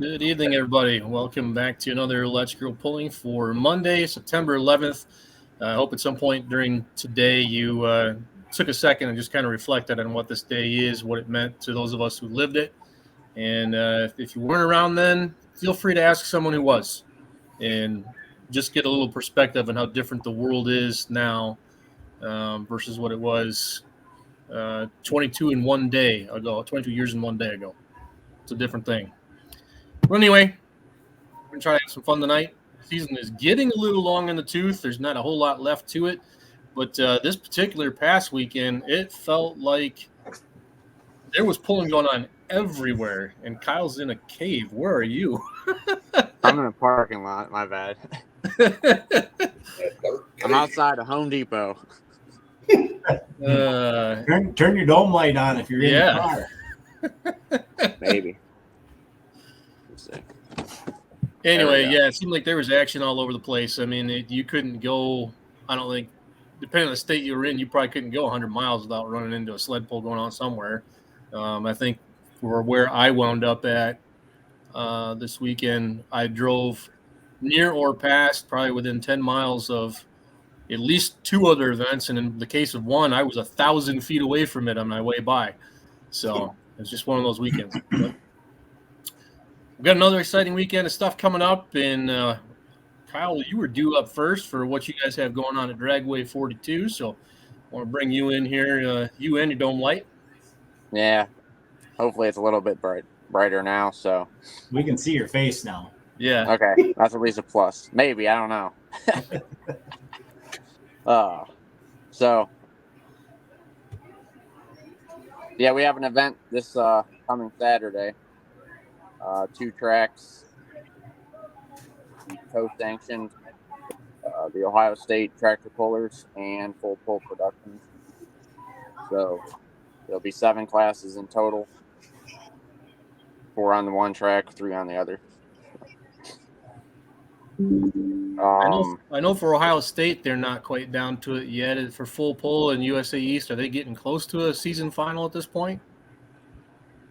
Good evening, everybody. Welcome back to another Let's Grow Pulling for Monday, September 11th. I hope at some point during today you took a second and just kind of reflected on what this day is, what it meant to those of us who lived it. And if you weren't around then, feel free to ask someone who was and just get a little perspective on how different the world is now versus what it was 22 in one day ago, 22 years in one day ago. It's a different thing. But anyway, we're going to try to have some fun tonight. The season is getting a little long in the tooth. There's not a whole lot left to it. But this particular past weekend, it felt like there was pulling going on everywhere. And Kyle's in a cave. Where are you? I'm in a parking lot. My bad. I'm outside of Home Depot. Turn your dome light on if you're in the car. Maybe. Let's see. Anyway, yeah, it seemed like there was action all over the place. I mean, you couldn't go, I don't think, depending on the state you were in, you probably couldn't go 100 miles without running into a sled pull going on somewhere. I think for where I wound up at this weekend, I drove near or past, probably within 10 miles of at least two other events. And in the case of one, I was 1,000 feet away from it on my way by. So it was just one of those weekends. But we've got another exciting weekend of stuff coming up. And Kyle, you were due up first for what you guys have going on at Dragway 42. So I want to bring you in here, you and your dome light. Yeah. Hopefully it's a little bit brighter now. So we can see your face now. Yeah. Okay. That's at least a plus. Maybe. I don't know. So yeah, we have an event this coming Saturday. 2 tracks, co-sanctioned, the Ohio State Tractor Pullers and Full Pull Productions. So there'll be 7 classes in total, 4 on the one track, 3 on the other. I know for Ohio State, they're not quite down to it yet. For Full Pull and USA East, are they getting close to a season final at this point?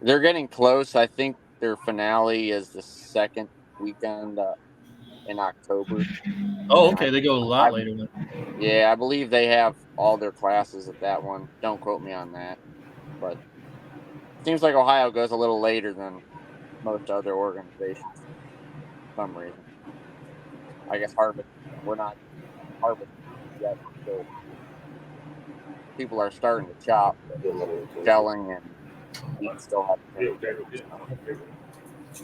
They're getting close. I think their finale is the second weekend in October. Oh, okay. They go a lot later then. Yeah, I believe they have all their classes at that one. Don't quote me on that. But it seems like Ohio goes a little later than most other organizations for some reason. I guess harvest. We're not harvest yet, so people are starting to chop, gelling, and we still have to.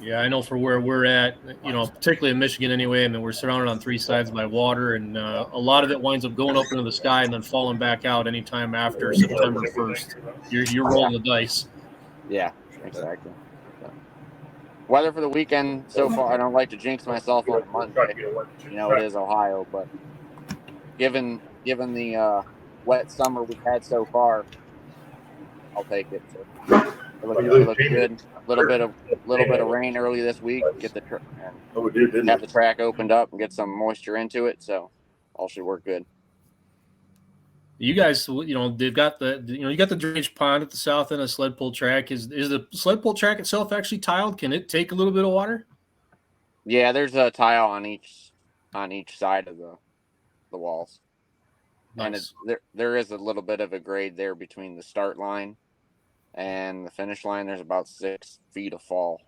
Yeah, I know for where we're at, particularly in Michigan anyway, I mean, we're surrounded on 3 sides by water, and a lot of it winds up going up into the sky and then falling back out anytime after September 1st. You're rolling the dice. Yeah, exactly. So, weather for the weekend so far, I don't like to jinx myself on Monday. It is Ohio, but given the wet summer we've had so far, I'll take it. So, it looks good. A little bit of rain early this week. Have the track opened up and get some moisture into it. So all should work good. You guys, they've got you got the drainage pond at the south end of the sled pull track. Is the sled pull track itself actually tiled? Can it take a little bit of water? Yeah, there's a tile on each side of the walls. Nice. And there is a little bit of a grade there between the start line and the finish line. There's about 6 feet of fall.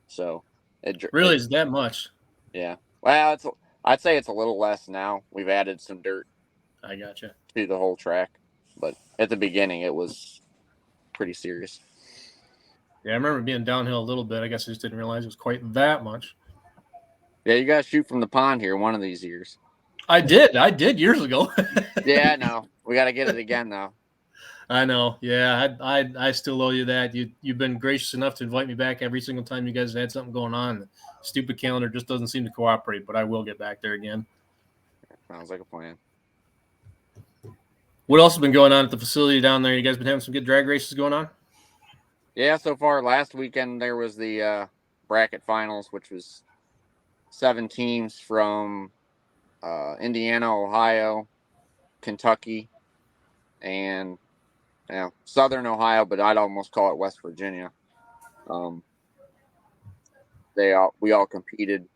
So it really is that much? Yeah. Well, I'd say it's a little less now. We've added some dirt. I gotcha. To the whole track, but at the beginning it was pretty serious. Yeah, I remember being downhill a little bit. I guess I just didn't realize it was quite that much. Yeah, you guys shoot from the pond here one of these years. I did years ago. Yeah, I know. We got to get it again though. I know. Yeah, I still owe you that. You've been gracious enough to invite me back every single time you guys had something going on. The stupid calendar just doesn't seem to cooperate, but I will get back there again. Sounds like a plan. What else has been going on at the facility down there? You guys been having some good drag races going on? Yeah, so far last weekend there was the bracket finals, which was 7 teams from Indiana, Ohio, Kentucky, and Southern Ohio, but I'd almost call it West Virginia. we all competed.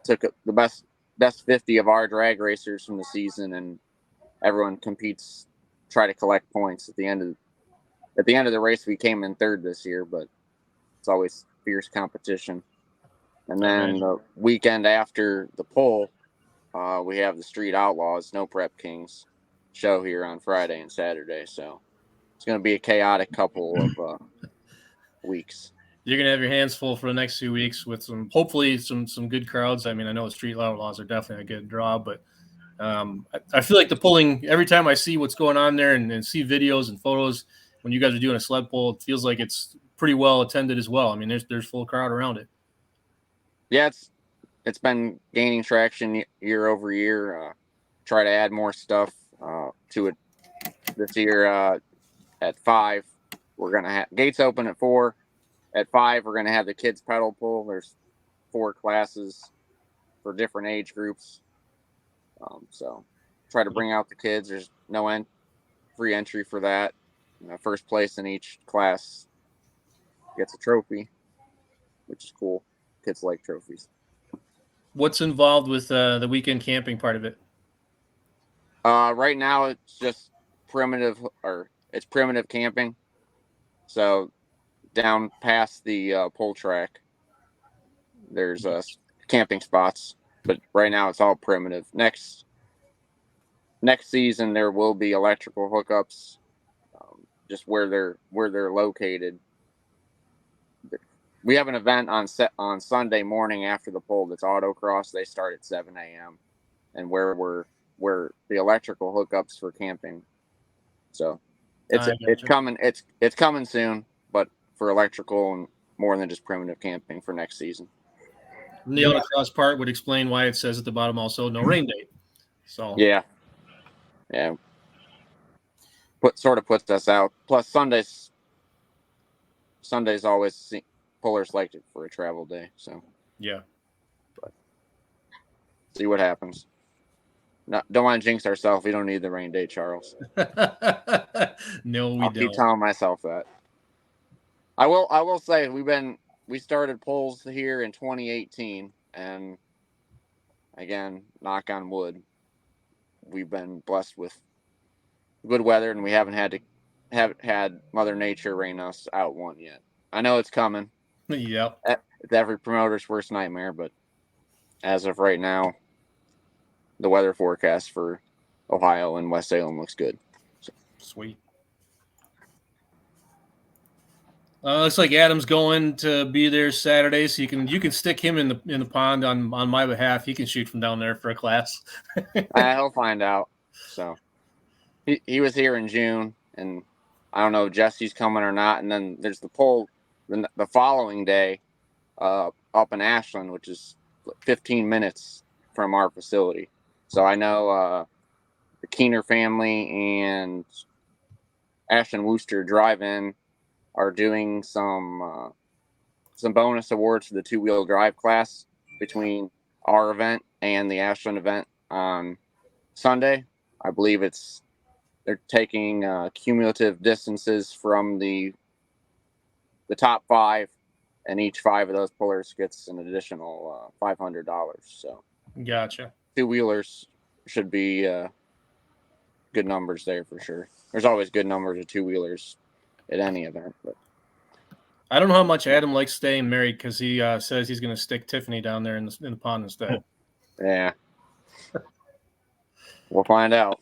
Took the best 50 of our drag racers from the season, and everyone competes, try to collect points at the end of the race. We came in third this year, but it's always fierce competition. And then the weekend after the poll, we have the Street Outlaws, No Prep Kings show here on Friday and Saturday. So it's going to be a chaotic couple of weeks. You're going to have your hands full for the next 2 weeks with hopefully some good crowds. I mean, I know the Street Outlaws are definitely a good draw, but I feel like the pulling, every time I see what's going on there and see videos and photos when you guys are doing a sled pull, it feels like it's pretty well attended as well. I mean, there's full crowd around it. Yeah, it's been gaining traction year over year. Try to add more stuff to it this year. At 5, we're gonna have gates open at 4. At 5, we're gonna have the kids pedal pull. There's 4 classes for different age groups. So try to bring out the kids. There's no free entry for that. First place in each class gets a trophy, which is cool. Kids like trophies. What's involved with the weekend camping part of it? Right now it's just primitive camping. So down past the pole track, there's camping spots, but right now it's all primitive. Next season there will be electrical hookups, just where they're located. We have an event on Sunday morning after the pole that's autocross. They start at 7 a.m. and where the electrical hookups for camping. So it's coming. It's coming soon, but for electrical and more than just primitive camping for next season. And the autocross part would explain why it says at the bottom also no rain date. So yeah, sort of puts us out. Plus Sundays always pullers like it for a travel day. So yeah, but see what happens. Don't want to jinx ourselves. We don't need the rain date, Charles. No, we I'll don't. keep telling myself that. I will say we started polls here in 2018, and again, knock on wood, we've been blessed with good weather, and we haven't had Mother Nature rain us out one yet. I know it's coming. Yep. It's every promoter's worst nightmare, but as of right now, the weather forecast for Ohio and West Salem looks good. So. Sweet. Looks like Adam's going to be there Saturday, so you can stick him in the pond on my behalf. He can shoot from down there for a class. He'll find out. So he was here in June, and I don't know if Jesse's coming or not. And then there's the poll the following day up in Ashland, which is 15 minutes from our facility. So I know the Keener family and Ashton Wooster Drive-In are doing some bonus awards for the 2-wheel drive class between our event and the Ashland event on Sunday. I believe they're taking cumulative distances from the top 5, and each 5 of those pullers gets an additional $500. So gotcha. 2-wheelers should be good numbers there for sure. There's always good numbers of 2-wheelers at any event. But I don't know how much Adam likes staying married because he says he's going to stick Tiffany down there in the pond instead. Yeah. We'll find out.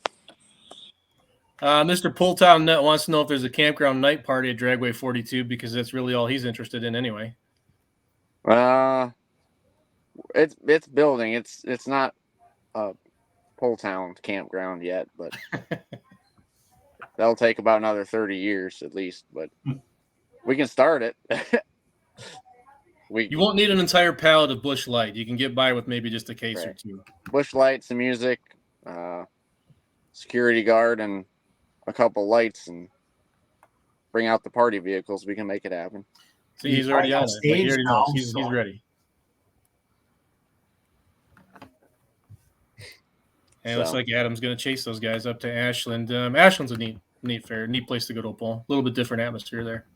Mr. Pulltown Net wants to know if there's a campground night party at Dragway 42 because that's really all he's interested in anyway. It's building. It's not a Pulltown campground yet, but that'll take about another 30 years at least. But we can start it. You won't need an entire pallet of Busch Light. You can get by with maybe just a case or two. Busch Light, some music, security guard, and a couple lights, and bring out the party vehicles. We can make it happen. See, he's already on it. He already knows. He's ready. And it looks like Adam's going to chase those guys up to Ashland. Ashland's a neat place to go to a pull. A little bit different atmosphere there.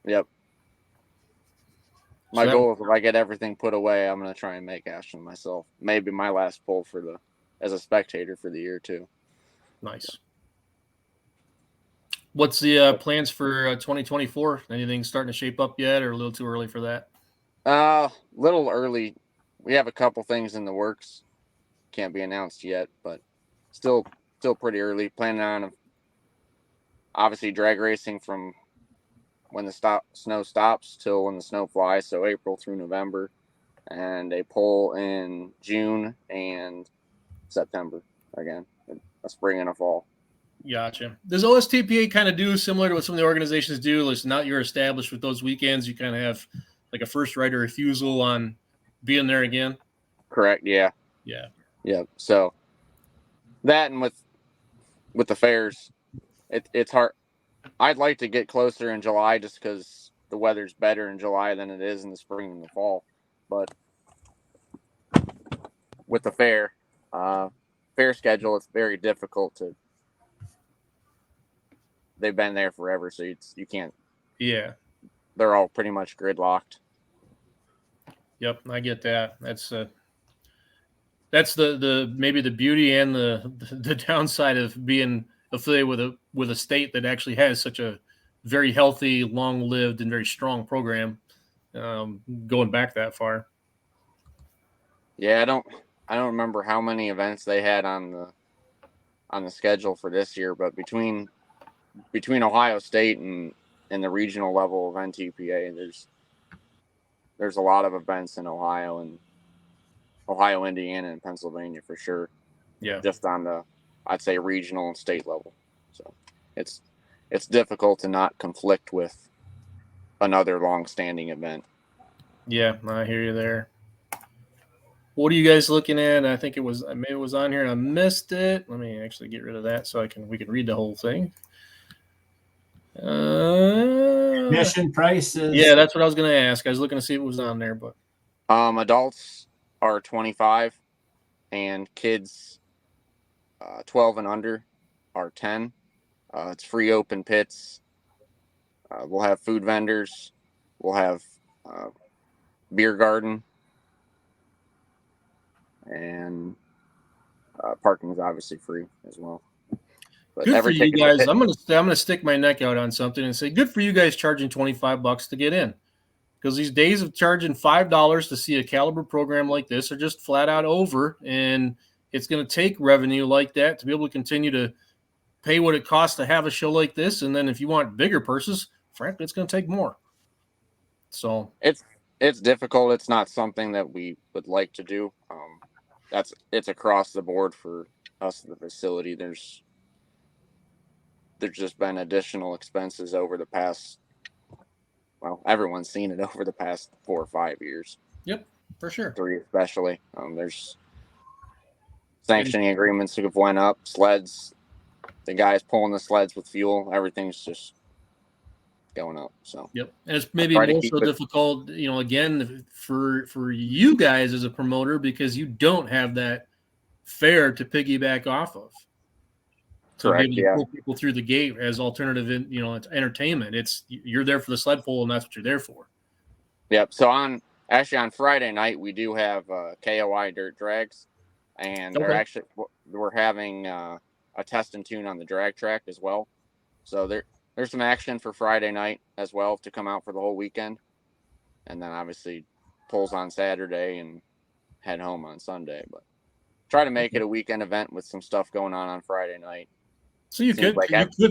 Yep. My goal is if I get everything put away, I'm going to try and make Ashland myself. Maybe my last pull as a spectator for the year too. Nice. What's the plans for 2024? Anything starting to shape up yet, or a little too early for that? Little early. We have a couple things in the works. Can't be announced yet, but still pretty early. Planning on obviously drag racing from when the snow stops till when the snow flies, so April through November, and a pull in June and September again, a spring and a fall. Gotcha. Does OSTPA kind of do similar to what some of the organizations do? It's not you're established with those weekends. You kind of have like a first right of refusal on being there again. Correct. Yeah. Yeah. Yeah. So that, and with the fairs, it's hard. I'd like to get closer in July just because the weather's better in July than it is in the spring and the fall. But with the fair schedule, it's very difficult to. They've been there forever, so you can't. Yeah. They're all pretty much gridlocked. Yep, I get that. That's the maybe the beauty and the downside of being affiliated with a state that actually has such a very healthy, long-lived, and very strong program going back that far. Yeah, I don't remember how many events they had on the schedule for this year, but between Ohio State and the regional level of NTPA, there's a lot of events in Ohio, Indiana, and Pennsylvania for sure. Yeah. Just on the, I'd say, regional and state level. So it's difficult to not conflict with another long-standing event. Yeah, I hear you there. What are you guys looking at? I think maybe it was on here and I missed it. Let me actually get rid of that so we can read the whole thing. Admission prices. Yeah, that's what I was going to ask. I was looking to see if it was on there, but adults are $25, and kids 12 and under are $10. It's free open pits. We'll have food vendors. We'll have beer garden, and parking is obviously free as well. But good for you guys. I'm gonna stick my neck out on something and say, good for you guys charging $25 to get in, because these days of charging $5 to see a caliber program like this are just flat out over, and it's going to take revenue like that to be able to continue to pay what it costs to have a show like this. And then if you want bigger purses, frankly, it's going to take more. So it's difficult. It's not something that we would like to do. It's across the board for us at the facility. There's just been additional expenses over the past, well, everyone's seen it over the past 4 or 5 years. Yep, for sure. 3 especially. There's sanctioning agreements that have went up, sleds, the guys pulling the sleds with fuel, everything's just going up. So yep, and it's maybe more so difficult, again, for you guys as a promoter, because you don't have that fare to piggyback off of. To Correct, be able to pull people through the gate as alternative, it's entertainment. You're there for the sled pull, and that's what you're there for. Yep. So on Friday night, we do have KOI dirt drags, and we're having a test and tune on the drag track as well. So there's some action for Friday night as well to come out for the whole weekend, and then obviously pulls on Saturday and head home on Sunday. But try to make it a weekend event with some stuff going on Friday night. So you could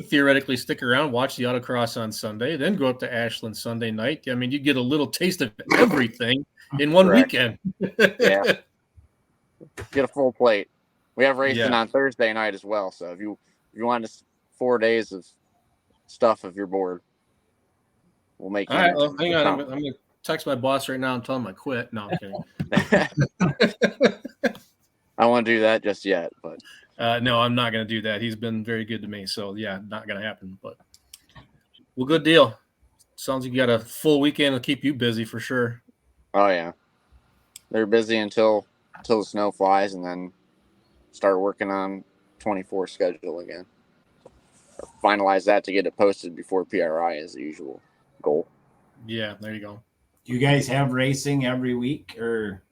theoretically stick around, watch the autocross on Sunday, then go up to Ashland Sunday night. I mean, you get a little taste of everything in one weekend. Yeah. Get a full plate. We have racing on Thursday night as well. So if you want 4 days of stuff if you're bored, we'll make you. All right, well, hang on. I'm going to text my boss right now and tell him I quit. No, I'm kidding. I don't want to do that just yet, but. No, I'm not going to do that. He's been very good to me. So, yeah, not going to happen. But, well, good deal. Sounds like you got a full weekend to keep you busy for sure. Oh, yeah. They're busy until the snow flies, and then start working on 24 schedule again. Finalize that to get it posted before PRI is the usual goal. Yeah, there you go. Do you guys have racing every week, or?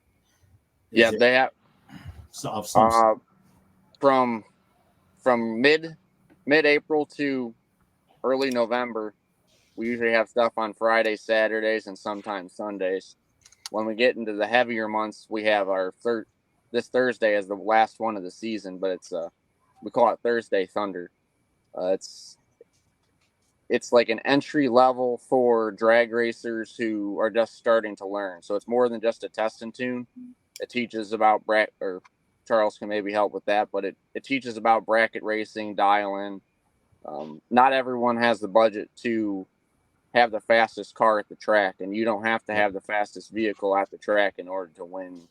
Yeah, they have. From mid-April to early November, we usually have stuff on Fridays, Saturdays, and sometimes Sundays. When we get into the heavier months, we have our this Thursday as the last one of the season, but it's we call it Thursday Thunder. It's like an entry level for drag racers who are just starting to learn. So it's more than just a test and tune. It teaches about or Charles can maybe help with that, but it teaches about bracket racing, dial-in. Not everyone has the budget to have the fastest car at the track, and you don't have to have the fastest vehicle at the track in order to win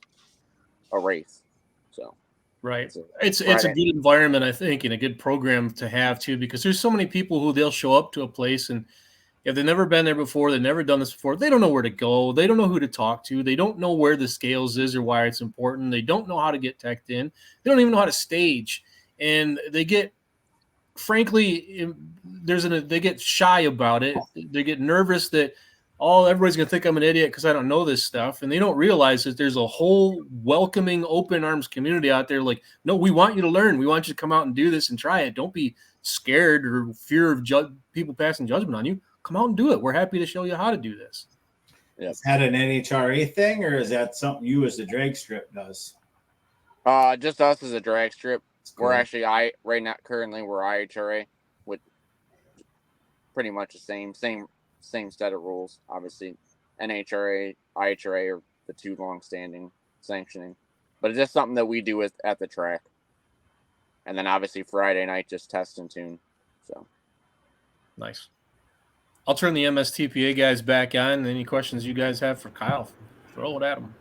a race. So, right, it's a good environment, I think, and a good program to have too, because there's so many people who they'll show up to a place, and if they've never been there before, they've never done this before, they don't know where to go, they don't know who to talk to, they don't know where the scales is or why it's important, they don't know how to get teched in, they don't even know how to stage, and they get, frankly, they get shy about it. They get nervous that everybody's gonna think I'm an idiot because I don't know this stuff, and they don't realize that there's a whole welcoming, open arms community out there. Like, no, we want you to learn. We want you to come out and do this and try it. Don't be scared or fear of people passing judgment on you. Come out and do it. We're happy to show you how to do this. Yep. Is that an NHRA thing, or is that something you as the drag strip does? Just us as a drag strip. Cool. We're actually right now currently we're IHRA with pretty much the same set of rules. Obviously, NHRA, IHRA are the two long-standing sanctioning, but it's just something that we do at the track. And then obviously Friday night just test and tune. So nice. I'll turn the MSTPA guys back on. Any questions you guys have for Kyle, throw it at him.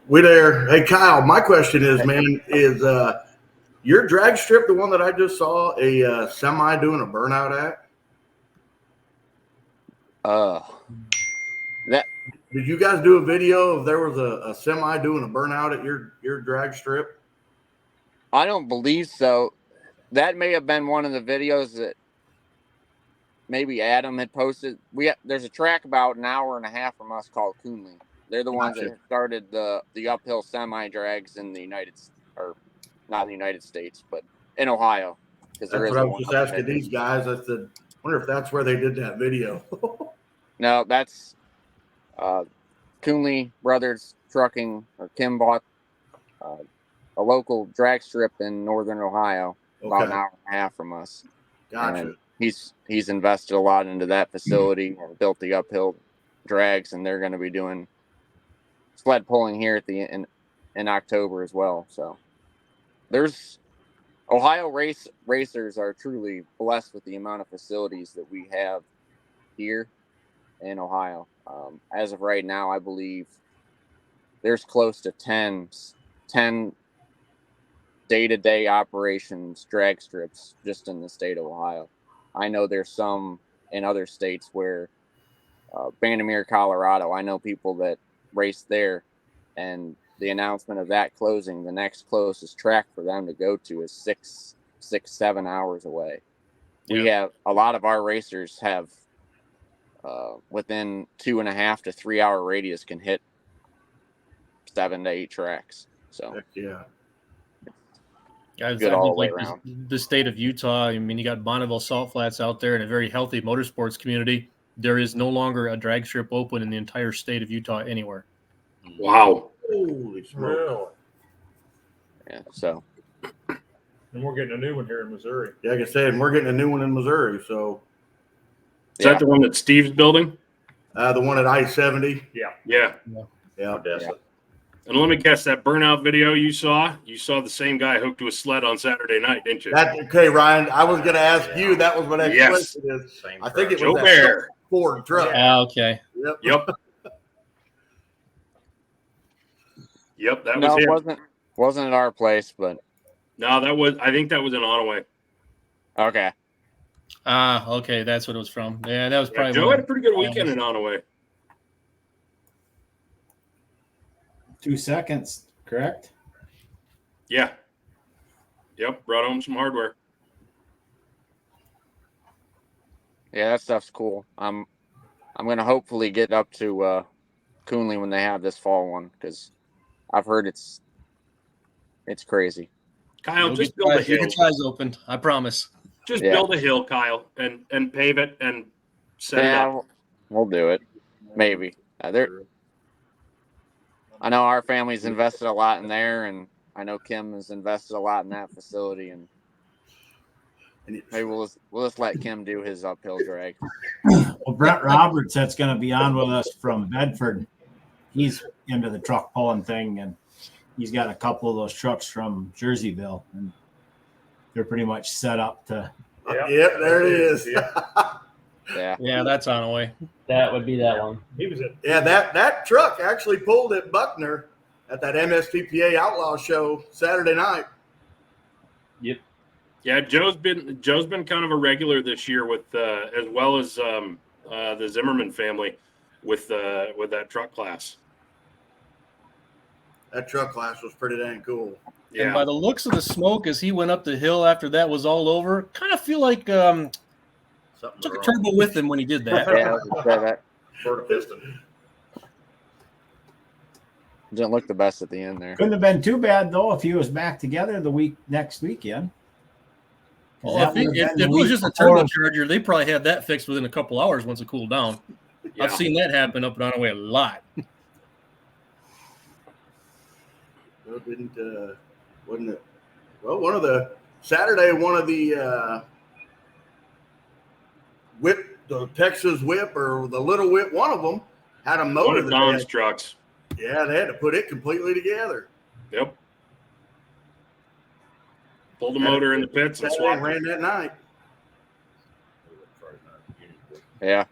We there. Hey Kyle, my question is, man, is your drag strip the one that I just saw a semi doing a burnout at? Did you guys do a video if there was a semi doing a burnout at your drag strip? I don't believe so. That may have been one of the videos that maybe Adam had posted. There's a track about an hour and a half from us called Coonley. They're the ones that started the uphill semi drags in the not in the United States, but in Ohio. That's what I was just asking these guys. I said, wonder if that's where they did that video. No, that's Coonley Brothers Trucking, or Kim bought a local drag strip in northern Ohio, about an hour and a half from us. Gotcha. And he's invested a lot into that facility and built the uphill drags, and they're going to be doing sled pulling here at in October as well. So there's Ohio racers are truly blessed with the amount of facilities that we have here in Ohio. As of right now, I believe there's close to 10 day-to-day operations drag strips just in the state of Ohio. I know there's some in other states where Bandimere, Colorado, I know people that race there, and the announcement of that closing, the next closest track for them to go to is 7 hours away. Yeah. We have a lot of our racers have within 2.5 to 3 hour radius can hit 7 to 8 tracks. So heck yeah. Guys, good all the way around. The state of Utah, I mean, you got Bonneville Salt Flats out there in a very healthy motorsports community. There is no longer a drag strip open in the entire state of Utah anywhere. Wow. Holy smokes. Yeah, so. And we're getting a new one here in Missouri. Yeah, like I said, we're getting a new one in Missouri. So. Is that the one that Steve's building? The one at I-70. Yeah. And let me guess, that burnout video you saw the same guy hooked to a sled on Saturday night, didn't you? Okay, Ryan. I was going to ask you. That was what I question is. I think it was that Ford truck. Yeah, okay. Yep. Yep, that was him. Wasn't at our place, but no, I think that was in Onaway. Okay. Okay, that's what it was from. Yeah, that was probably. Joe had a pretty good weekend in Onaway. 2 seconds, correct? Yeah. Yep, brought home some hardware. Yeah, that stuff's cool. I'm I'm gonna hopefully get up to Coonley when they have this fall one, because I've heard it's crazy. Kyle, just build a hill. Get your eyes opened. I promise. Just build a hill, Kyle, and pave it and set it up. We'll do it. Maybe. I know our family's invested a lot in there, and I know Kim has invested a lot in that facility, and maybe we'll just let Kim do his uphill drag. Well, Brett Roberts, that's going to be on with us from Bedford. He's into the truck pulling thing, and he's got a couple of those trucks from Jerseyville, and they're pretty much set up to. Yep, there it is. Yeah, that's on the way. That would be that one. He was at. Yeah, that truck actually pulled at Buckner at that MSTPA Outlaw show Saturday night. Yep. Yeah, Joe's been kind of a regular this year with as well as the Zimmerman family with that truck class. That truck class was pretty dang cool. Yeah. And by the looks of the smoke as he went up the hill after that was all over, kind of feel like took a turbo with him when he did that. Yeah, that Piston. didn't look the best at the end there. Couldn't have been too bad, though, if he was back together next weekend. Well, if it was just a turbocharger, they probably had that fixed within a couple hours once it cooled down. Yeah. I've seen that happen up and down the way a lot. Wasn't it? Well, one of the whip, the Texas whip or the little whip, one of them had a motor. One of Don's trucks. Yeah, they had to put it completely together. Yep. Pulled the motor in the pits and swapped. Ran that night. Yeah.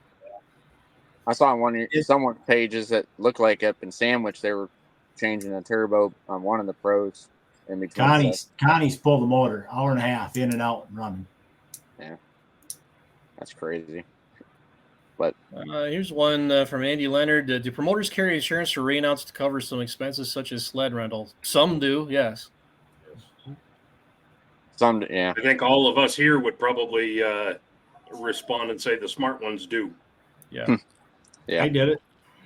I saw on someone's pages that looked like up in Sandwich they were changing a turbo on one of the pros in between. Connie's pulled the motor, hour and a half in and out and running. Yeah. That's crazy. But here's one from Andy Leonard. Do promoters carry insurance for rainouts to cover some expenses such as sled rental? Some do, yes. Some, yeah. I think all of us here would probably respond and say the smart ones do. Yeah. Yeah. I did it.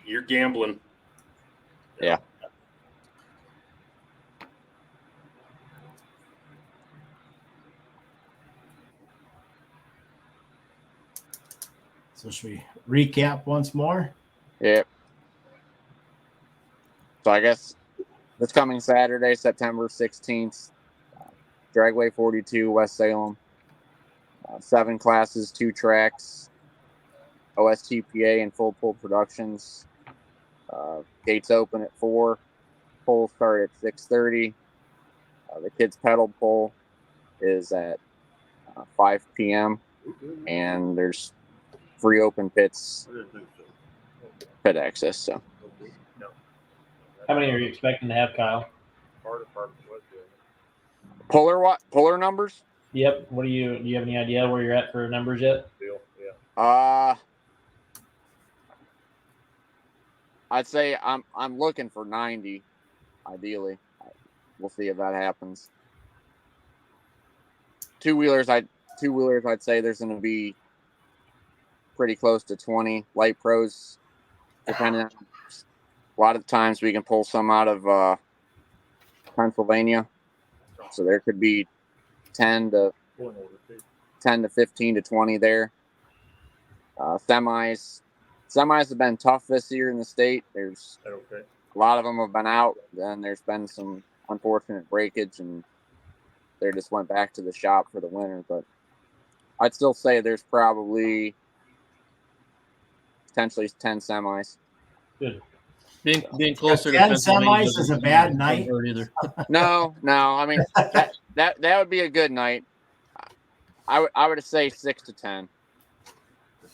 You're gambling. Yeah. So should we recap once more? Yeah. So I guess this coming Saturday, September 16th, Dragway 42, West Salem. 7 classes, 2 tracks, OSTPA and full pull productions. Gates open at 4. Pulls start at 6:30. The kids' pedal pull is at 5 p.m. And there's free open pits, pit access. So, how many are you expecting to have, Kyle? Puller numbers? Yep. Do you have any idea where you're at for numbers yet? I'd say I'm looking for 90, ideally. We'll see if that happens. Two-wheelers, I'd say there's going to be pretty close to 20 light pros, depending on a lot of times we can pull some out of Pennsylvania. So there could be 10 to 15 to 20 there. Semis have been tough this year in the state. There's a lot of them have been out. Then there's been some unfortunate breakage, and they just went back to the shop for the winter. But I'd still say there's probably potentially 10 semis. Good. Being closer to 10 semis is a bad night. Either. No. I mean that would be a good night. I would say 6 to 10. I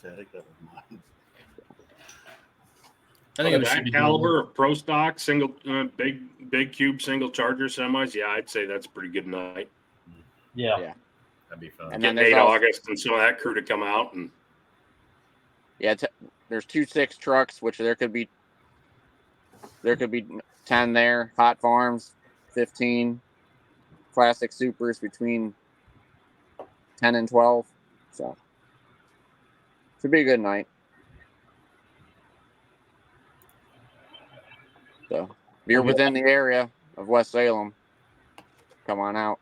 think it should be caliber of pro stock single big cube single charger semis. Yeah, I'd say that's a pretty good night. Yeah. That'd be fun. And Get then late August and some of that crew to come out and there's 2 6 trucks, which there could be 10 there. Hot Farms, 15. Classic Supers between 10 and 12. So should be a good night. So if you're within the area of West Salem, come on out.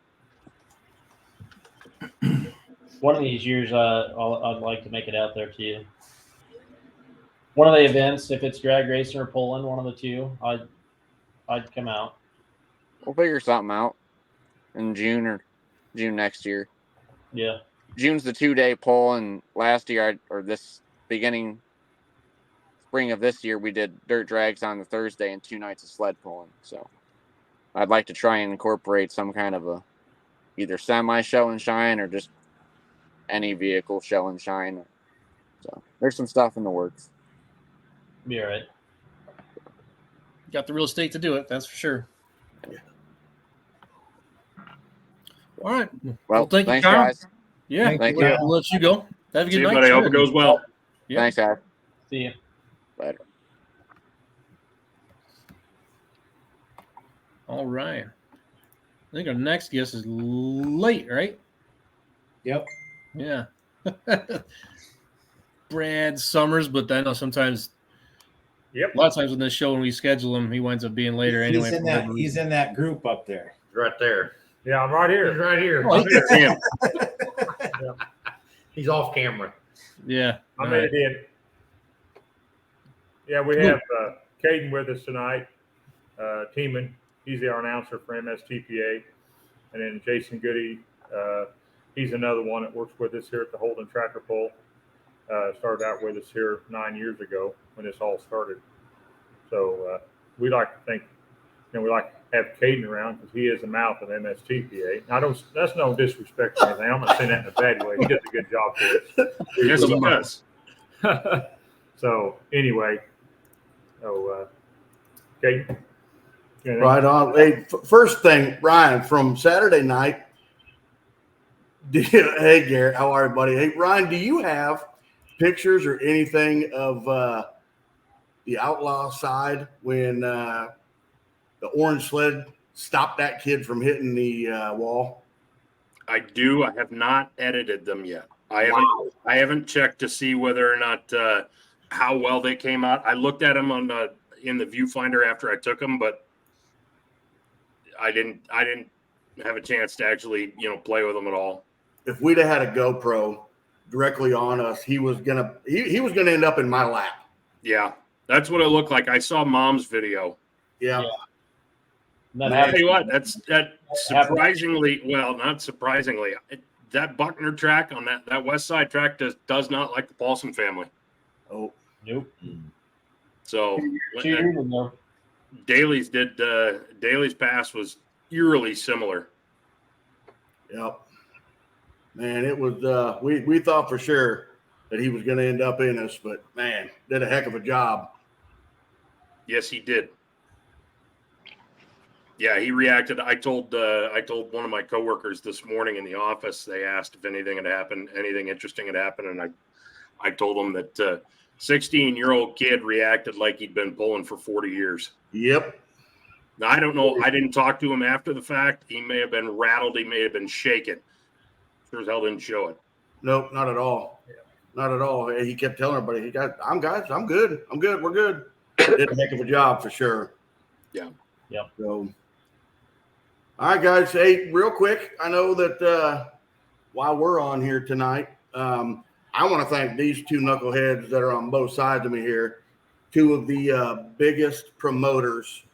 One of these years, I'd like to make it out there too. One of the events, if it's drag racing or pulling, one of the two, I'd come out. We'll figure something out in June next year. Yeah. June's the 2-day pull, and last year or this beginning spring of this year, we did dirt drags on the Thursday and 2 nights of sled pulling. So I'd like to try and incorporate some kind of a either semi show and shine or just any vehicle show and shine. So there's some stuff in the works. Be all right. Got the real estate to do it, that's for sure. All right. Well, thank thanks, you, Kyle. guys. Yeah, Thank we'll, you. we'll let you go. Have a See good you, night. buddy. I hope sir. it goes well. Yeah. Thanks, guys. See you. Later. All right. I think our next guest is late, right? Yep. Yeah. Brad Summers, but I know sometimes. Yep. A lot of times in this show, when we schedule him, he winds up being later anyway. He's in that group up there. Right there. Yeah, I'm right He's here. right here. Oh, Damn. He's off camera. Yeah. I all made right. it in. Yeah, we have Caden with us tonight. Teeman, he's our announcer for MSTPA. And then Jason Goody, he's another one that works with us here at the Holden Tractor Pull. Started out with us here 9 years ago when this all started. So we like to think, we like to have Caden around because he is the mouth of MSTPA. Now, that's no disrespect or anything. I'm not saying that in a bad way. He does a good job for us. Yes, he does. So anyway, Caden. Right on. Hey, first thing, Ryan, from Saturday night. Hey, Garrett, how are you, buddy? Hey, Ryan, do you have pictures or anything of the outlaw side when the orange sled stopped that kid from hitting the wall? I do. I have not edited them yet. I haven't checked to see whether or not how well they came out. I looked at them on in the viewfinder after I took them, but I didn't have a chance to actually play with them at all. If we'd have had a GoPro directly on us, he was gonna end up in my lap. Yeah, that's what it looked like. I saw Mom's video. Yeah. That I'll tell happens. you what, that surprisingly, well, not surprisingly, that Buckner track on that west side track does not like the Paulson family. Oh, Nope. So 2 years ago. Daly's pass was eerily similar. yep. Man, it was. We thought for sure that he was going to end up in us, but man, did a heck of a job. Yes, he did. Yeah, he reacted. I told one of my coworkers this morning in the office. They asked if anything had happened, anything interesting had happened, and I told them that 16-year-old kid reacted like he'd been pulling for 40 years. Yep. Now I don't know. I didn't talk to him after the fact. He may have been rattled. He may have been shaken. Sure as hell didn't show it. Nope, not at all. Not at all. He kept telling everybody, I'm good. We're good. Did a heck of a job for sure. Yeah. Yep. So, all right, guys. Hey, real quick, I know that while we're on here tonight, I want to thank these two knuckleheads that are on both sides of me here, two of the biggest promoters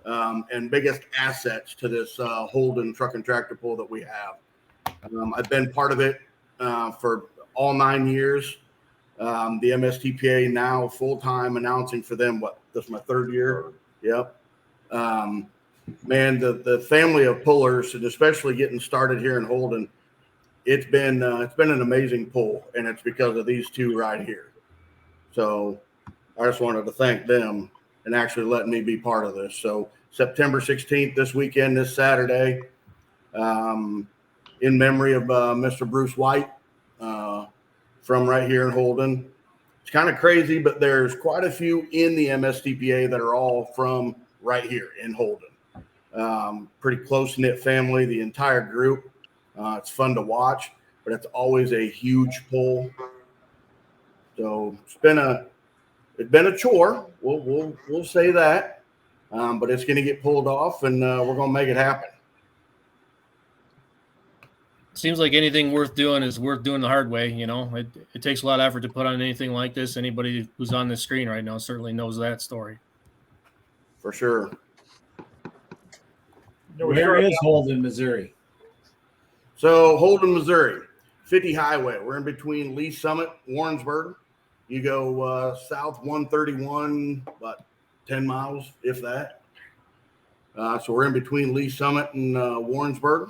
and biggest assets to this Holden truck and tractor pull that we have. I've been part of it for all 9 years. The MSTPA now full-time announcing for them. This is my third year. Yep. Man, the family of pullers, and especially getting started here in Holden, it's been an amazing pull, and it's because of these two right here. So I just wanted to thank them and actually letting me be part of this. So September 16th, this weekend, this Saturday, in memory of Mr. Bruce White from right here in Holden. It's kind of crazy, but there's quite a few in the MSTPA that are all from right here in Holden. Pretty close-knit family, the entire group. It's fun to watch, but it's always a huge pull. So it's been a chore. We'll say that. but it's going to get pulled off, and we're going to make it happen. Seems like anything worth doing is worth doing the hard way. It takes a lot of effort to put on anything like this. Anybody who's on the screen right now certainly knows that story. For sure. Where is Holden, Missouri? So Holden, Missouri, 50 Highway. We're in between Lee Summit, Warrensburg. You go south 131, about 10 miles, if that. So we're in between Lee Summit and Warrensburg.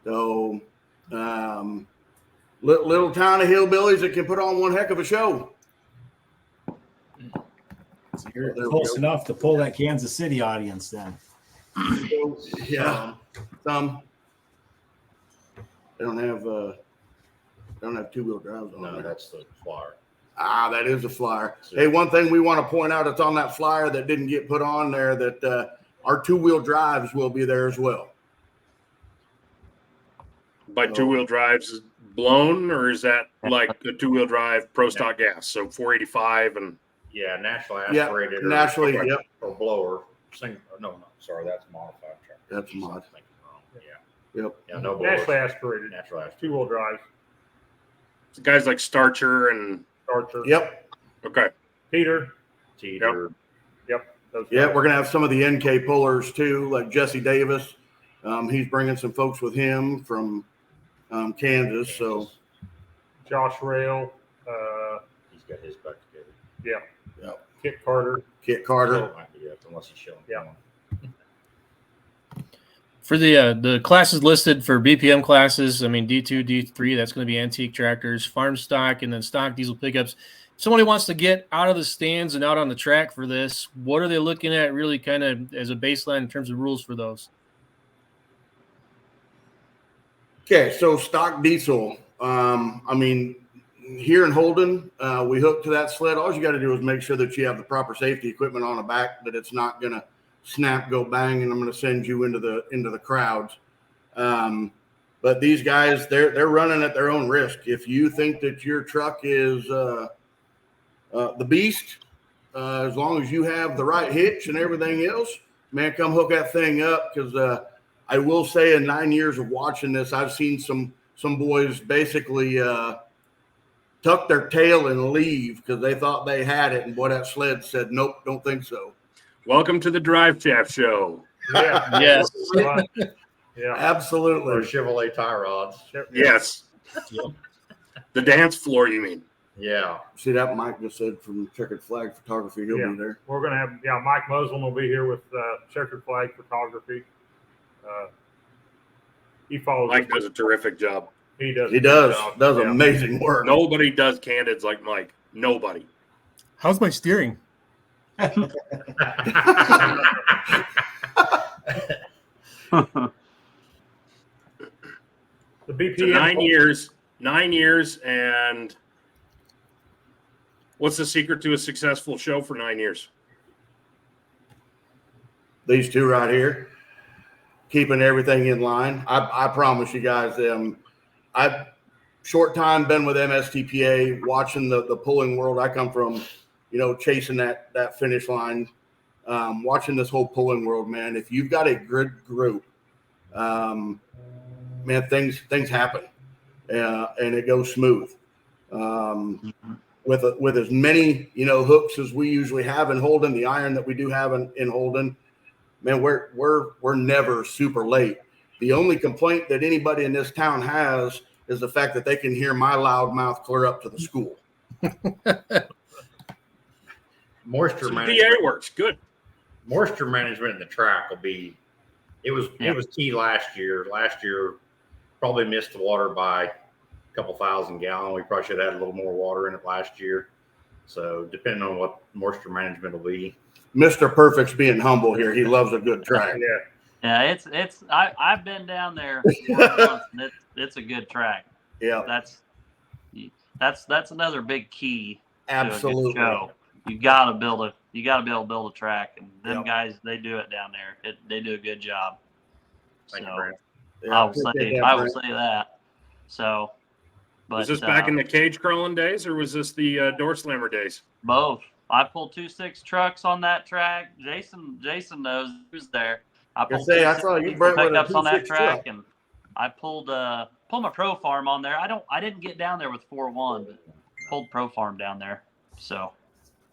So little town of hillbillies that can put on one heck of a show. So you're close enough to pull that Kansas City audience then. So, yeah, some. They don't have two-wheel drives on No, there. that's the flyer. That is a flyer. Hey, one thing we want to point out, it's on that flyer that didn't get put on there, that our two-wheel drives will be there as well. By two-wheel drives blown, or is that like a two-wheel drive pro stock gas? So 485 and Yeah, naturally Yeah, aspirated. naturally, yep. Or blower. No, sorry, that's modified truck. That's mod. Yeah. Yep. Yeah, no blower. Naturally aspirated. Natural aspirated. Two-wheel drives. guys like Starcher and Archer. Yep. okay. Peter. Teeter. Yep. Those Yeah, guys. we're gonna have some of the NK pullers too, like Jesse Davis. He's bringing some folks with him from Kansas. So Josh Rail. He's got his back together. Yeah. Kit Carter. Kit Carter. So, yeah, unless he's showing. Yeah. For the classes listed for BPM classes, I mean D2, D3, that's going to be antique tractors, farm stock, and then stock diesel pickups. If somebody wants to get out of the stands and out on the track for this, what are they looking at really kind of as a baseline in terms of rules for those? Okay, so stock diesel. I mean, here in Holden, we hook to that sled. All you got to do is make sure that you have the proper safety equipment on the back, that it's not going to snap, go bang, and I'm going to send you into the crowds. But these guys, they're running at their own risk. If you think that your truck is the beast, as long as you have the right hitch and everything else, man, come hook that thing up. Because I will say, in 9 years of watching this, I've seen some boys basically tuck their tail and leave because they thought they had it, and boy, that sled said, "Nope, don't think so." Welcome to the Drive Shaft Show. Yeah. Yes. Right. Yeah. Or Absolutely. Chevrolet tie rods. Yes. The dance floor, you mean? Yeah. See that Mike just said from Checkered Flag Photography. He'll be there. We're going to have, Mike Muslim will be here with Checkered Flag Photography. He follows. Mike does a terrific job. He does. He a good does job. Yeah. amazing work. Nobody does candids like Mike. Nobody. How's my steering? The BPM. So 9 years, and what's the secret to a successful show for 9 years? These two right here, keeping everything in line. I promise you guys, I've short time been with MSTPA, watching the pulling world. I come from, chasing that finish line, watching this whole pulling world, man. If you've got a good group, man, things happen, and it goes smooth. With as many hooks as we usually have in Holden, the iron that we do have in Holden, man, we're never super late. The only complaint that anybody in this town has is the fact that they can hear my loud mouth clear up to the school. Moisture So management. PA works good. Moisture management in the track will be. It was key last year. Last year, probably missed the water by a couple thousand gallons. We probably should have had a little more water in it last year. So depending on what moisture management will be. Mr. Perfect's being humble here. He loves a good track. Yeah. Yeah, I've been down there once, and it's a good track. Yeah, That's another big key to a absolutely. good show. You gotta be able to build a track, and them Yep. guys, they do it down there. They do a good job. Thank you, So Brent. Yeah, I will appreciate say that, say that. So, but Was this back in the cage crawling days, or was this the door slammer days? both? I pulled 2.6 trucks on that track. Jason knows who's there. I pulled I 2.6 saw you, diesel Brent, with a pickups on that 2.6 track, truck. and I pulled my Pro Farm on there. I didn't get down there with 4.1, but pulled Pro Farm down there. So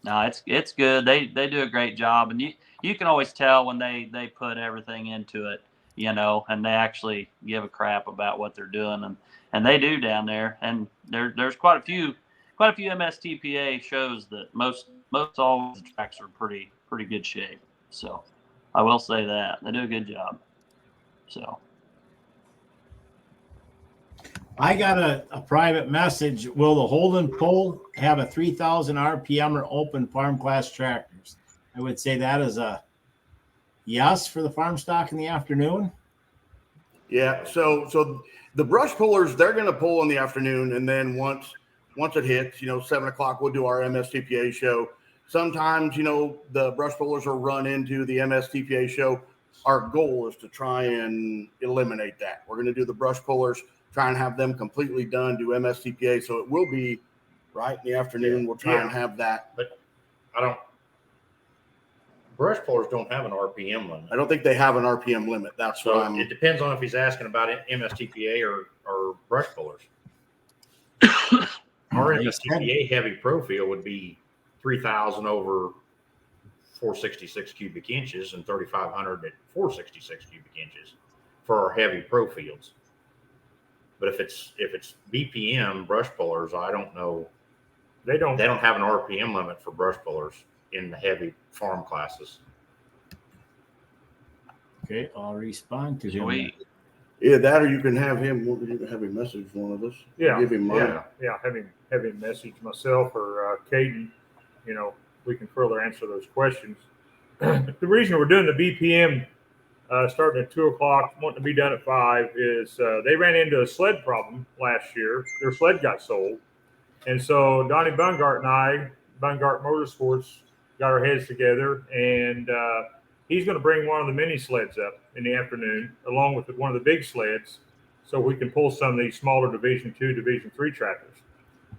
no, it's good. They do a great job, and you can always tell when they put everything into it, and they actually give a crap about what they're doing, and they do down there. And there's quite a few MSTPA shows that most all the tracks are pretty good shape. So I will say that they do a good job. So I got a private message. Will the Holden Pole have a 3,000 RPM or open farm class tractors? I would say that is a yes for the farm stock in the afternoon. Yeah. So the brush pullers, they're going to pull in the afternoon, and then once it hits, 7:00, we'll do our MSTPA show. Sometimes, the brush pullers will run into the MSTPA show. Our goal is to try and eliminate that. We're going to do the brush pullers, try and have them completely done, do MSTPA. So it will be right in the afternoon. We'll try and have that. But brush pullers don't have an RPM limit. I don't think they have an RPM limit. That's So what it depends on if he's asking about MSTPA or brush pullers. Our MSTPA heavy profile would be 3,000 over 466 cubic inches and 3,500 at 466 cubic inches for our heavy pro fields. But if it's BPM brush pullers, I don't know. They don't have an RPM limit for brush pullers in the heavy farm classes. Okay, I'll respond to him. sweet. Yeah, that or you can have him. You can have him message one of us. Yeah, Give him mine. Yeah. Have him message myself or Caden. We can further answer those questions. The reason we're doing the BPM starting at 2:00, wanting to be done at 5, is they ran into a sled problem last year. Their sled got sold, and so Donnie Bungart and I, Bungart Motorsports, got our heads together, and he's going to bring one of the mini sleds up in the afternoon, along with one of the big sleds, so we can pull some of these smaller Division 2, Division 3 tractors.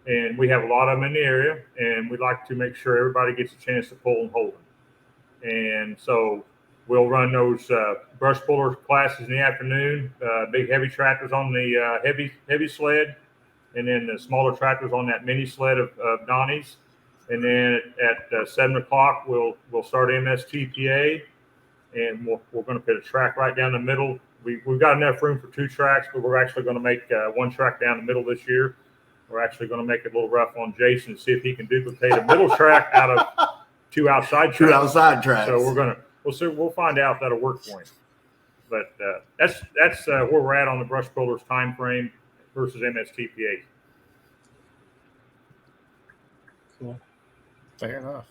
And we have a lot of them in the area, and we'd like to make sure everybody gets a chance to pull and hold them. And so we'll run those brush puller classes in the afternoon, big heavy tractors on the heavy sled, and then the smaller tractors on that mini sled of Donnie's. And then at 7:00, we'll start MSTPA, and we're going to put a track right down the middle. We've got enough room for 2 tracks, but we're actually going to make 1 track down the middle this year. We're actually going to make it a little rough on Jason to see if he can duplicate a middle track out of 2 outside tracks. 2 outside tracks. So we'll find out if that'll work for him. But that's where we're at on the brush pullers time frame versus MSTPA. Cool. Fair enough.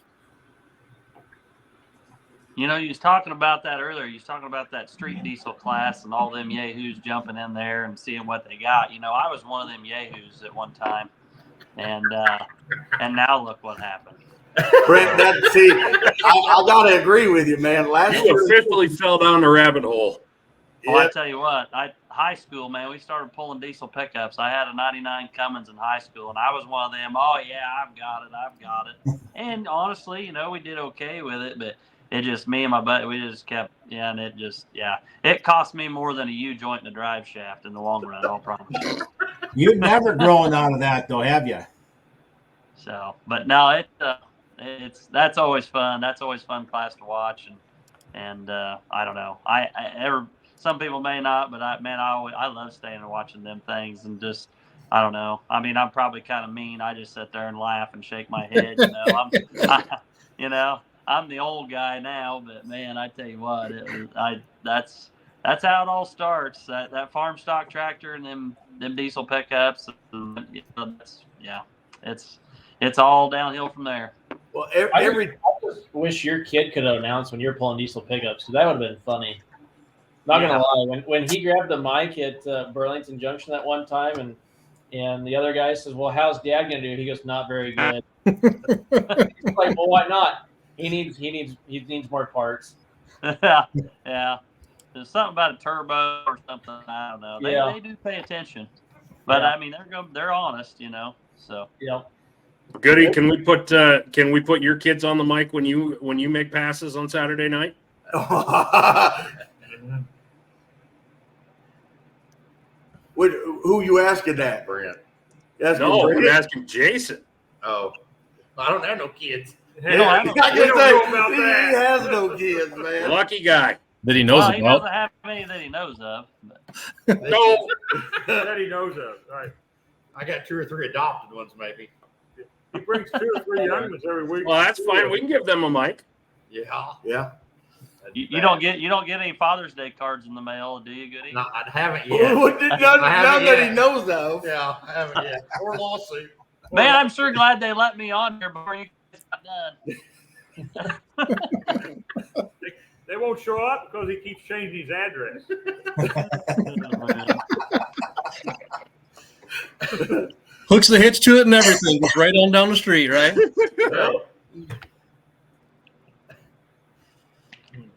You was talking about that earlier. You was talking about that street diesel class and all them yahoos jumping in there and seeing what they got. I was one of them yahoos at one time, and now look what happened. Brent, I gotta agree with you, man. Last year, officially fell down the rabbit hole. Well, I tell you what, high school, man, we started pulling diesel pickups. I had a 99 Cummins in high school, and I was one of them. Oh yeah, I've got it. And honestly, we did okay with it, but it just, me and my buddy, we just kept, and it cost me more than a U-joint and a drive shaft in the long run, I'll promise you. You've never grown out of that, though, have you? So, but no, that's always fun. That's always fun class to watch, and I don't know. Some people may not, but I love staying and watching them things, and just, I don't know. I mean, I'm probably kind of mean. I just sit there and laugh and shake my head. I'm the old guy now, but man, I tell you what, that's how it all starts. That farm stock tractor and them diesel pickups. It's all downhill from there. Well, I just wish your kid could have announced when you're pulling diesel pickups, because that would have been funny. Not gonna lie, when he grabbed the mic at Burlington Junction that one time, and the other guy says, "Well, how's Dad gonna do?" He goes, "Not very good." He's like, "Well, why not?" He needs more parts. Yeah. There's something about a turbo or something. I don't know. They do pay attention, but I mean they're honest, So yeah. Goody, can we put your kids on the mic when you make passes on Saturday night? Who you asking that? Brent. No, I'm asking Jason. Oh, I don't have no kids. Hey, I we can don't say, know about he that. has no kids, man. Lucky guy. That he knows Well, he about. doesn't have any that he knows of. But. No. That he knows of. Right. I got 2 or 3 adopted ones, maybe. He brings 2 or 3 young ones every week. Well, that's fine. We can give them a mic. Yeah. Yeah. You don't get any Father's Day cards in the mail, do you, Goody? No, I haven't yet. None haven't that yet. he knows of. Yeah, I haven't yet. Or lawsuit. Man, I'm sure glad they let me on here before you got done. They won't show up because he keeps changing his address. Hooks the hitch to it and everything. Just right on down the street, right?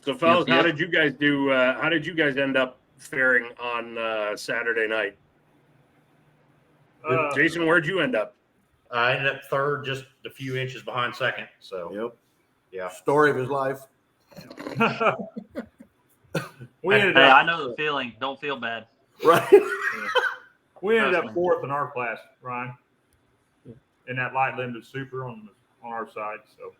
So, fellas, Yep. how did you guys do? How did you guys end up faring on Saturday night? Jason, where'd you end up? I ended up third, just a few inches behind second. So, Yep. yeah. Story of his life. We ended Hey, up, I know the feeling. Don't feel bad. Right. we ended up 4th in our class, Ryan, in that light limited super on our side. So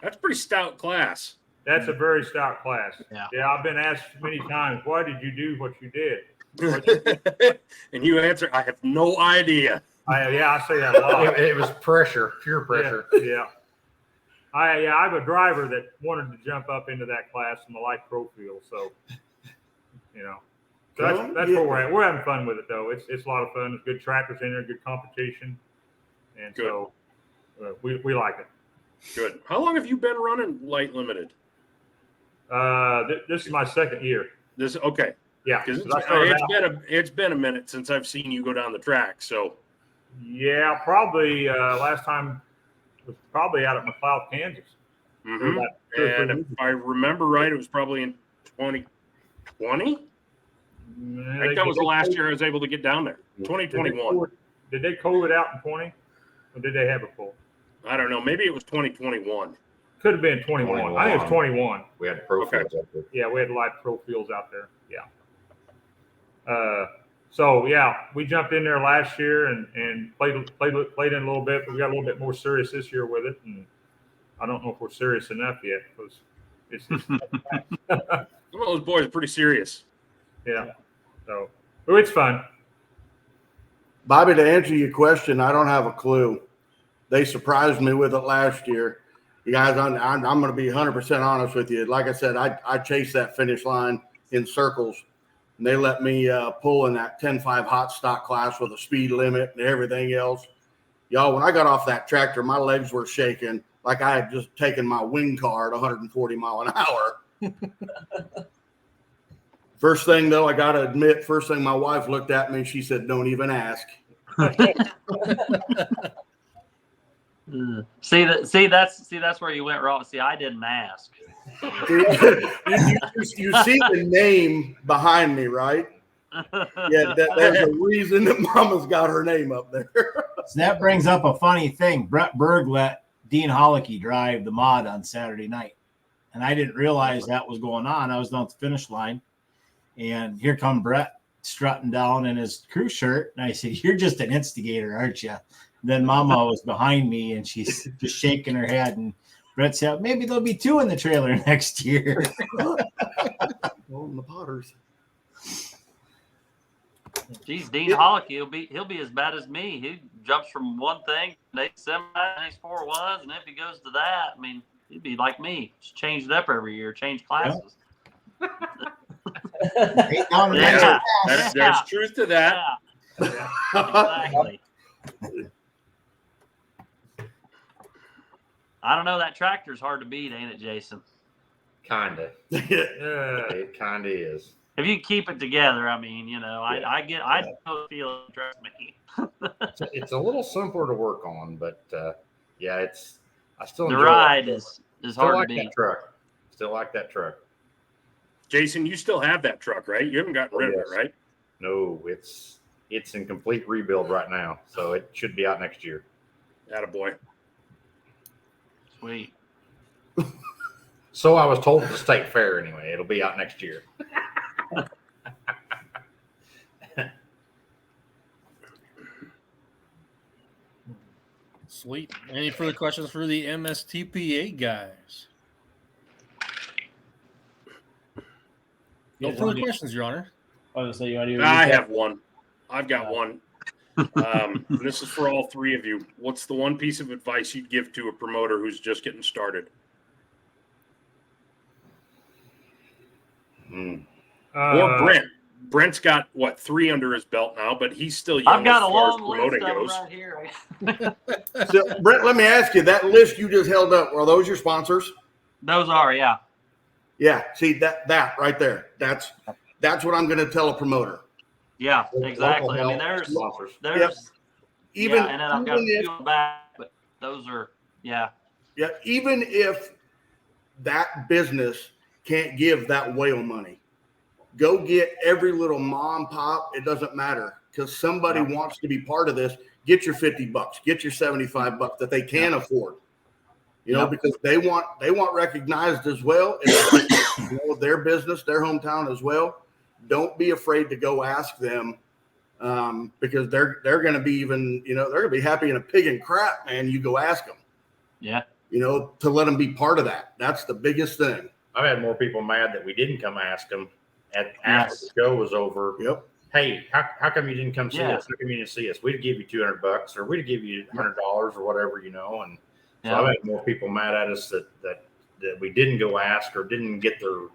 That's a pretty stout class. that's a very stout class. Yeah. I've been asked many times, why did you do what you did? And you answer, I have no idea. I say that a lot. It was pressure, pure pressure. Yeah. I have a driver that wanted to jump up into that class in the light pro field. So, so that's where we're at. We're having fun with it though. It's a lot of fun. There's good trackers in there, good competition. And Good. so we like it. Good. How long have you been running light limited? This is my 2nd year. Okay. Yeah. Because 'cause I started out- it's been a minute since I've seen you go down the track. So Yeah, probably last time was probably out at McLeod, Kansas. mhm. About 2 or 3 And if years. I remember right, it was probably in 2020. I think that was the last year I was able to get down there. 2021. Did they COVID out in 20? Or did they have a full? I don't know. Maybe it was 2021. Could have been 21. I think it was 21. We had pro Okay. fields up there. Yeah, we had live pro fields out there. Yeah. So yeah, we jumped in there last year and played in a little bit, but we got a little bit more serious this year with it. And I don't know if we're serious enough yet because it's Some of those boys are pretty serious. yeah. So it's fun. Bobby, to answer your question, I don't have a clue. They surprised me with it last year. You guys, I'm going to be 100% honest with you. Like I said, I chased that finish line in circles, and they let me pull in that 10.5 hot stock class with a speed limit and everything else. Y'all, when I got off that tractor, my legs were shaking like I had just taken my wing car at 140 mile an hour. First thing, though, I got to admit, first thing my wife looked at me, she said, "Don't even ask." See that's where you went wrong. See, I didn't ask. you see the name behind me, right? Yeah, there's a reason that Mama's got her name up there. So that brings up a funny thing. Brett Berg let Dean Hollicky drive the mod on Saturday night, and I didn't realize that was going on. I was down at the finish line, and here come Brett strutting down in his crew shirt, and I said, "You're just an instigator, aren't you?" Then Mama was behind me, and she's just shaking her head, and Brett said, "Maybe there'll be 2 in the trailer next year." Oh, the Potters. Geez, Dean Hollicky, he'll be as bad as me. He jumps from one thing, next semi, next 4-1s, and if he goes to that, I mean, he'd be like me. Just change it up every year, change classes. Yeah, there's truth to that. Yeah, exactly. I don't know. That tractor's hard to beat, ain't it, Jason? Kinda. It kinda is. If you keep it together, I mean, I know the feel. Trust me. It's a little simpler to work on, but yeah, I still The enjoy ride it. is Still hard like to that beat. truck. Still like that truck. Jason, you still have that truck, right? You haven't gotten rid of it, right? No, it's in complete rebuild right now, so it should be out next year. Attaboy. Sweet. So I was told at the state fair anyway. It'll be out next year. Sweet. Any further questions for the MSTPA guys? No further questions, Your Honor. I was gonna say, you want to do? I have one. I've got one. This is for all three of you. What's the one piece of advice you'd give to a promoter who's just getting started? Or Brent. Brent's got what 3 under his belt now, but he's still young. I've got a as far as long list of promoting them goes. right here. So, Brent, let me ask you, that list you just held up, are those your sponsors? Those are, yeah. Yeah. See that right there. That's what I'm going to tell a promoter. Yeah, exactly. I mean, Local there's, Yep. Even yeah, and then I've got a even few on the back, but those are, yeah. Yeah, even if that business can't give that whale money, go get every little mom pop. It doesn't matter, because somebody wants to be part of this. Get your $50, get your $75 that they can afford. You know, because they want recognized as well. It's, you know, their business, their hometown as well. Don't be afraid to go ask them, because they're going to be even, you know, they're going to be happy in a pig and crap, man. You go ask them. Yeah. You know, to let them be part of that. That's the biggest thing. I've had more people mad that we didn't come ask them after the show was over. Yep. Hey, how come you didn't come see Yeah. us? How come you didn't see us? We'd give you $200 or we'd give you $100 or whatever, you know. And so I've had more people mad at us that we didn't go ask or didn't get their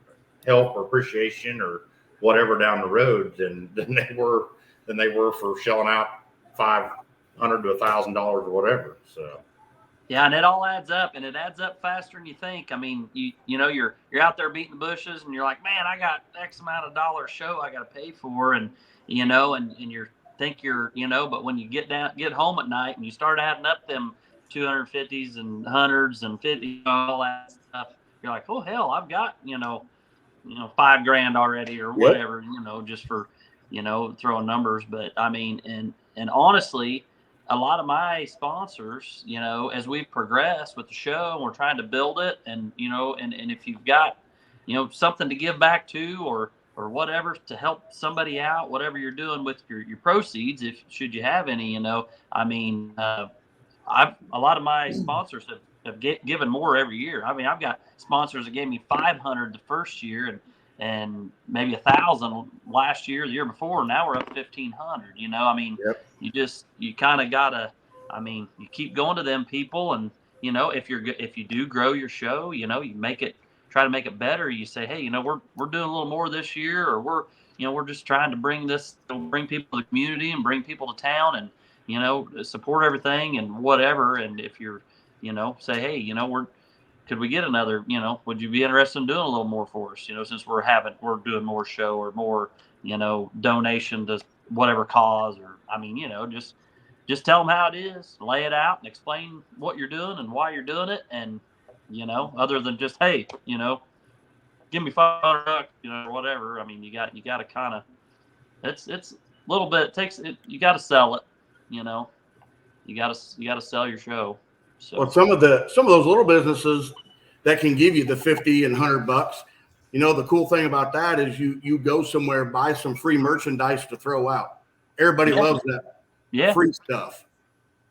help or appreciation or whatever down the road than they were for shelling out $500 to $1,000 or whatever. So. Yeah, and it all adds up, and it adds up faster than you think. I mean, you know, you're out there beating the bushes, and you're like, man, I got X amount of dollar show I got to pay for, and you know, and you think you're, you know, but when you get home at night and you start adding up them 250s and hundreds and 50s, all that stuff, you're like, oh hell, I've got you know $5,000 already or whatever, you know, just for throwing numbers. But I mean, and honestly, a lot of my sponsors, you know, as we've progressed with the show and we're trying to build it, and you know, and if you've got, you know, something to give back to or whatever to help somebody out, whatever you're doing with your proceeds, if should you have any, you know, I mean, a lot of my sponsors have given more every year. I mean, I've got sponsors that gave me $500 the first year and maybe $1,000 last year, the year before. And now we're up $1,500. You know, I mean, you kind of gotta. I mean, you keep going to them people, and you know, if you do grow your show, you know, you try to make it better. You say, hey, you know, we're doing a little more this year, or we're just trying to bring people to the community and bring people to town, and you know, support everything and whatever. And if you're, you know, say, hey, you know, could we get another, you know, would you be interested in doing a little more for us? You know, since we're doing more show or more, you know, donation to whatever cause, or, I mean, you know, just tell them how it is, lay it out and explain what you're doing and why you're doing it. And, you know, other than just, hey, you know, give me $500, you know, or whatever. I mean, you got to kind of, it's a little bit, you got to sell it, you know, you got to sell your show. So. Well, some of those little businesses that can give you the $50 and $100, you know, the cool thing about that is you go somewhere, buy some free merchandise to throw out. Everybody loves that free stuff.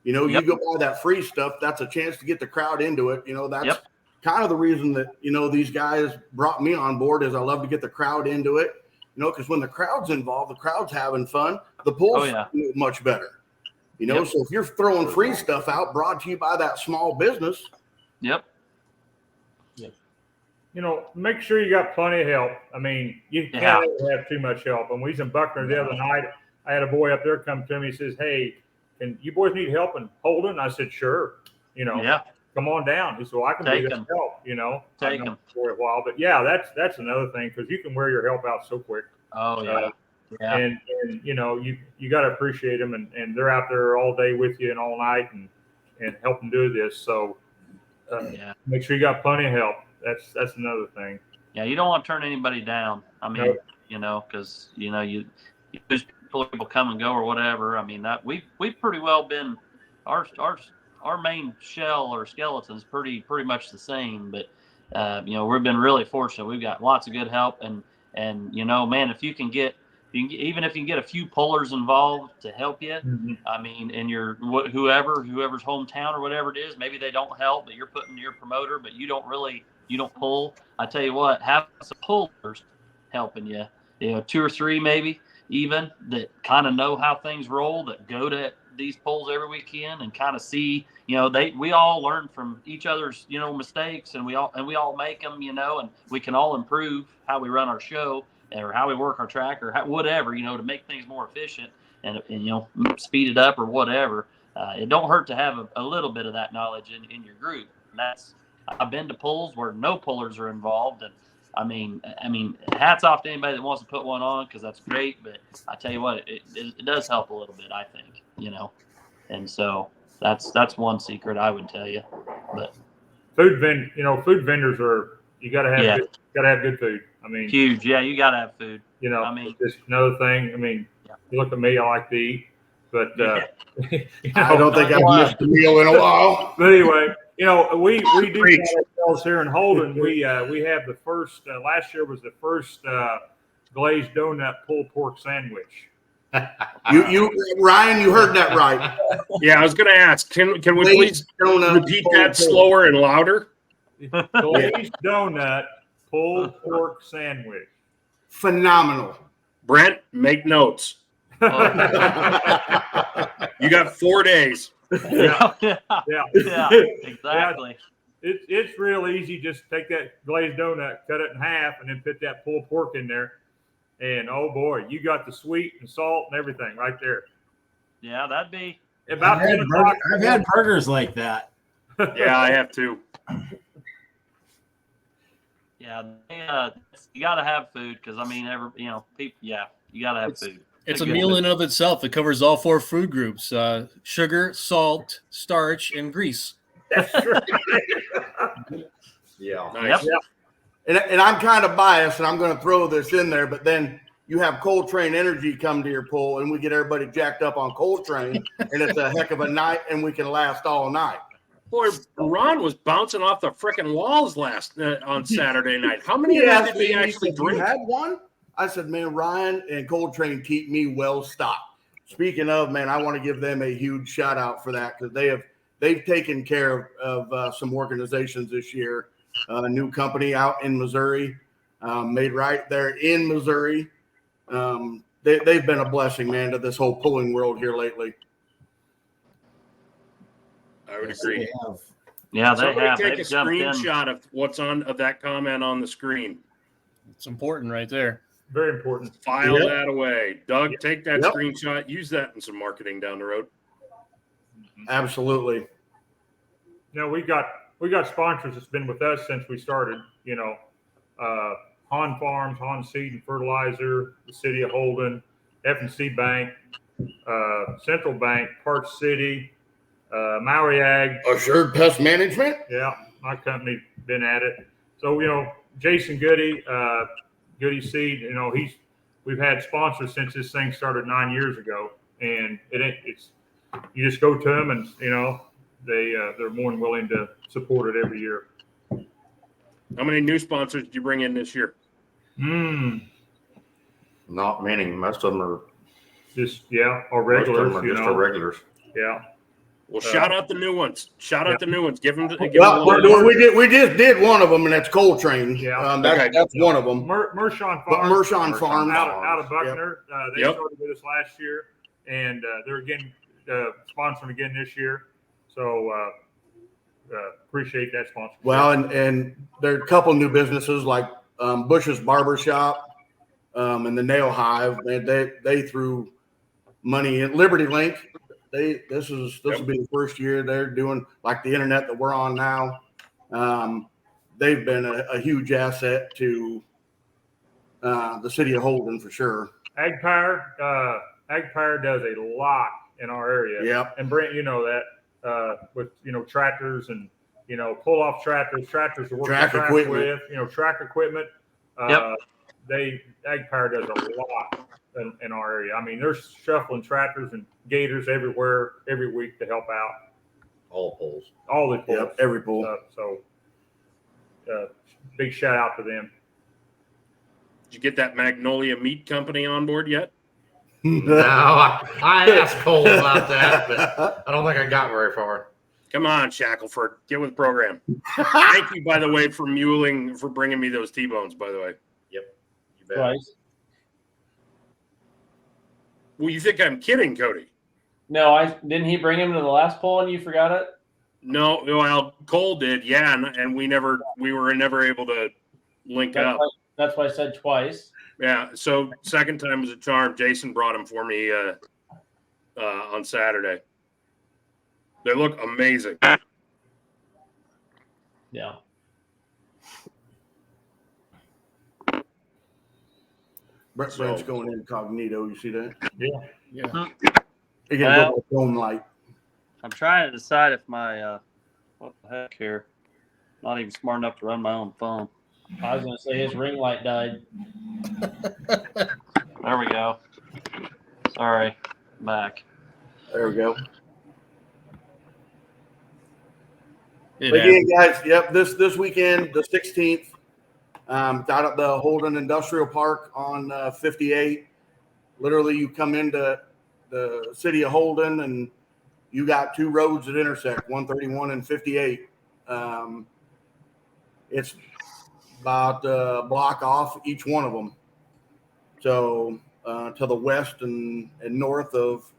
You know, you go buy that free stuff. That's a chance to get the crowd into it. You know, that's kind of the reason that, you know, these guys brought me on board, is I love to get the crowd into it. You know, because when the crowd's involved, the crowd's having fun, the pool's much better. You know, so if you're throwing free stuff out brought to you by that small business. You know, make sure you got plenty of help. I mean, you can't ever have too much help. And we was in Buckner the other night. I had a boy up there come to me. He says, hey, can you boys need help in holding? I said, sure. You know, come on down. He said, well, I can be this help, you know. Take them for a while. But that's another thing, because you can wear your help out so quick. Oh, yeah. And you know, you got to appreciate them, and they're out there all day with you and all night and help them do this. So make sure you got plenty of help. That's another thing. Yeah, you don't want to turn anybody down. I mean, you know, because you know you people come and go or whatever. I mean, that we've pretty well been our main shell or skeleton is pretty much the same. But we've been really fortunate. We've got lots of good help, and man, if you can get even if you can get a few pullers involved to help you, I mean, and whoever's hometown or whatever it is, maybe they don't help, but you're putting your promoter, but you don't pull. I tell you what, have some pullers helping you, 2 or 3 maybe even that kind of know how things roll, that go to these polls every weekend and kind of see, we all learn from each other's, mistakes, and we all make them, and we can all improve how we run our show or how we work our track or whatever, to make things more efficient and speed it up or whatever. It don't hurt to have a little bit of that knowledge in your group. And I've been to polls where no pullers are involved, and I mean, hats off to anybody that wants to put one on, because that's great. But I tell you what, it does help a little bit, I think, and so that's one secret I would tell you. But food vendors you got to have good food. I mean, huge. Yeah, you got to have food. I mean, just another thing. I mean, you look at me, I like to eat, but I don't think I've missed a meal in a while. But anyway, we do ourselves here in Holden. We have the first. Last year was the first glazed donut pulled pork sandwich. You Ryan, you heard that right. Yeah, I was going to ask. Can we please repeat that slower and louder? Glazed donut pulled pork sandwich. Phenomenal. Brent, make notes. You got 4 days. Yeah, exactly. It's real easy. Just take that glazed donut, cut it in half, and then put that pulled pork in there. And oh boy, you got the sweet and salt and everything right there. Yeah, that'd be about I've had burgers like that. Yeah, I have too. Yeah, you got to have food, because I mean, people. Yeah, you got to have food. It's a meal in and of itself. It covers all 4 food groups: sugar, salt, starch, and grease. That's right. Yeah. Nice. Yep. And I'm kind of biased, and I'm going to throw this in there, but then you have Coltrane Energy come to your pool, and we get everybody jacked up on Coltrane, and it's a heck of a night, and we can last all night. Boy, Ron was bouncing off the freaking walls on Saturday night. How many of them did we actually drink? You had one? I said, man, Ryan and Coltrane keep me well stocked. Speaking of, man, I want to give them a huge shout out for that, because they've taken care of some organizations this year. A new company out in Missouri, made right there in Missouri. They've been a blessing, man, to this whole pulling world here lately. I would agree. Yeah, they Somebody have. take a They've jumped in. screenshot of what's of that comment on the screen. It's important right there. Very important. File that away. Doug, take that screenshot. Use that in some marketing down the road. Absolutely. We got sponsors that's been with us since we started. Han Farms, Han Seed and Fertilizer, the City of Holden, F&C Bank, Central Bank, Park City, Maui Ag. Assured Pest Management. Yeah, my company been at it. So Jason Goody, Goody Seed. We've had sponsors since this thing started 9 years ago, and it's you just go to them, and they're more than willing to support it every year. How many new sponsors did you bring in this year? Not many. Most of them are just our regulars. Most of them are just our regulars. Yeah. Well, shout out the new ones. Shout out the new ones. Give them. We just did one of them, and that's Coltrane. Yeah, that's one of them. Mershon Farms. But Mershon Farms out of Buckner. They started with us last year, and they're again sponsoring again this year. So appreciate that sponsor. Well, and there are a couple new businesses like Bush's Barbershop and the Nail Hive. They threw money in Liberty Link. This will be the first year they're doing like the internet that we're on now. They've been a huge asset to the city of Holden for sure. AgPower does a lot in our area. Yep. And Brent, that with tractors and pull off tractors to work track equipment with, track equipment. AgPower does a lot in our area. I mean, they're shuffling tractors and gators everywhere every week to help out. all pulls. All the pulls. Yep, every pull. Big shout out to them. Did you get that Magnolia Meat Company on board yet? No, I asked Cole about that, but I don't think I got very far. Come on, Shackelford, get with the program. Thank you, by the way, for bringing me those T-bones, by the way. Yep. You bet. Twice. Well, you think I'm kidding, Cody? No, didn't he bring him to the last poll and you forgot it? No, well, Cole did, yeah, and we were never able to link up. That's why I said twice. Yeah, so second time was a charm. Jason brought them for me on Saturday. They look amazing. Yeah. Brent's going incognito. You see that? Yeah. He can go with phone light. I'm trying to decide if my what the heck here. Not even smart enough to run my own phone. I was gonna say his ring light died. There we go. Sorry, back. There we go. It Again, guys, yep, this weekend, the 16th, out at the Holden Industrial Park on 58. Literally, you come into the city of Holden, and you got two roads that intersect, 131 and 58. It's about a block off each one of them. So to the west and north of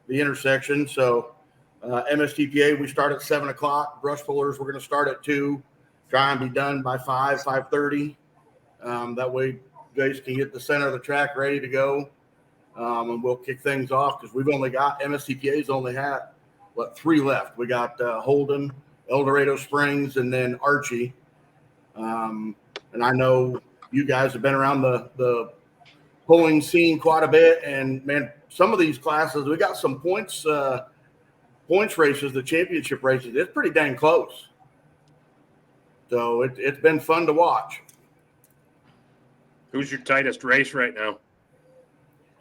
the intersection. So MSTPA, we start at 7 o'clock. Brush pullers, we're going to start at 2, try and be done by 5:30. That way, guys can get the center of the track ready to go. And we'll kick things off because we've only got MSTPA's only had 3 left. We got Holden, El Dorado Springs, and then Archie. And I know you guys have been around the pulling scene quite a bit, and man, some of these classes we got some points races, the championship races. It's pretty dang close. So it's been fun to watch. Who's your tightest race right now?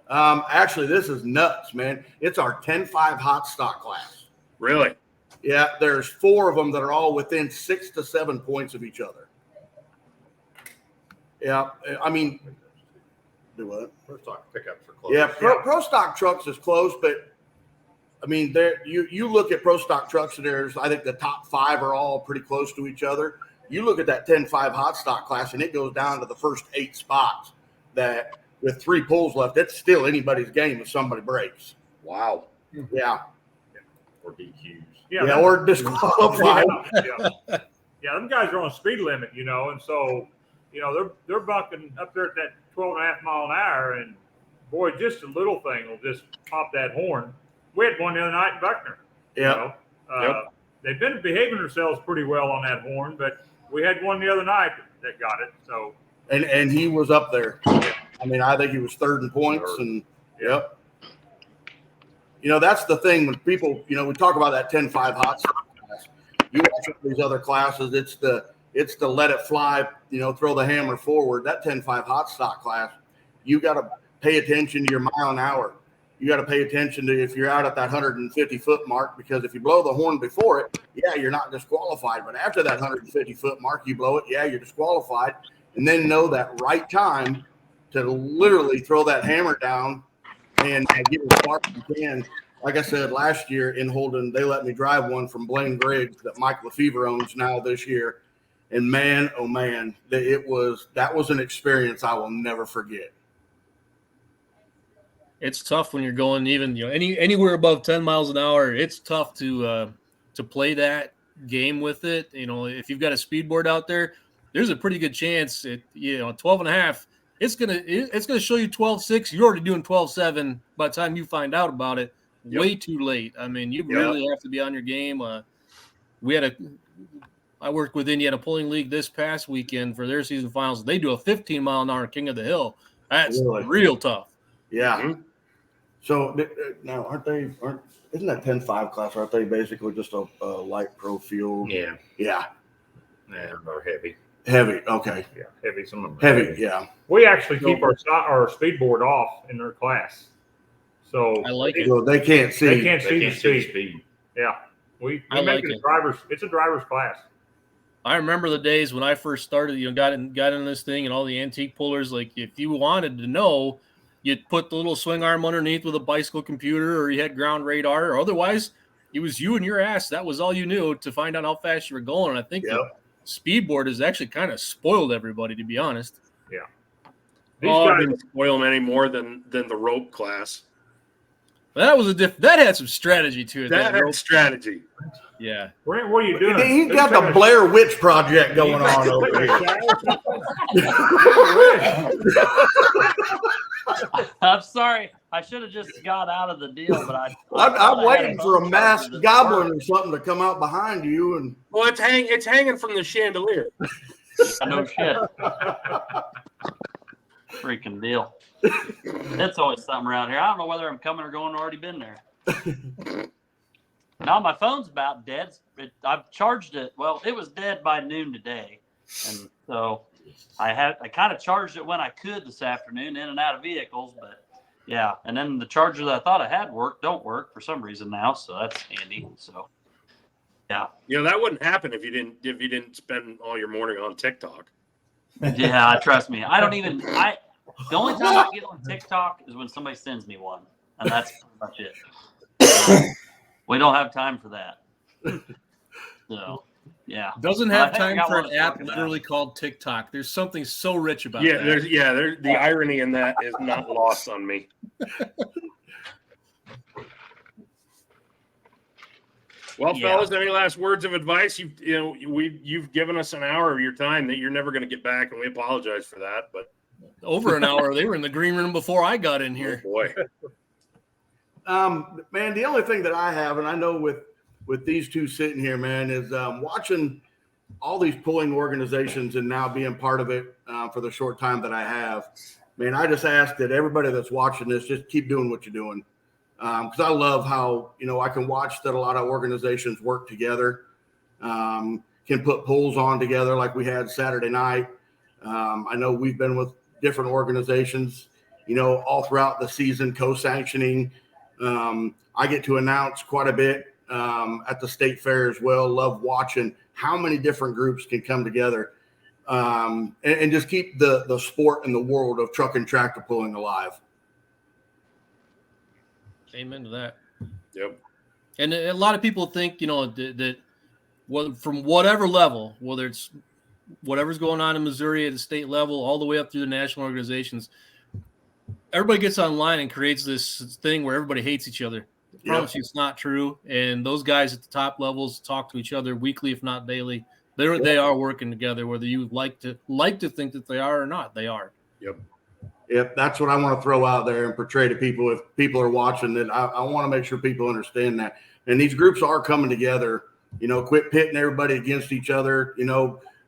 Actually, this is nuts, man. It's our 10-5 hot stock class. Really? Yeah, there's 4 of them that are all within 6 to 7 points of each other. Yeah, I mean, do what? Pro stock pickups are close. Yeah, pro stock trucks is close, but I mean, there you look at pro stock trucks, and I think the top 5 are all pretty close to each other. You look at that 10-5 hot stock class, and it goes down to the first 8 spots. That with 3 pulls left, it's still anybody's game if somebody breaks. Wow. Yeah. Or DQs. Yeah, or disqualified. Yeah, them guys are on speed limit, and so they're bucking up there at that 12.5 mile an hour, and boy, just a little thing will just pop that horn. We had one the other night in Buckner. Yeah. They've been behaving themselves pretty well on that horn, but we had one the other night that got it. So and he was up there. I mean, I think he was 3rd in points, and yep. That's the thing when people, we talk about that 10-5 hot stock class. You watch these other classes, it's the let it fly, throw the hammer forward. That 10-5 hot stock class, you got to pay attention to your mile an hour. You got to pay attention to if you're out at that 150-foot mark, because if you blow the horn before it, yeah, you're not disqualified. But after that 150-foot mark, you blow it, yeah, you're disqualified. And then know that right time to literally throw that hammer down and get as far as you can. Like I said, last year in Holden, they let me drive one from Blaine Griggs that Mike Lefevre owns now this year. And man, oh man, that was an experience I will never forget. It's tough when you're going even anywhere above 10 miles an hour. It's tough to play that game with it. If you've got a speed board out there, there's a pretty good chance 12.5. It's gonna show you 12.6. You're already doing 12.7 by the time you find out about it. Yep. Way too late. I mean, you really have to be on your game. I worked with Indiana Pulling League this past weekend for their season finals. They do a 15 mile an hour King of the Hill. That's real tough. Yeah. Mm-hmm. So now isn't that 10-5 class? Aren't they basically just a light pro field? Yeah. Yeah. Yeah, they're heavy. Heavy. Okay. yeah, heavy. Some of them Heavy. Yeah. We actually keep our speed board off in their class, so I like it. So they can't see. they can't see They the can't see speed. speed. Yeah. We I make like it it. it's a driver's class. I remember the days when I first started, got in this thing and all the antique pullers. Like if you wanted to know, you'd put the little swing arm underneath with a bicycle computer, or you had ground radar, or otherwise it was you and your ass. That was all you knew to find out how fast you were going. And I think the speed board has actually kind of spoiled everybody, to be honest. Yeah. It didn't spoil them any more than the rope class. That was that had some strategy to it. That had strategy. Yeah. Brent, what are you doing? He got the Blair Witch Project going on over here. I'm sorry. I should have just got out of the deal, but I'm waiting for a masked goblin or something to come out behind you. And well, it's hanging from the chandelier. No shit. Freaking deal. It's always something around here. I don't know whether I'm coming or going. Already been there. Now my phone's about dead. I've charged it. Well, it was dead by noon today, and so I kind of charged it when I could this afternoon, in and out of vehicles. But yeah, and then the charger that I thought I had don't work for some reason now. So that's handy. So yeah, that wouldn't happen if you didn't spend all your morning on TikTok. Yeah, trust me. I don't even. The only time I get on TikTok is when somebody sends me one, and that's pretty much it. So, we don't have time for that. So, yeah. Doesn't have time for an app literally called TikTok. There's something so rich about that. The irony in that is not lost on me. Well, fellas, any last words of advice? You've given us an hour of your time that you're never going to get back, and we apologize for that. But over an hour, they were in the green room before I got in here. Oh, boy. Man, the only thing that I have, and I know with these two sitting here, man, is watching all these pulling organizations and now being part of it for the short time that I have. Man, I just ask that everybody that's watching this just keep doing what you're doing, because I love how I can watch that a lot of organizations work together, can put pulls on together like we had Saturday night. I know we've been with different organizations, all throughout the season, co-sanctioning. I get to announce quite a bit at the state fair as well. Love watching how many different groups can come together and just keep the sport and the world of truck and tractor pulling alive. Amen to that. Yep. And a lot of people think, that from whatever level, whether it's whatever's going on in Missouri at the state level, all the way up through the national organizations, everybody gets online and creates this thing where everybody hates each other. I promise you it's not true. And those guys at the top levels talk to each other weekly, if not daily. They are working together, whether you like to think that they are or not. They are. Yep. That's what I want to throw out there and portray to people. If people are watching that, I want to make sure people understand that. And these groups are coming together, quit pitting everybody against each other.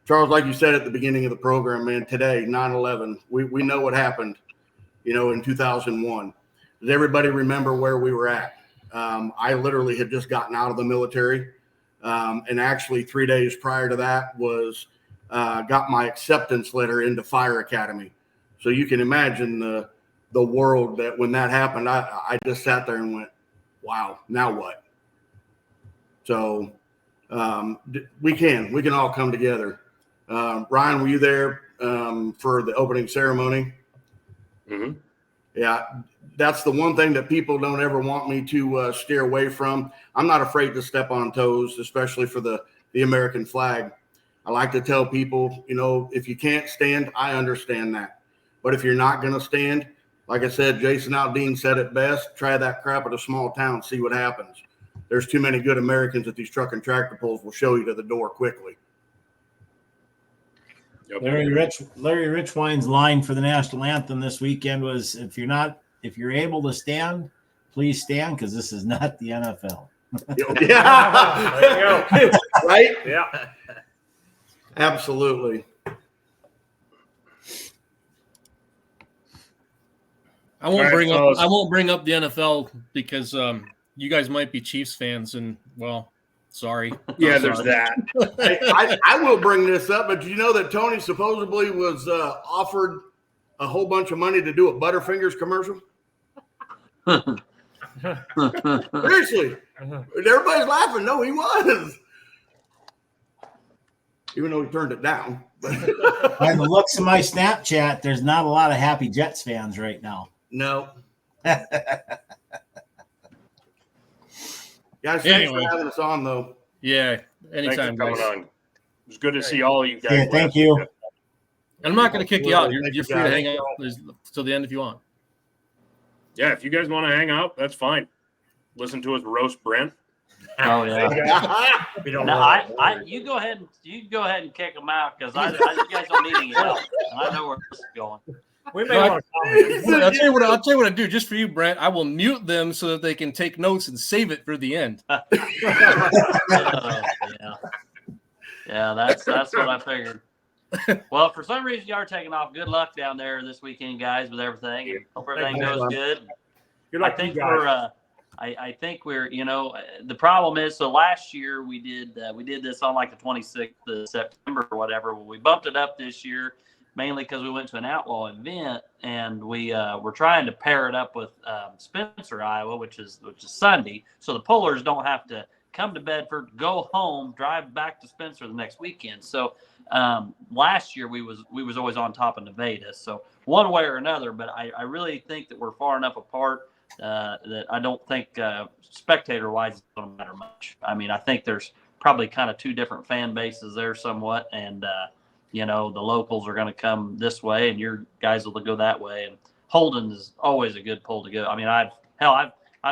Charles, like you said at the beginning of the program, man, today, 9/11, we know what happened, in 2001. Does everybody remember where we were at? I literally had just gotten out of the military. And actually 3 days prior to that was got my acceptance letter into Fire Academy. So you can imagine the world that when that happened, I just sat there and went, wow, now what? So we can all come together. Ryan, were you there for the opening ceremony? Mm-hmm. Yeah, that's the one thing that people don't ever want me to steer away from. I'm not afraid to step on toes, especially for the American flag. I like to tell people, if you can't stand, I understand that. But if you're not going to stand, like I said, Jason Aldean said it best, try that crap at a small town, see what happens. There's too many good Americans at these truck and tractor pulls will show you to the door quickly. Yep. Larry Richwine's line for the national anthem this weekend was, if you're able to stand, please stand, because this is not the NFL. Yeah. There you go. Right? Yeah. Absolutely. I won't bring up the NFL because you guys might be Chiefs fans, and sorry. Yeah, there's that. I will bring this up, but do you know that Tony supposedly was offered a whole bunch of money to do a Butterfingers commercial? Seriously. Everybody's laughing. No, he was. Even though he turned it down. By the looks of my Snapchat, there's not a lot of happy Jets fans right now. No. Guys, thanks Anyway. for having us on, though. Yeah, Thanks for anytime, coming guys. on. It was good to see all of you guys. Yeah, thank you. And I'm not going to kick you out. You're Thank you, free to guys. hang out till the end if you want. Yeah, if you guys want to hang out, that's fine. Listen to us roast Brent. Oh yeah. We don't No, know. you go ahead and kick them out because you guys don't need any help. I know where this is going. We may No, want to comment. I'll tell you what I do just for you, Brent. I will mute them so that they can take notes and save it for the end. Yeah, that's what I figured. Well, for some reason you are taking off. Good luck down there this weekend, guys, with everything. And hope everything goes good. Good I luck to you think guys. I think we're, the problem is, so last year we did this on like the 26th of September or whatever. Well, we bumped it up this year mainly because we went to an outlaw event, and we were trying to pair it up with Spencer, Iowa, which is Sunday, so the pullers don't have to come to Bedford, go home, drive back to Spencer the next weekend. So last year we was always on top of Nevada. So one way or another, but I really think that we're far enough apart that I don't think spectator-wise it's going to matter much. I mean, I think there's probably kind of two different fan bases there somewhat, and the locals are going to come this way, and your guys will go that way. And Holden is always a good pull to go. I mean, I've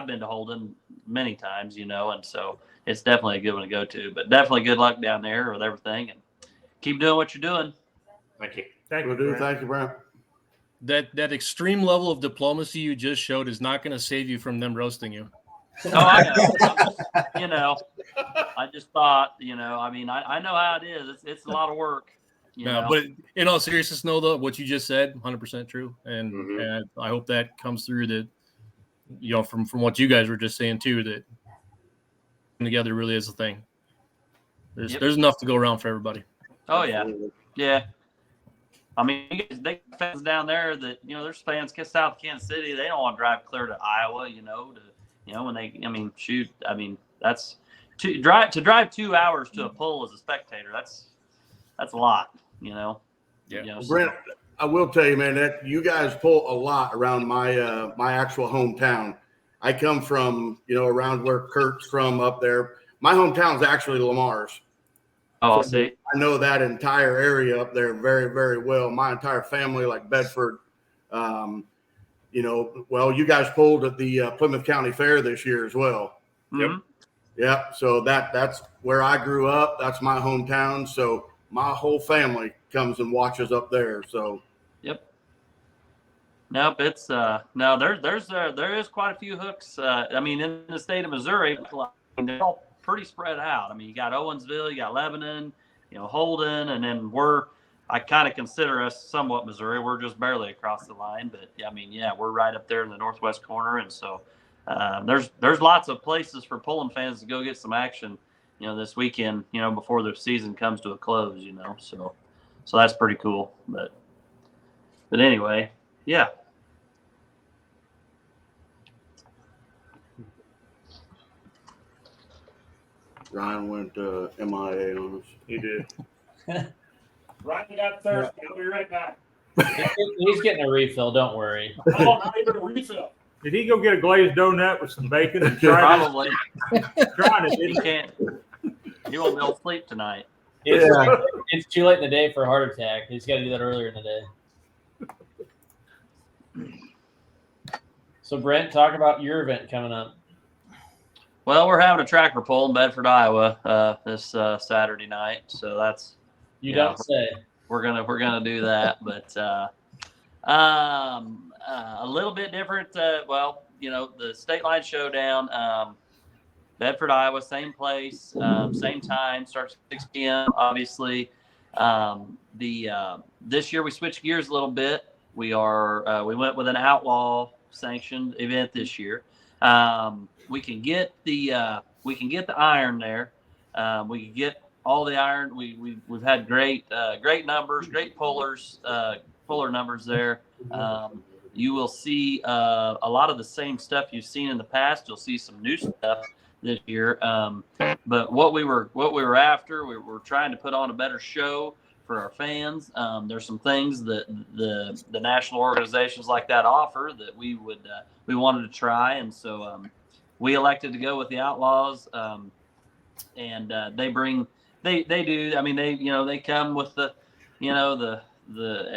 been to Holden many times, and so it's definitely a good one to go to. But definitely good luck down there with everything, and keep doing what you're doing. Thank you. Thank you, Will do. Brent. Thank you, Brent. That extreme level of diplomacy you just showed is not going to save you from them roasting you. Oh, I know. I just thought, I mean, I know how it is. It's a lot of work. But in all seriousness, no, though, what you just said, 100% true, and I hope that comes through. That from what you guys were just saying too, that together really is a thing. There's enough to go around for everybody. Oh yeah. I mean, they got fans down there that there's fans south of Kansas City. They don't want to drive clear to Iowa, when they. I mean, shoot. I mean, that's to drive 2 hours to a pull as a spectator. That's a lot, Yeah. Brent, I will tell you, man, that you guys pull a lot around my my actual hometown. I come from, around where Kurt's from up there. My hometown's actually Lamar's. Oh, So see. I know that entire area up there very, very well. My entire family, like Bedford, well, you guys pulled at the Plymouth County Fair this year as well. Mm-hmm. Yep. So that's where I grew up. That's my hometown. So my whole family comes and watches up there. So. Yep. Nope. It's there is quite a few hooks. I mean, in the state of Missouri, they're all pretty spread out. I mean, you got Owensville, you got Lebanon, Holden, and then I kind of consider us somewhat Missouri. We're just barely across the line, but I mean, we're right up there in the northwest corner, and so there's lots of places for pulling fans to go get some action, this weekend, before the season comes to a close, so that's pretty cool. But anyway, yeah. Ryan went MIA on us. He did. Ryan got thirsty. I'll be right back. He's getting a refill. Don't worry. Oh, not even a refill. Did he go get a glazed donut with some bacon and try Probably. trying it? He Didn't can't. He won't be able to sleep tonight. It's too late in the day for a heart attack. He's got to do that earlier in the day. So, Brent, talk about your event coming up. Well, we're having a tractor pull in Bedford, Iowa, this Saturday night. So that's You don't say. we're gonna do that, but a little bit different. The State Line Showdown, Bedford, Iowa, same place, same time, starts at 6 p.m. Obviously, this year we switched gears a little bit. We went with an outlaw sanctioned event this year. We can get the iron there. We can get all the iron. We've had great numbers, great puller numbers there. you will see a lot of the same stuff you've seen in the past. You'll see some new stuff this year. But what we were after, we were trying to put on a better show for our fans. There's some things that the national organizations like that offer that we wanted to try, and so we elected to go with the Outlaws. And they do. I mean, they come with the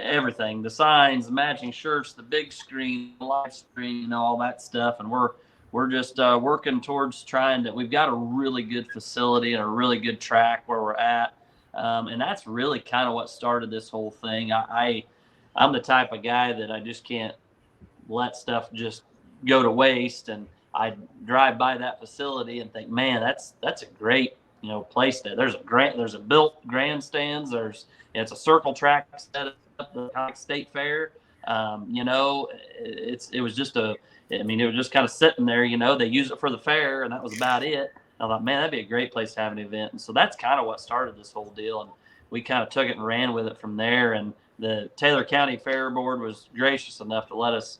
everything, the signs, the matching shirts, the big screen, the live screen, all that stuff, and we're just working towards trying to. We've got a really good facility and a really good track where we're at. And that's really kind of what started this whole thing. I'm the type of guy that I just can't let stuff just go to waste. And I drive by that facility and think, man, that's a great place there. There's a built grandstands. It's a circle track set up the state fair. It was just kind of sitting there. They use it for the fair, and that was about it. I thought, man, that'd be a great place to have an event. And so that's kind of what started this whole deal. And we kind of took it and ran with it from there. And the Taylor County Fair Board was gracious enough to let us,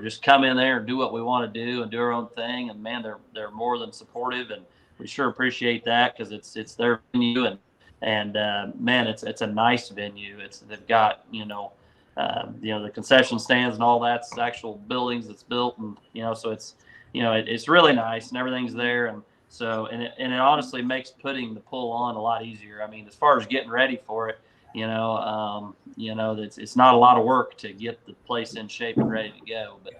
just come in there and do what we want to do and do our own thing. And man, they're more than supportive, and we sure appreciate that because it's their venue. And man, it's a nice venue. They've got, the concession stands and all that's actual buildings that's built. And, so it's really nice and everything's there. And so, and it honestly makes putting the pull on a lot easier. I mean, as far as getting ready for it, it's not a lot of work to get the place in shape and ready to go. But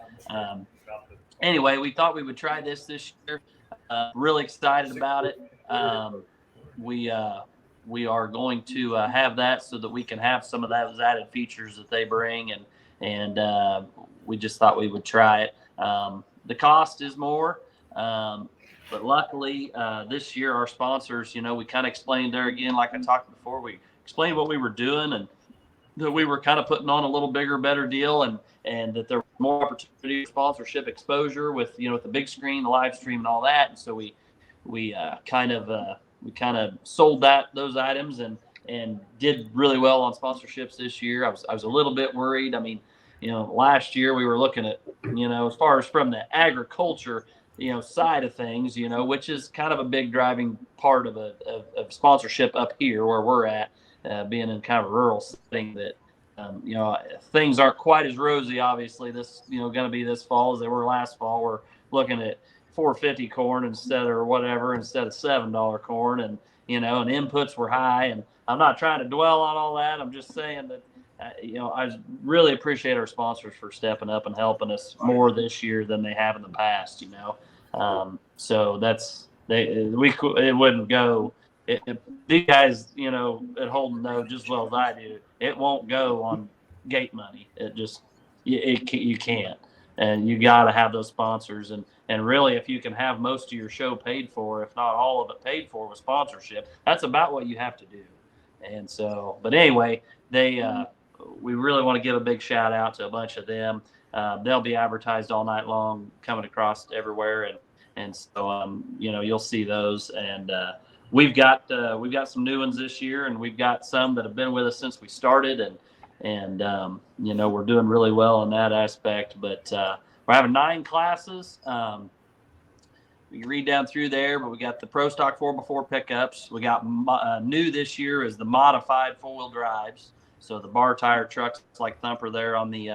anyway, we thought we would try this year. Really excited about it. We are going to have that so that we can have some of those added features that they bring, and we just thought we would try it. The cost is more. But luckily, this year, our sponsors, we kind of explained there again, like I talked before, we explained what we were doing and that we were kind of putting on a little bigger, better deal, and that there was more opportunity for sponsorship exposure with, with the big screen, the live stream and all that. And so we kind of sold those items and did really well on sponsorships this year. I was a little bit worried. I mean, last year we were looking at, as far as from the agriculture, side of things, which is kind of a big driving part of sponsorship up here where we're at, being in kind of a rural setting, that, things aren't quite as rosy, obviously, this, going to be this fall as they were last fall. We're looking at $4.50 corn instead of $7 corn. And, and inputs were high, and I'm not trying to dwell on all that. I'm just saying that, I really appreciate our sponsors for stepping up and helping us more this year than they have in the past, so it wouldn't go. These guys, at Holden know just as well as I do, it won't go on gate money. It just, you can't, and you got to have those sponsors. And really, if you can have most of your show paid for, if not all of it paid for with sponsorship, that's about what you have to do. And so, but anyway, we really want to give a big shout out to a bunch of them. They'll be advertised all night long, coming across everywhere, and so you'll see those. And we've got some new ones this year, and we've got some that have been with us since we started, and we're doing really well in that aspect. But we're having 9 classes. You read down through there, but we got the Pro Stock 4x4 pickups. We got new this year is the modified 4-wheel drives. So the bar tire trucks like Thumper there on the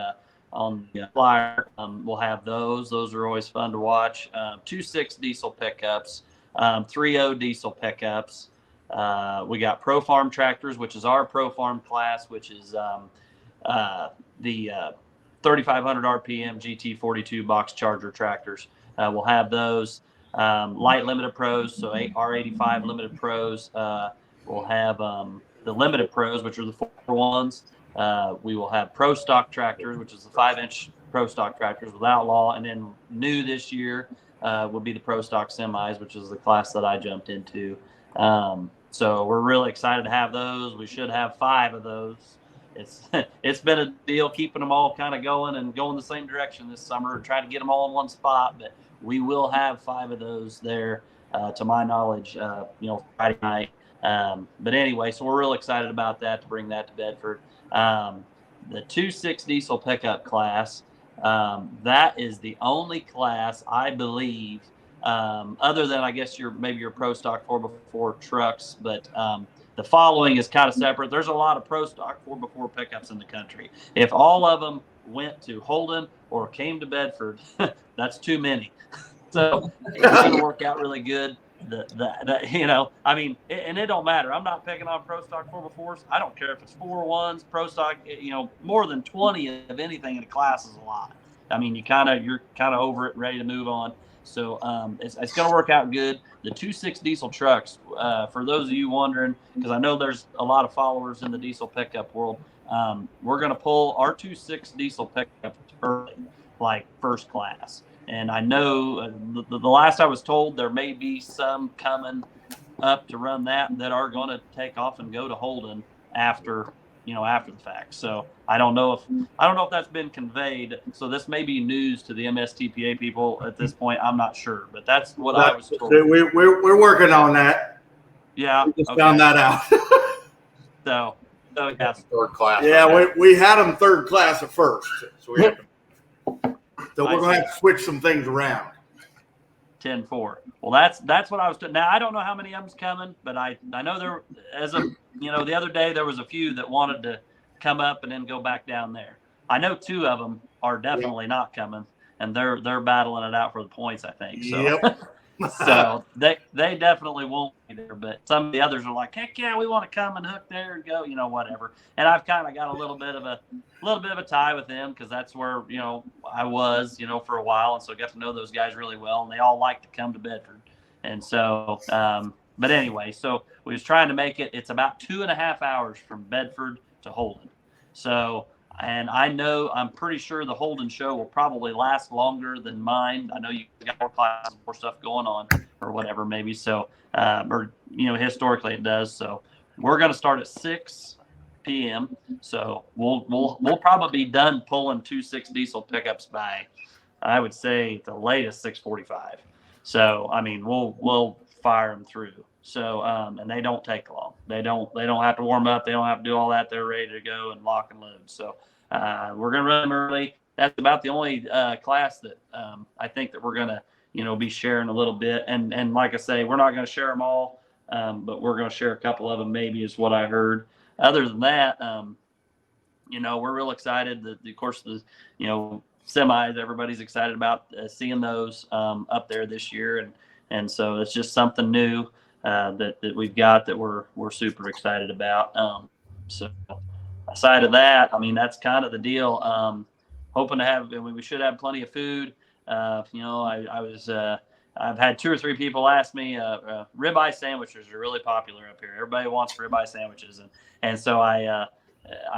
flyer, we'll have those. Those are always fun to watch. 2.6 diesel pickups, 3.0 diesel pickups. We got Pro Farm tractors, which is our Pro Farm class, which is the 3,500 RPM GT42 box charger tractors. We'll have those. Light Limited Pros, so R85 Limited Pros. We'll have the Limited Pros, which are the 4-ones. We will have Pro Stock tractors, which is the 5-inch Pro Stock tractors with Outlaw. And then new this year will be the Pro Stock semis, which is the class that I jumped into. So we're really excited to have those. We should have 5 of those. It's been a deal keeping them all kind of going the same direction this summer, trying to get them all in one spot. But we will have 5 of those there, to my knowledge, Friday night. But anyway, so we're real excited about that, to bring that to Bedford. The 2.6 diesel pickup class, That is the only class I believe, other than I guess maybe your pro stock 4x4 trucks, but the following is kind of separate. There's a lot of pro stock 4x4 pickups in the country. If all of them went to Holden or came to Bedford, that's too many. So it's going to work out really good. I mean, and it don't matter. I'm not picking on pro stock 4x4s. I don't care if it's 401s, pro stock. More than 20 of anything in a class is a lot. I mean, you're kind of over it, ready to move on. So it's going to work out good. The 2.6 diesel trucks, for those of you wondering, because I know there's a lot of followers in the diesel pickup world, we're going to pull our 2.6 diesel pickup early, like first class. And I know the last I was told, there may be some coming up to run that are going to take off and go to Holden after the fact. So I don't know if that's been conveyed. So this may be news to the MSTPA people at this point. I'm not sure, but that's what I was told. We're working on that. Yeah, we just found that out. so yeah, third class. Yeah, we had them third class at first, so we're going to have to switch some things around. 10-4. Well, that's what I was. Now I don't know how many of them's coming, but I know there, as of the other day, there was a few that wanted to come up and then go back down there. I know 2 of them are definitely not coming, and they're battling it out for the points, I think. So, yep. So they definitely won't be there, but some of the others are like, heck yeah, we want to come and hook there and go, whatever. And I've kind of got a little bit of a tie with them, because that's where I was for a while, and so I got to know those guys really well, and they all like to come to Bedford. And so but anyway, so we was trying to make it. It's about 2.5 hours from Bedford to Holden. So, and I'm pretty sure the Holden show will probably last longer than mine. I know you got more classes, more stuff going on, or whatever, maybe. So, historically it does. So, we're going to start at 6 p.m. So we'll probably be done pulling 2.6 diesel pickups by, I would say, the latest 6:45. So, I mean, we'll fire them through. So, and they don't take long. They don't have to warm up. They don't have to do all that. They're ready to go and lock and load. So, we're going to run them early. That's about the only class that I think that we're going to, be sharing a little bit. And like I say, we're not going to share them all, but we're going to share a couple of them, maybe, is what I heard. Other than that, we're real excited that, of course, the semis, everybody's excited about seeing those up there this year, and so it's just something new that we've got that we're super excited about. So aside of that, I mean, that's kind of the deal. Hoping to have, we should have plenty of food. I've had 2 or 3 people ask me, ribeye sandwiches are really popular up here. Everybody wants ribeye sandwiches, and so I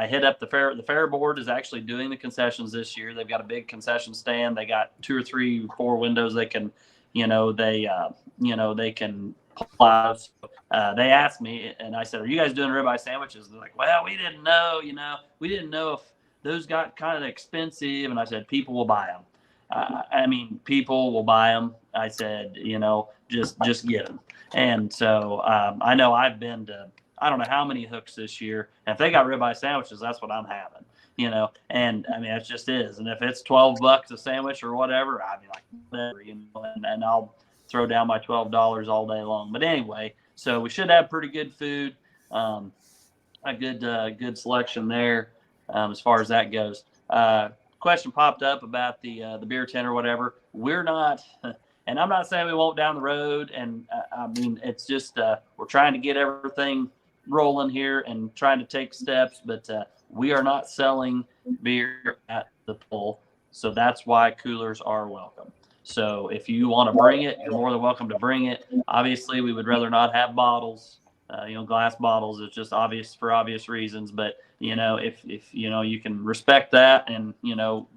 hit up the fair. The fair board is actually doing the concessions this year. They've got a big concession stand. They got 2 or 3, 4 windows they can, they can pull out. They asked me, and I said, "Are you guys doing ribeye sandwiches?" And they're like, "Well, we didn't know. We didn't know if those got kind of expensive." And I said, "People will buy them. People will buy them." I said, just get them. And so I know I've been to, I don't know how many hooks this year. And if they got ribeye sandwiches, that's what I'm having, and I mean, it just is. And if it's $12 a sandwich or whatever, I'd be like, whatever, and I'll throw down my $12 all day long. But anyway, so we should have pretty good food, a good selection there as far as that goes. Question popped up about the beer tent or whatever. We're not, and I'm not saying we won't down the road. And it's just we're trying to get everything rolling here and trying to take steps, but we are not selling beer at the pull, so that's why coolers are welcome. So if you want to bring it, you're more than welcome to bring it. Obviously, we would rather not have bottles. Glass bottles. It's just obvious for obvious reasons. But if you can respect that and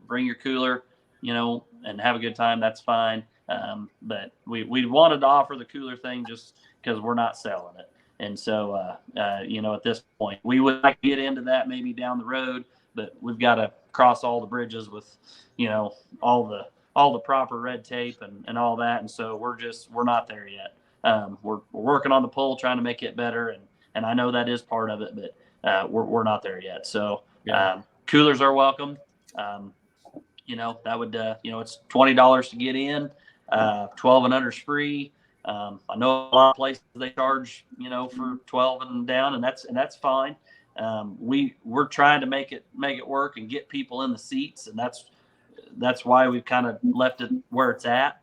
bring your cooler, and have a good time, that's fine. But we wanted to offer the cooler thing just because we're not selling it. And so, at this point, we would like to get into that maybe down the road, but we've got to cross all the bridges with, all the proper red tape and all that. And so we're not there yet. We're working on the poll, trying to make it better. And I know that is part of it, but we're not there yet. So coolers are welcome. that would, it's $20 to get in, 12 and under is free. I know a lot of places they charge, for 12 and down, and that's fine. We're trying to make it work and get people in the seats, and that's why we've kind of left it where it's at.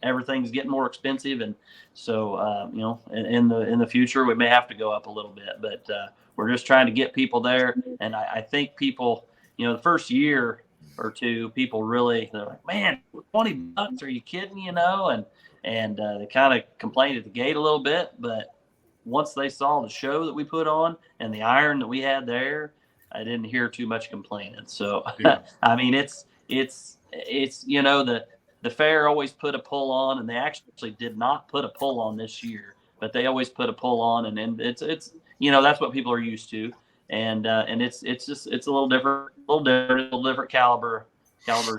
Everything's getting more expensive, and so in the future we may have to go up a little bit, but we're just trying to get people there. And I think people, the first year or two, people really, they're like, man, $20, are you kidding? And they kind of complained at the gate a little bit, but once they saw the show that we put on and the iron that we had there, I didn't hear too much complaining. So, Yeah. I mean, it's the fair always put a pull on, and they actually did not put a pull on this year, but they always put a pull on, and it's that's what people are used to, and it's just a little different caliber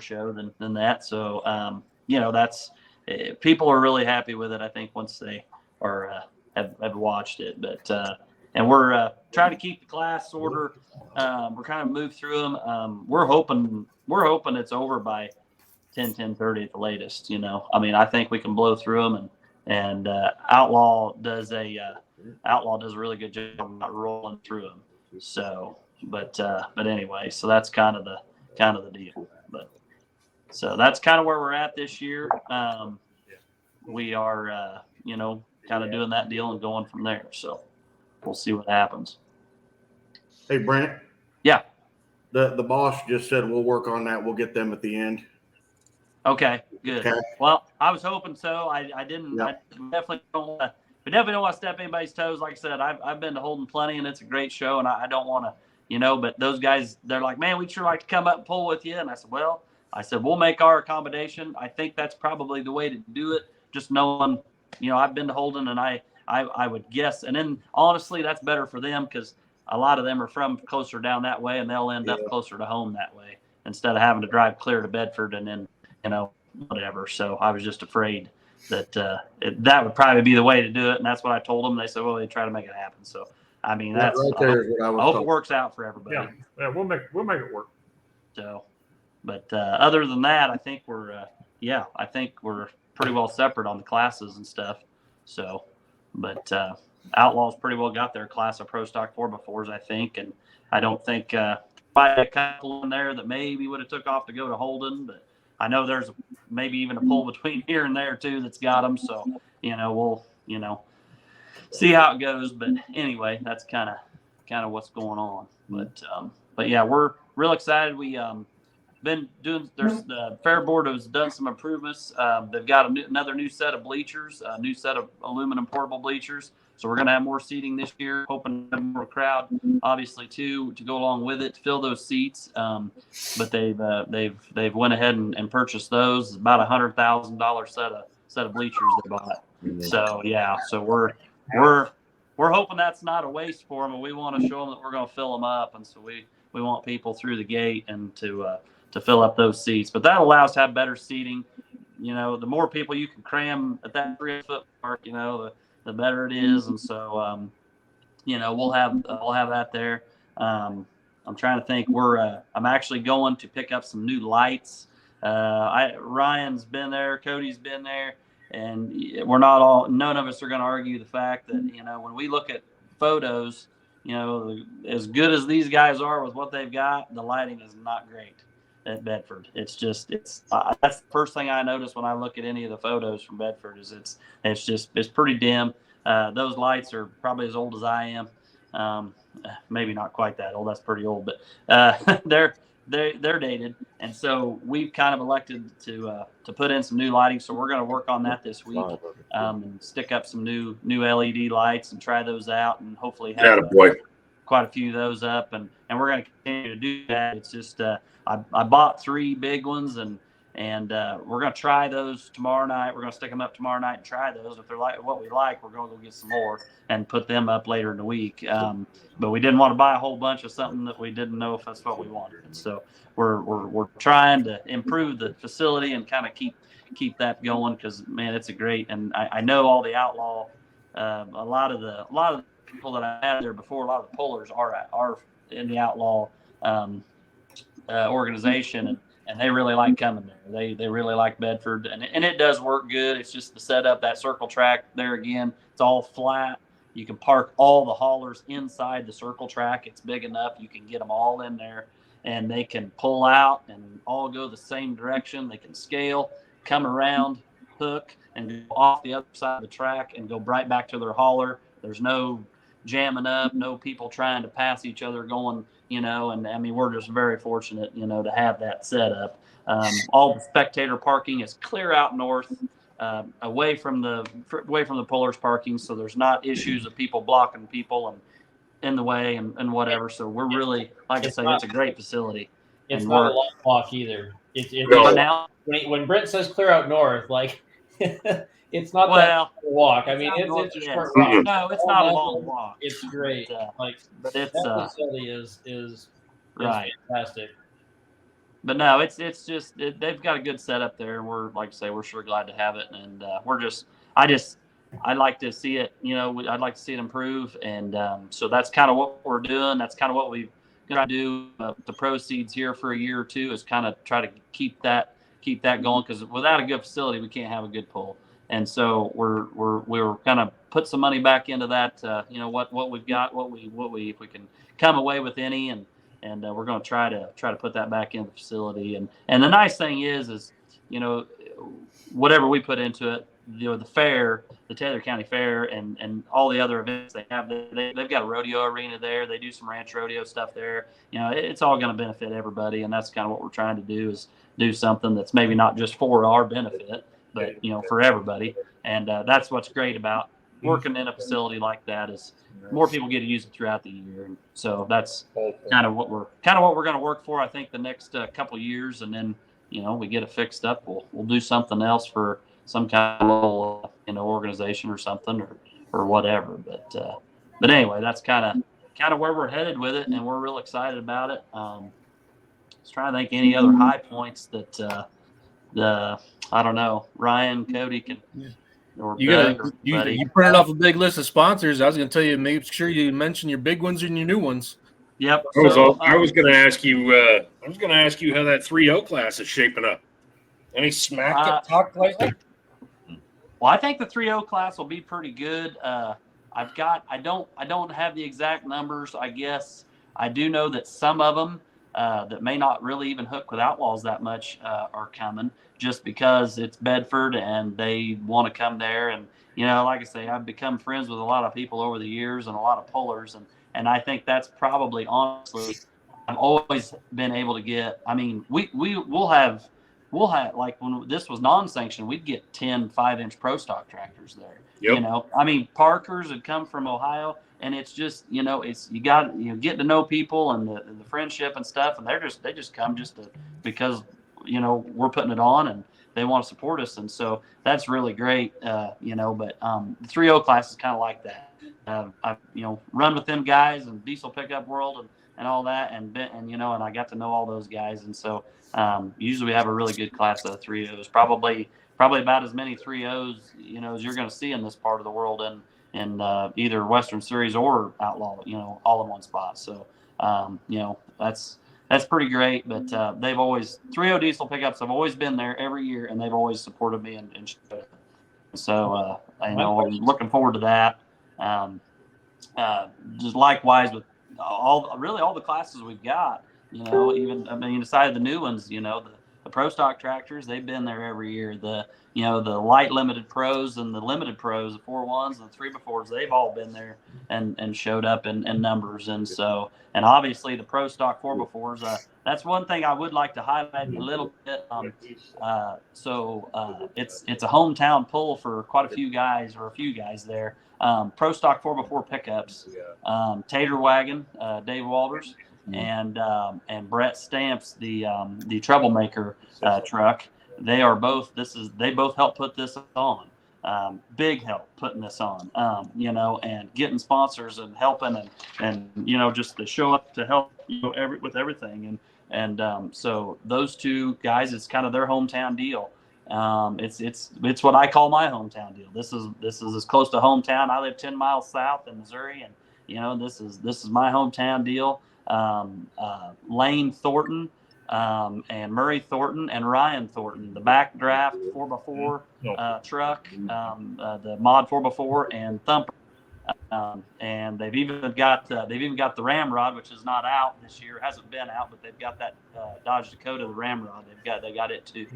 show than that. So that's people are really happy with it. I think once they are have watched it, but and we're trying to keep the class order. We're kind of moved through them. We're hoping it's over by 10:30 at the latest. I mean, I think we can blow through them, and Outlaw does a really good job of not rolling through them. So, but anyway, so that's kind of the deal. But so that's kind of where we're at this year. We are kind of doing that deal and going from there. So we'll see what happens. Hey, Brent. Yeah. The boss just said we'll work on that. We'll get them at the end. Okay, good. Okay. Well, I was hoping so. I didn't. Yeah. I definitely don't want to. We definitely don't want to step anybody's toes. Like I said, I've been to Holden plenty, and it's a great show, and I don't want to, But those guys, they're like, man, we'd sure like to come up and pull with you. And I said, we'll make our accommodation. I think that's probably the way to do it. Just knowing, I've been to Holden, and I would guess, and then honestly, that's better for them because a lot of them are from closer down that way, and they'll end up closer to home that way instead of having to drive clear to Bedford and then whatever. So I was just afraid that that would probably be the way to do it, and that's what I told them. They said, well, they try to make it happen. So I mean, that's right there is what I was I hope told. it works out for everybody. Yeah, we'll make it work. So, but other than that, I think we're pretty well separate on the classes and stuff. So, but Outlaws pretty well got their class of Pro Stock 4x4s, I think, and I don't think probably a couple in there that maybe would have took off to go to Holden, but I know there's maybe even a pull between here and there too that's got them. So we'll see how it goes. But anyway, that's kind of what's going on. But yeah, we're real excited. We been doing. There's the fair board has done some improvements. They've got another new set of bleachers, a new set of aluminum portable bleachers. So we're going to have more seating this year, hoping to have more crowd, obviously too, to go along with it, to fill those seats. But they've went ahead and purchased those. It's about $100,000 set of bleachers they bought. So yeah, so we're hoping that's not a waste for them, and we want to show them that we're going to fill them up, and so we want people through the gate and to fill up those seats. But that allows to have better seating. The more people you can cram at that 3-foot mark, the better it is. And so, we'll have that there. I'm trying to think. I'm actually going to pick up some new lights. Ryan's been there, Cody's been there, and none of us are going to argue the fact that, when we look at photos, as good as these guys are with what they've got, the lighting is not great at Bedford. It's that's the first thing I notice when I look at any of the photos from Bedford is it's pretty dim. Those lights are probably as old as I am. Maybe not quite that old. That's pretty old, but they're dated. And so we've kind of elected to put in some new lighting. So we're going to work on that this week and stick up some new LED lights and try those out, and hopefully have quite a few of those up. And we're going to continue to do that. It's just I bought 3 big ones, and we're going to try those tomorrow night. We're going to stick them up tomorrow night and try those. If they're like what we like, we're going to go get some more and put them up later in the week. But we didn't want to buy a whole bunch of something that we didn't know if that's what we wanted. And so we're trying to improve the facility and kind of keep that going, because man, it's a great. And I know all the Outlaw, a lot of the people that I had there before, a lot of the pullers are in the Outlaw organization, they really like coming there. They really like Bedford, and it does work good. It's just the setup, that circle track there again. It's all flat. You can park all the haulers inside the circle track. It's big enough. You can get them all in there, and they can pull out and all go the same direction. They can scale, come around, hook, and go off the other side of the track and go right back to their hauler. There's no jamming up, no people trying to pass each other going, and I mean, we're just very fortunate, to have that set up. All the spectator parking is clear out north, away from the pullers parking, so there's not issues of people blocking people and in the way and whatever. So we're really, like I say, it's a great facility. It's and not a we're- long walk either. No. For now, When Brent says clear out north, like it's not that well, walk. I it's mean, out north, it's a yes. short walk. No, it's All not a that long one, walk. It's great. But But it's that facility is right. fantastic. But no, it's just they've got a good setup there. We're, like I say, we're sure glad to have it, and I'd like to see it. I'd like to see it improve, and so that's kind of what we're doing. That's kind of what we've got to do. The proceeds here for a year or two is kind of try to keep that going, because without a good facility, we can't have a good pull. And so we're kind of put some money back into that. What we've got, what we if we can come away with any, and we're going to try to put that back in the facility. And the nice thing is whatever we put into it, the fair, the Taylor County Fair, and all the other events they have, they've got a rodeo arena there. They do some ranch rodeo stuff there. It's all going to benefit everybody, and that's kind of what we're trying to do, is do something that's maybe not just for our benefit, but for everybody. And that's what's great about working in a facility like that, is more people get to use it throughout the year. And so that's kind of what we're going to work for, I think, the next couple of years, and then we get it fixed up. We'll do something else for some kind of little organization or something, or whatever. But anyway, that's kind of where we're headed with it, and we're real excited about it. I was trying to think any other high points that I don't know, Ryan, Cody can. Or you printed off a big list of sponsors. I was going to tell you, make sure you mention your big ones and your new ones. Yep. I was going to ask you. How that 3-0 class is shaping up. Any smack talk lately? Well, I think the 3-0 class will be pretty good. I don't have the exact numbers. I guess I do know that some of them that may not really even hook with Outlaws that much are coming, just because it's Bedford and they want to come there. And like I say, I've become friends with a lot of people over the years, and a lot of pullers, and I think that's probably, honestly, I've always been able to get. I mean, we'll have, like, when this was non-sanctioned, we'd get 10 5-inch pro stock tractors there. Yep. I mean, Parkers had come from Ohio, and it's just, it's, you got, getting to know people, and the friendship and stuff, and they just come because we're putting it on, and they want to support us, and so that's really great. But the 3-0 class is kind of like that. I've run with them guys in diesel pickup world and all that, and I got to know all those guys, and so usually we have a really good class of 3-0s, probably about as many 3-0s as you're going to see in this part of the world, in either Western Series or Outlaw, all in one spot. So that's pretty great. But they've always, 3-0 diesel pickups have always been there every year, and they've always supported me and so I'm looking forward to that. Just likewise with all the classes we've got, even, aside the new ones, the pro stock tractors, they've been there every year. The light limited pros and the limited pros, the 4-1s and the 3x4s, they've all been there and showed up in numbers. And so, and obviously the pro stock 4x4s, that's one thing I would like to highlight a little bit. It's a hometown pull for quite a few guys there. Pro stock 4x4 pickups, Tater Wagon, Dave Walters, and Brett Stamps, the Troublemaker truck. They both helped put this on. Big help putting this on, and getting sponsors and helping and just to show up to help with everything. And so those two guys, it's kind of their hometown deal. It's what I call my hometown deal. This is as close to hometown. I live 10 miles south in Missouri, and this is my hometown deal. Lane Thornton, and Murray Thornton and Ryan Thornton, the backdraft 4x4 truck, the mod 4x4, and Thumper. And they've even got the Ramrod, which is not out this year. It hasn't been out, but they've got that Dodge Dakota, the Ramrod. They got it too,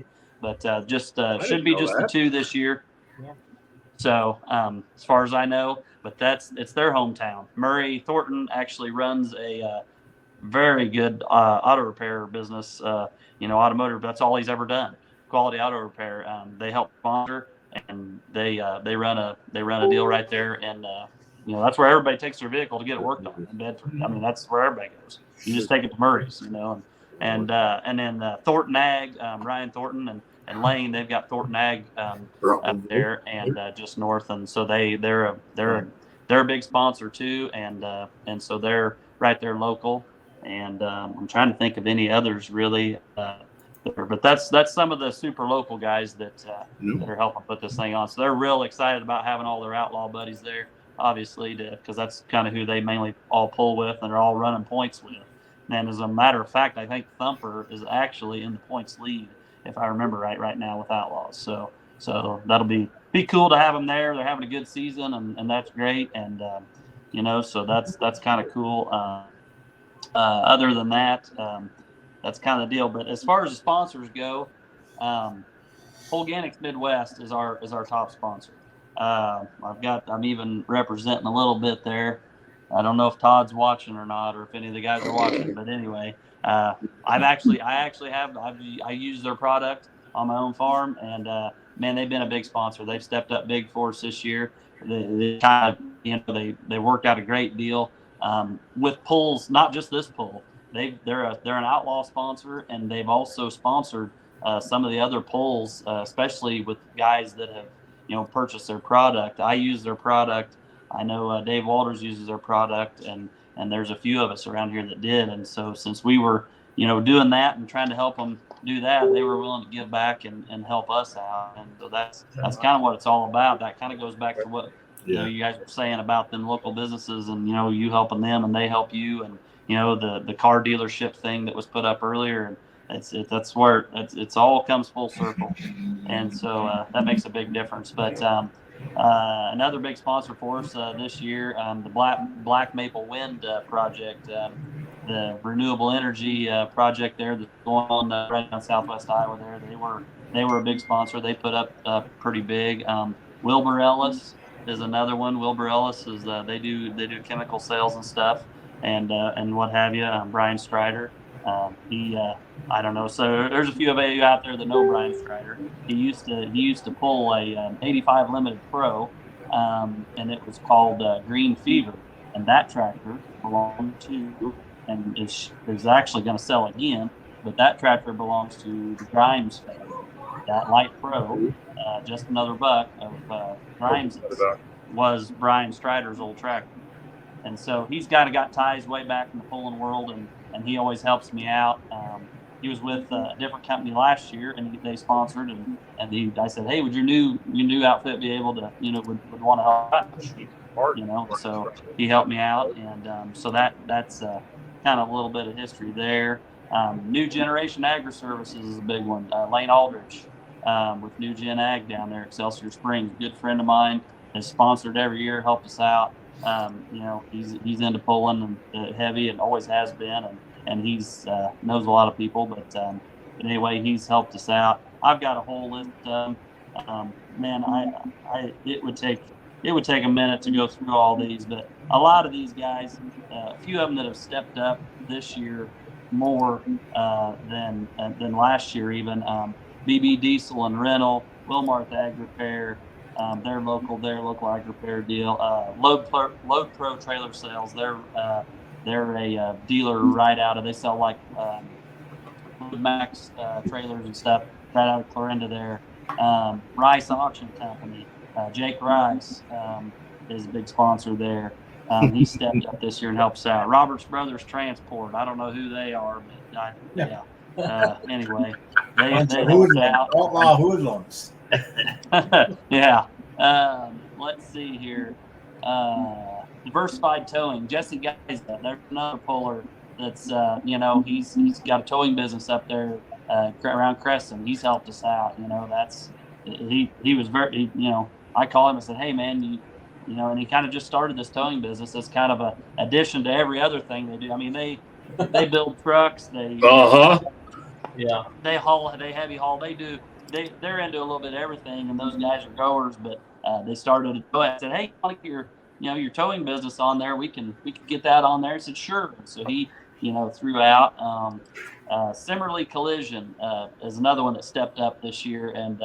but just should be just the two this year. So as far as I know, but it's their hometown. Murray Thornton actually runs a very good auto repair business. Automotive. That's all he's ever done. Quality auto repair. They help sponsor, and they run a deal right there, and that's where everybody takes their vehicle to get it worked on in Bedford. I mean, that's where everybody goes. You just take it to Murray's, and then Thornton Ag, Ryan Thornton and Lane, they've got Thornton Ag up there and just north, and so they're a big sponsor too, and so they're right there local. And I'm trying to think of any others really, but that's some of the super local guys that are helping put this thing on. So they're real excited about having all their outlaw buddies there, obviously, because that's kind of who they mainly all pull with, and they're all running points with. And as a matter of fact, I think Thumper is actually in the points lead, if I remember right now with Outlaws. So that'll be cool to have them there. They're having a good season, and that's great. And so that's kind of cool. Other than that, that's kind of the deal. But as far as the sponsors go, Organics Midwest is our top sponsor. I'm even representing a little bit there. I don't know if Todd's watching or not, or if any of the guys are watching. But anyway, I use their product on my own farm, and man, they've been a big sponsor. They've stepped up big for us this year. They kind of they worked out a great deal. With pulls, not just this pull. They're an outlaw sponsor, and they've also sponsored some of the other pulls, especially with guys that have purchased their product. I use their product. I know Dave Walters uses their product, and there's a few of us around here that did. And so since we were doing that and trying to help them do that, they were willing to give back and help us out. And so that's kind of what it's all about. That kind of goes back to what you guys were saying about them local businesses, and you helping them and they help you, and the car dealership thing that was put up earlier, and that's where it's all comes full circle, and so that makes a big difference. But another big sponsor for us this year, the Black Maple Wind project, the renewable energy project there that's going on right down Southwest Iowa. There they were a big sponsor. They put up pretty big. Wilbur Ellis is another one. Wilbur Ellis is they do chemical sales and stuff, and what have you. Brian Strider, I don't know. So there's a few of you out there that know Brian Strider. He used to pull a 85 Limited Pro, and it was called Green Fever, and that tractor belonged to, and is actually going to sell again, but that tractor belongs to the Grimes family. That Light Pro, just another buck of Grimes, was Brian Strider's old tractor. And so he's got ties way back in the pulling world, and he always helps me out. He was with a different company last year, and they sponsored, and I said, hey, would your new outfit be able to, would want to help out? So he helped me out, and so that's kind of a little bit of history there. New Generation Agri Services is a big one. Lane Aldrich with New Gen Ag down there at Excelsior Springs, good friend of mine, has sponsored every year, helped us out. He's into pulling and heavy, and always has been, and he's knows a lot of people. But anyway, he's helped us out. I've got a whole list. Man, it would take a minute to go through all these, but a lot of these guys, a few of them that have stepped up this year more than last year even. BB Diesel and Rental, Wilmarth Ag Repair, their local ag repair deal. Load Pro Trailer Sales, they're a dealer right out of, they sell like Max trailers and stuff right out of Clarinda there. Rice Auction Company, Jake Rice is a big sponsor there. He stepped up this year and helps out. Roberts Brothers Transport, I don't know who they are, but anyway, they helped out. Outlaw hoodlums. Yeah. Let's see here. Diversified Towing, Jesse Geisler, there's another puller that's he's got a towing business up there around Crescent. He's helped us out. That's he was very I call him and said, hey man, and he kind of just started this towing business as kind of a addition to every other thing they do. I mean, they build trucks, Uh-huh. they heavy haul, they're into a little bit of everything, and those guys are growers. But they started to I said, hey, I like your towing business on there. We can get that on there. I said, sure. So he threw out Simmerly Collision is another one that stepped up this year and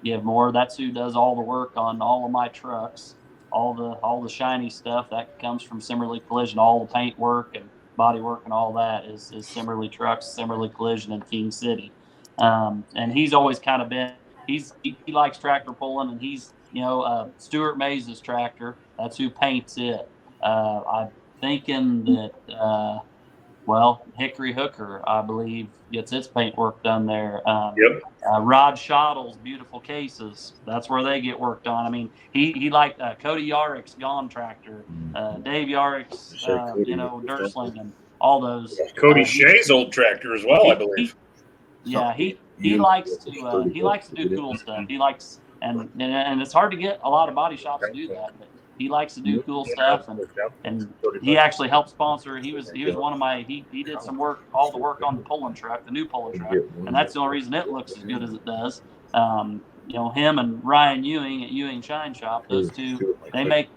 give more. That's who does all the work on all of my trucks. All the shiny stuff that comes from Simmerly Collision. All the paint work and body work and all that is Simmerly Trucks, Simmerly Collision in King City. And he's always kind of been he likes tractor pulling, and he's Stuart Mays' tractor. That's who paints it. I'm thinking that Hickory Hooker, I believe, gets its paint work done there. Yep. Rod Schottle's Beautiful Cases, that's where they get worked on. I mean, he liked Cody Yarrick's Gone Tractor, Dave Yarrick's, Dursling, and all those. Cody Shea's old tractor as well, I believe. He likes to do cool stuff. He likes and it's hard to get a lot of body shops to do that, but he likes to do cool stuff, and he actually helped sponsor. He was one of my he did some work, all the work on the pulling truck, the new pulling truck, and that's the only reason it looks as good as it does. Him and Ryan Ewing at Ewing Shine Shop, those two, they make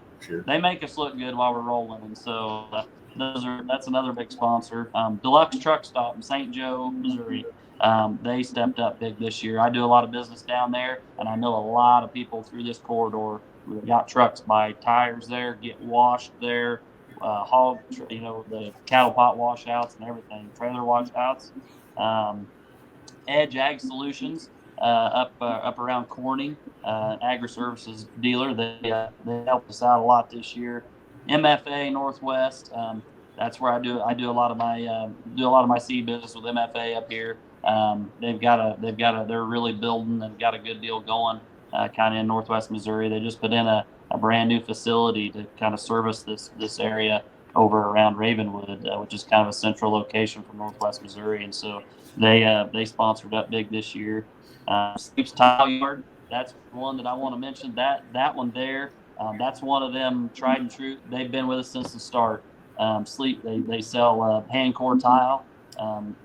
us look good while we're rolling, and so that's another big sponsor. Deluxe Truck Stop in St. Joe, Missouri. They stepped up big this year. I do a lot of business down there, and I know a lot of people through this corridor. We've got trucks buy tires there, get washed there, the cattle pot washouts and everything, trailer washouts. Edge Ag Solutions up around Corning, agri services dealer. They helped us out a lot this year. MFA Northwest. That's where I do a lot of my seed business with MFA up here. They're really building and got a good deal going, kind of in Northwest Missouri. They just put in a brand new facility to kind of service this area over around Ravenwood, which is kind of a central location for Northwest Missouri. And so they sponsored up big this year. Sleep's Tile Yard, that's one that I want to mention. That one there, that's one of them tried and true. They've been with us since the start. Sleep, they sell hand core tile.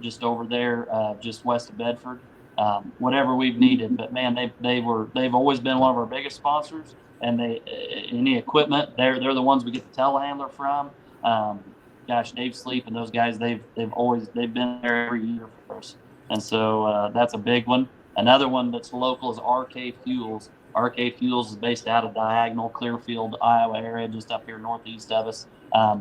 Just over there, just west of Bedford, whatever we've needed. But man, they've always been one of our biggest sponsors. And any equipment, they're the ones we get the telehandler from. Dave Sleep and those guys, they've been there every year for us. And so that's a big one. Another one that's local is RK Fuels. RK Fuels is based out of Diagonal, Clearfield, Iowa area, just up here northeast of us.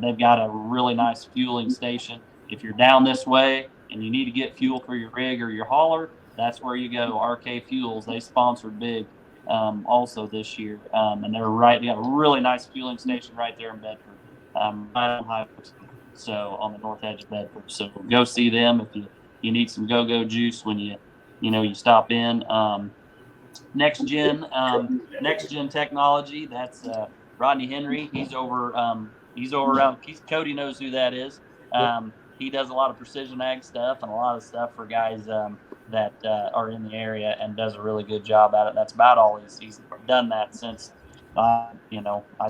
They've got a really nice fueling station. If you're down this way and you need to get fuel for your rig or your hauler, that's where you go. RK Fuels, they sponsored big also this year. And they got a really nice fueling station right there in Bedford, right on Highway, so on the north edge of Bedford. So go see them if you need some go-go juice when you stop in. Next Gen Technology, that's Rodney Henry. He's over around. Cody knows who that is. He does a lot of precision ag stuff and a lot of stuff for guys that are in the area, and does a really good job at it. That's about all he's done that since, I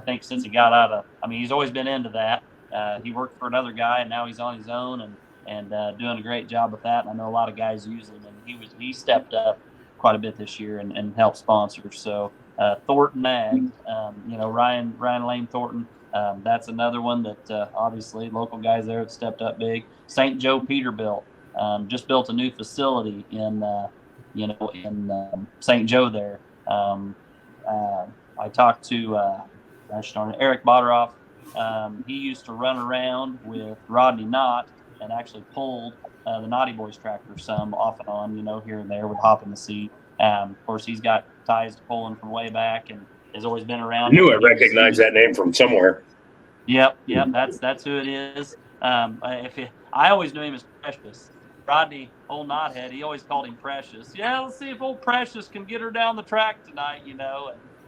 think since he got out of. I mean, he's always been into that. He worked for another guy, and now he's on his own and doing a great job with that. And I know a lot of guys use him, and he stepped up quite a bit this year and helped sponsor. So Thornton Ag, Ryan Lane Thornton. That's another one that obviously local guys there have stepped up big. St. Joe Peterbilt just built a new facility in St. Joe there. I talked to Eric Botteroff. He used to run around with Rodney Knott and actually pulled the Naughty Boys tractor some off and on, here and there, would hop in the seat. Of course, he's got ties to pulling from way back and has always been around. I knew I recognized that name from somewhere. Yep, that's who it is. I always knew him as Precious. Rodney, old knothead, he always called him Precious. Yeah, let's see if old Precious can get her down the track tonight,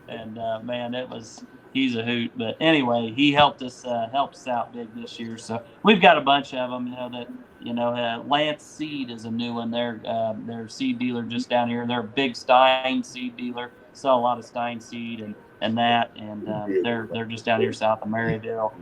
And man, it was he's a hoot. But anyway, he helped us out big this year. So we've got a bunch of them. Lance Seed is a new one. They're seed dealer just down here. They're a big Stein seed dealer. Sell a lot of Stein seed and they're just down here south of Maryville.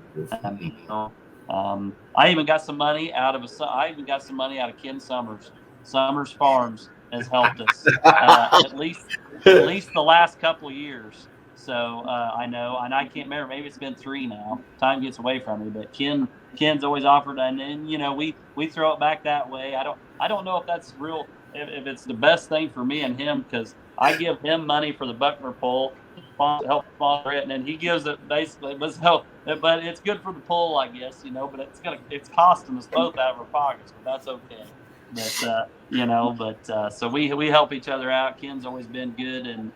I even got some money out of Ken Summers. Summers Farms has helped us at least the last couple of years. So I know, and I can't remember. Maybe it's been 3 now. Time gets away from me, but Ken's always offered, and then we throw it back that way. I don't know if that's real, if it's the best thing for me and him, because I give him money for the Buckner poll to help sponsor it, and then he gives it basically, but it's good for the poll, I guess, but it's costing us both out of our pockets, but that's okay. But so we help each other out. Ken's always been good and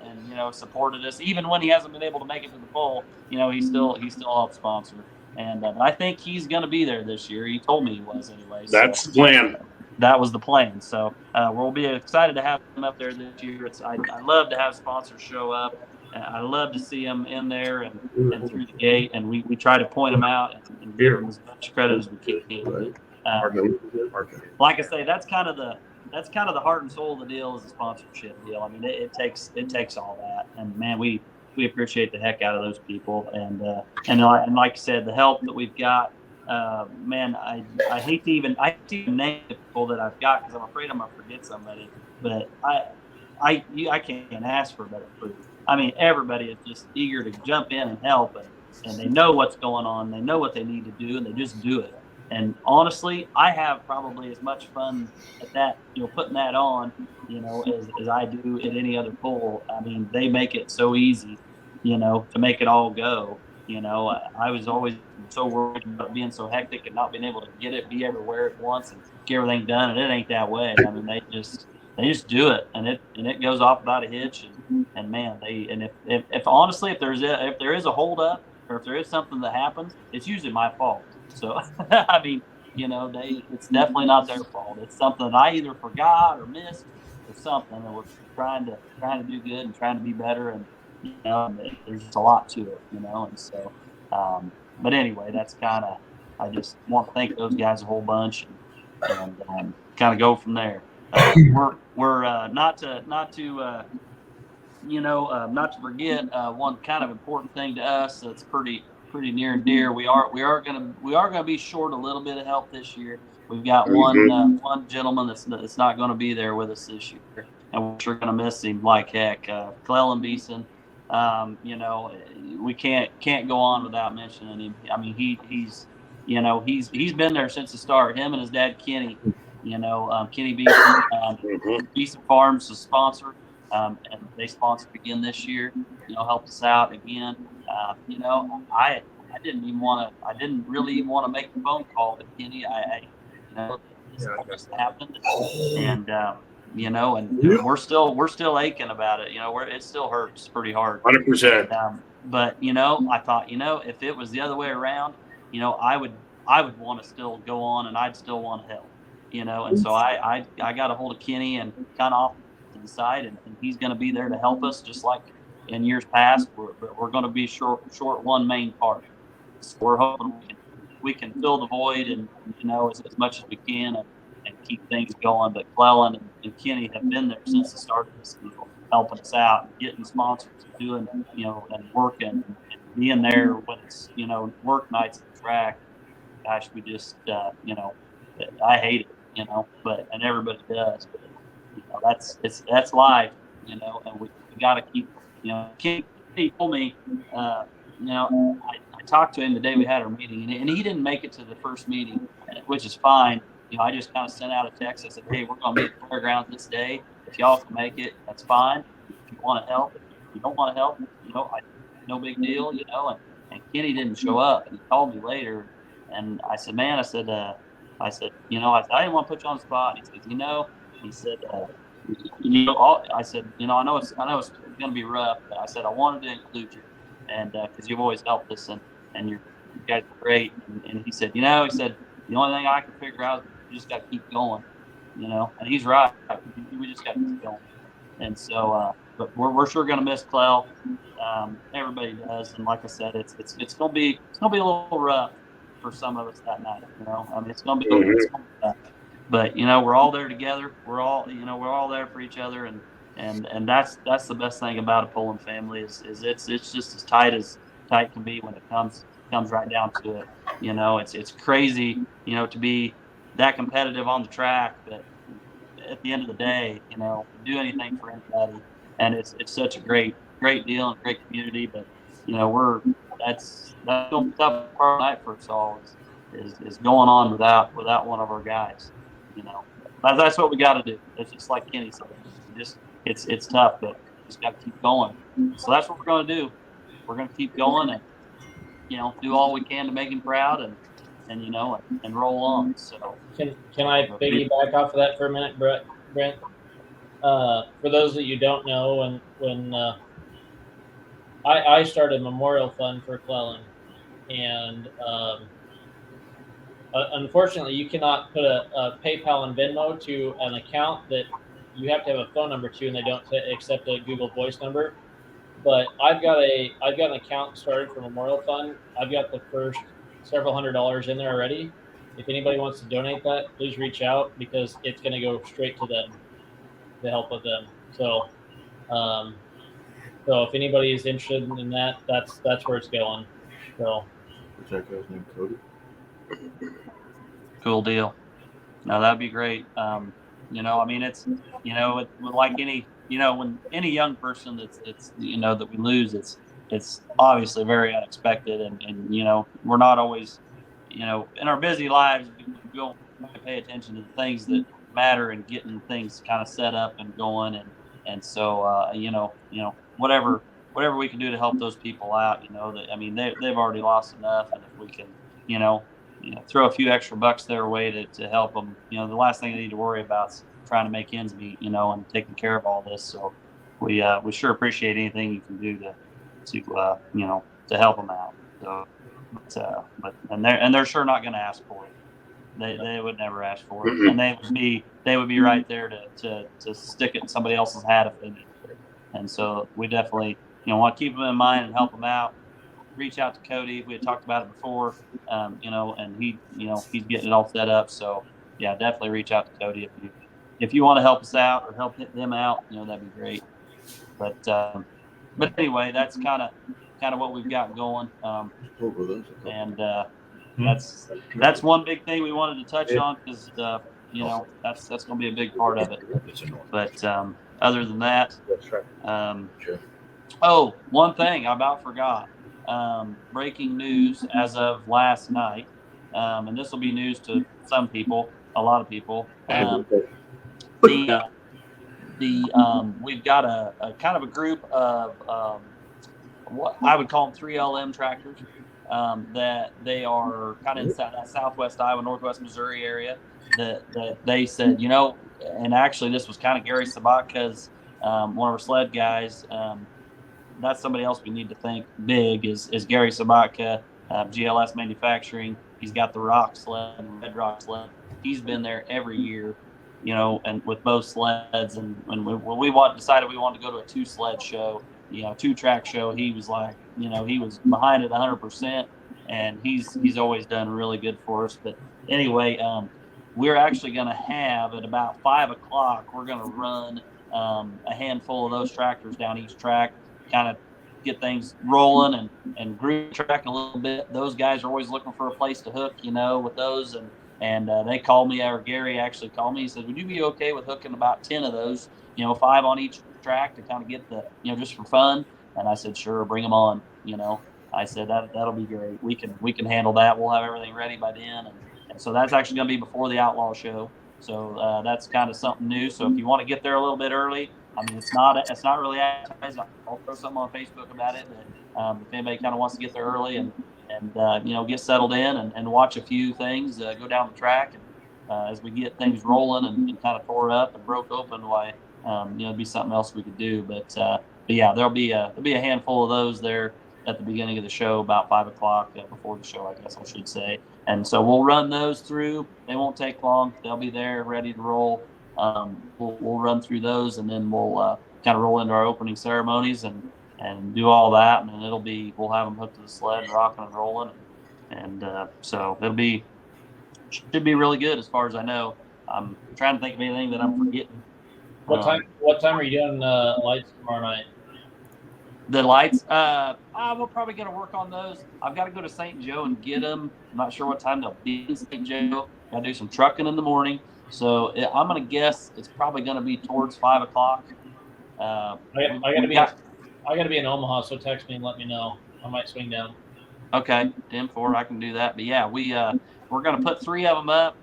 supported us, even when he hasn't been able to make it to the poll. He still helps sponsor, and I think he's going to be there this year. He told me he was anyway. That's the plan. That was the plan. So we'll be excited to have him up there this year. I love to have sponsors show up. I love to see them in there and through the gate, and we try to point them out and give them as much credit as we can. Like I say, that's kind of the heart and soul of the deal, is the sponsorship deal. I mean, it takes all that, and man, we appreciate the heck out of those people, and like I said, the help that we've got. Man, I hate to even name the people that I've got, because I'm afraid I'm gonna forget somebody. But I can't ask for a better crew. I mean, everybody is just eager to jump in and help, and they know what's going on. They know what they need to do, and they just do it. And honestly, I have probably as much fun at that, putting that on, as I do at any other poll. I mean, they make it so easy, to make it all go. I was always so worried about being so hectic and not being able to be everywhere at once and get everything done, and it ain't that way. I mean, they just do it, and it goes off without a hitch. And man, if honestly, if there is a hold up, or if there is something that happens, it's usually my fault. So I mean, it's definitely not their fault. It's something that I either forgot or missed or something, and we're trying to do good and trying to be better. And there's just a lot to it, and so. But anyway, that's kind of. I just want to thank those guys a whole bunch, and kind of go from there. We're not to forget one kind of important thing to us that's pretty near and dear. We are gonna be short a little bit of help this year. We've got one gentleman that's not going to be there with us this year, and we're going to miss him like heck. Clellan Beeson. We can't go on without mentioning him. I mean, he's been there since the start. Him and his dad Kenny. Kenny Beeson, Beeson Farms is sponsored, and they sponsored again this year. Helped us out again. I didn't really even want to make a phone call to Kenny. This just happened, and and we're still aching about it. It still hurts pretty hard. 100%. But I thought, if it was the other way around, I would want to still go on, and I'd still want to help. And so I got a hold of Kenny and kind of off to the side, and he's going to be there to help us, just like in years past. We're going to be short one main part. So we're hoping we can fill the void, and as much as we can, and keep things going. But Clellan and Kenny have been there since the start of this deal, helping us out, getting sponsors, doing and working, and being there when it's work nights at the track. Gosh, we just I hate it. And everybody does. But that's life. And we got to keep. Kenny told me. I talked to him the day we had our meeting, and he didn't make it to the first meeting, which is fine. I just kind of sent out a text. I said, "Hey, we're going to meet at the fairgrounds this day. If y'all can make it, that's fine. If you want to help, if you don't want to help, no big deal, And Kenny didn't show up, and he called me later, and I said, "Man," I said, I didn't want to put you on the spot." And he said, I said, I know it's going to be rough, but I said I wanted to include you, and because you've always helped us, and you guys are great. And he said, the only thing I can figure out is you just got to keep going, and he's right. We just got to keep going. And so but we're sure going to miss Clell. Everybody does, and like I said, it's gonna be a little rough for some of us that night. I mean, it's gonna be tough. But we're all there together. We're all there for each other, and that's the best thing about a pulling family is it's just as tight can be when it comes right down to it. It's crazy, to be that competitive on the track, but at the end of the day, do anything for anybody, and it's such a great deal and great community. But that's gonna be a tough part of the night for us all is going on without one of our guys. That's what we got to do. It's just like Kenny said. It's tough, but just got to keep going. So that's what we're going to do. We're going to keep going and do all we can to make him proud and roll on. So Can I piggyback off of that for a minute, Brent? For those that you don't know, when I started Memorial Fund for Cleland, and unfortunately, you cannot put a PayPal and Venmo to an account that you have to have a phone number to, and they don't accept a Google Voice number. But I've got an account started for Memorial Fund. I've got the first several $100s in there already. If anybody wants to donate that, please reach out because it's going to go straight to them to help with them. So, so if anybody is interested in that, that's where it's going. So, What's that guy's name? Cody? cool deal. No, that'd be great. I mean, it's like any when any young person that's that we lose, it's obviously very unexpected, and we're not always in our busy lives we don't pay attention to the things that matter and getting things kind of set up and going, and so whatever we can do to help those people out, that I mean they've already lost enough, and if we can throw a few extra bucks their way to help them. The last thing they need to worry about is trying to make ends meet, and taking care of all this. So we sure appreciate anything you can do to help them out. So, but they're sure not going to ask for it. They would never ask for it, and they would be right there to stick it in somebody else's hat if they needed it. And so we definitely want to keep them in mind and help them out. Reach out to Cody. We had talked about it before, and he's getting it all set up. So yeah, definitely reach out to Cody if you want to help us out or help them out. That'd be great. But anyway, that's kind of what we've got going. And that's one big thing we wanted to touch on because that's going to be a big part of it. But other than that, one thing I about forgot. Breaking news as of last night, and this will be news to some people, a lot of people. We've got a kind of a group of what I would call them 3LM tractors that they are kind of in southwest Iowa, northwest Missouri area. That they said, and actually this was kind of Gary Sabatka's one of our sled guys. That's somebody else we need to thank big is Gary Sabatka, GLS Manufacturing. He's got the rock sled, red rock sled. He's been there every year, and with both sleds. And when we decided we wanted to go to a 2-sled show, 2-track show, he was like, he was behind it 100%, and he's always done really good for us. But anyway, we're actually going to have at about 5 o'clock, we're going to run a handful of those tractors down each track, kind of get things rolling and groove track a little bit. Those guys are always looking for a place to hook, with those. And they called me, or Gary actually called me. He said, would you be okay with hooking about 10 of those, 5 on each track to kind of get the, just for fun? And I said, sure, bring them on. I said, that'll be great. We can handle that. We'll have everything ready by then. And so that's actually going to be before the Outlaw show. So that's kind of something new. So if you want to get there a little bit early, I mean, it's not really advertised. I'll throw something on Facebook about it. But if anybody kind of wants to get there early and get settled in and watch a few things, go down the track, and as we get things rolling and kind of tore up and broke open, why it'd be something else we could do. But yeah, there'll be a handful of those there at the beginning of the show, about 5 o'clock before the show, I guess I should say. And so we'll run those through. They won't take long. They'll be there ready to roll. We'll run through those, and then we'll kind of roll into our opening ceremonies and do all that, and then we'll have them hooked to the sled, rocking and rolling, and so should be really good as far as I know. I'm trying to think of anything that I'm forgetting. What time are you doing lights tomorrow night? The lights, we're probably going to work on those. I've got to go to St. Joe and get them. I'm not sure what time they'll be in St. Joe. Got to do some trucking in the morning. So I'm going to guess it's probably going to be towards 5 o'clock. I got to be in Omaha, so text me and let me know. I might swing down. Okay, 10-4, I can do that. But yeah, we're going to put 3 of them up.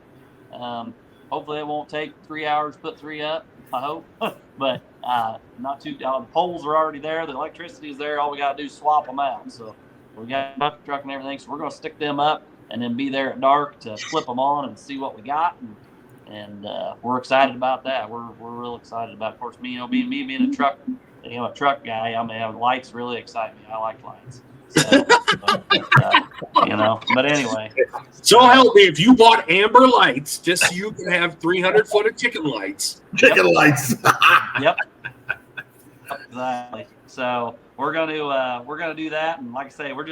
Hopefully it won't take 3 hours to put 3 up. I hope, but not too. The poles are already there. The electricity is there. All we got to do is swap them out. So we got a bucket truck and everything. So we're going to stick them up and then be there at dark to flip them on and see what we got. And we're excited about that. We're real excited about. Of course, being a truck, a truck guy. I mean, lights really excite me. I like lights. So, but anyway. So help me, if you bought amber lights, just so you can have 300 foot of chicken lights. Chicken lights. Yep. Exactly. So we're gonna do that, and like I say, we're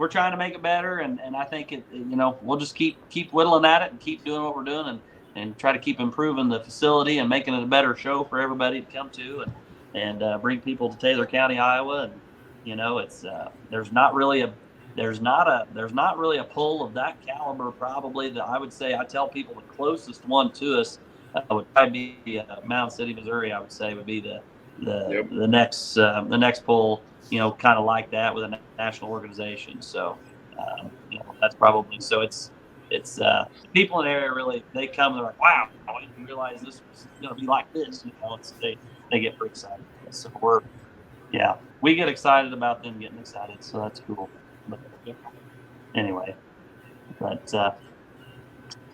trying to make it better, and I think we'll just keep whittling at it and keep doing what we're doing, and try to keep improving the facility and making it a better show for everybody to come to, and bring people to Taylor County, Iowa, and it's there's not really a pull of that caliber. Probably that I would say, I tell people the closest one to us would probably be Mound City, Missouri. I would say would be the next pull, kind of like that with a national organization. So that's probably, so it's people in the area really, they come, they're like, wow, I didn't realize this was going to be like this. They get pretty excited. So we get excited about them getting excited, so that's cool. But anyway, I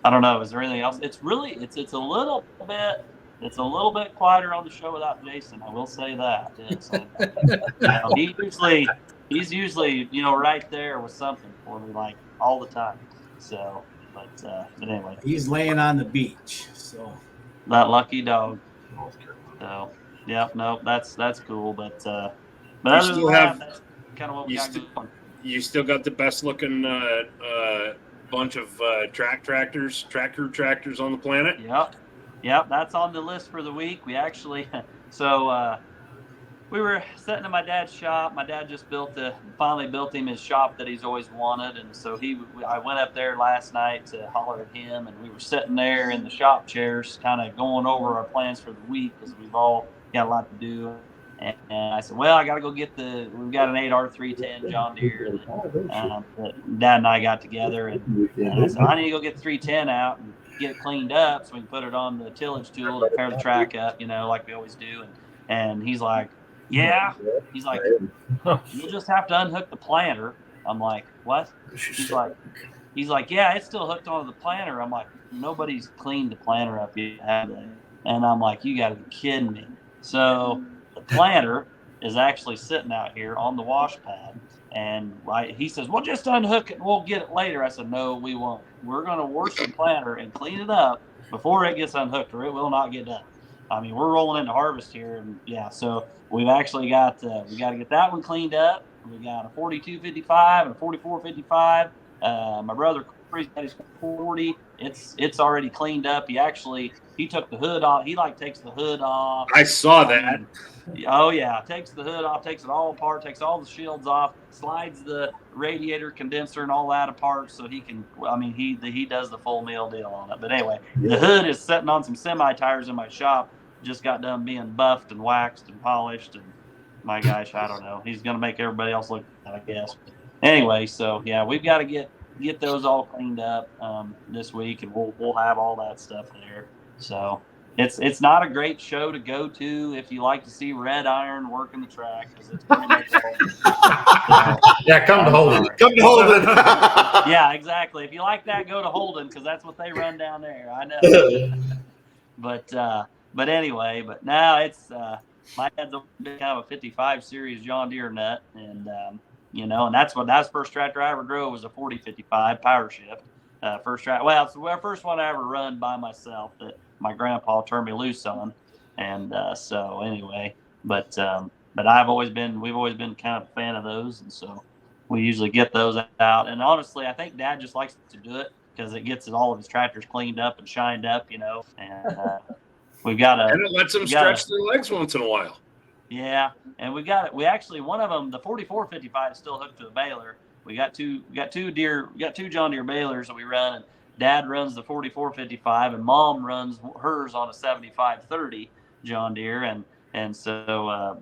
don't know. Is there anything else? It's really it's a little bit quieter on the show without Jason. I will say that. He's usually right there with something for me, like all the time. So, but anyway, he's laying on the beach. So that lucky dog. So no, that's cool. But other than that, that's kind of what we got going. You still got the best looking bunch of track crew tractors on the planet. Yep, that's on the list for the week. We actually, we were sitting in my dad's shop. My dad just finally built him his shop that he's always wanted, and so I went up there last night to holler at him, and we were sitting there in the shop chairs, kind of going over our plans for the week because we've all got a lot to do. And I said, well, I got to go we've got an 8R310 John Deere that Dad and I got together. And I said, I need to go get the 310 out and get it cleaned up so we can put it on the tillage tool to pair the track up, like we always do. And he's like, yeah. He's like, you'll just have to unhook the planter. I'm like, what? He's like, yeah, it's still hooked onto the planter. I'm like, nobody's cleaned the planter up yet, have they? And I'm like, you got to be kidding me. So the planter is actually sitting out here on the wash pad, and he says, well, just unhook it and we'll get it later. I said, no, we won't. We're going to wash the planter and clean it up before it gets unhooked, or it will not get done. I mean, we're rolling into harvest here, and so we've actually got we got to get that one cleaned up. We got a 4255 and a 4455. My brother Corey's got his 40. It's already cleaned up. He took the hood off. He takes the hood off. I saw that. Oh yeah, takes the hood off, takes it all apart, takes all the shields off, slides the radiator condenser and all that apart so he can. I mean, he does the full meal deal on it. But anyway, the hood is sitting on some semi tires in my shop. Just got done being buffed and waxed and polished, and my gosh, I don't know. He's gonna make everybody else look bad, I guess. Anyway, so yeah, we've got to get those all cleaned up this week, and we'll have all that stuff there. So it's not a great show to go to if you like to see red iron working the track, because it's pretty much yeah, come to Holden. Come to Holden. Yeah, exactly. If you like that, go to Holden, because that's what they run down there. I know. But anyway, but now it's my dad's kind of a 55 series John Deere nut, and and that's the first tractor I ever drove was a 4055 power shift. First track. Well, it's the first one I ever run by myself that my grandpa turned me loose on, and so anyway, But we've always been kind of a fan of those, and so we usually get those out. And honestly, I think Dad just likes to do it because it gets all of his tractors cleaned up and shined up, And we've got And it lets them stretch their legs once in a while. Yeah, and we actually one of them, the 4455, is still hooked to a baler. We got two John Deere balers that we run, and Dad runs the 4455, and Mom runs hers on a 7530 John Deere, and so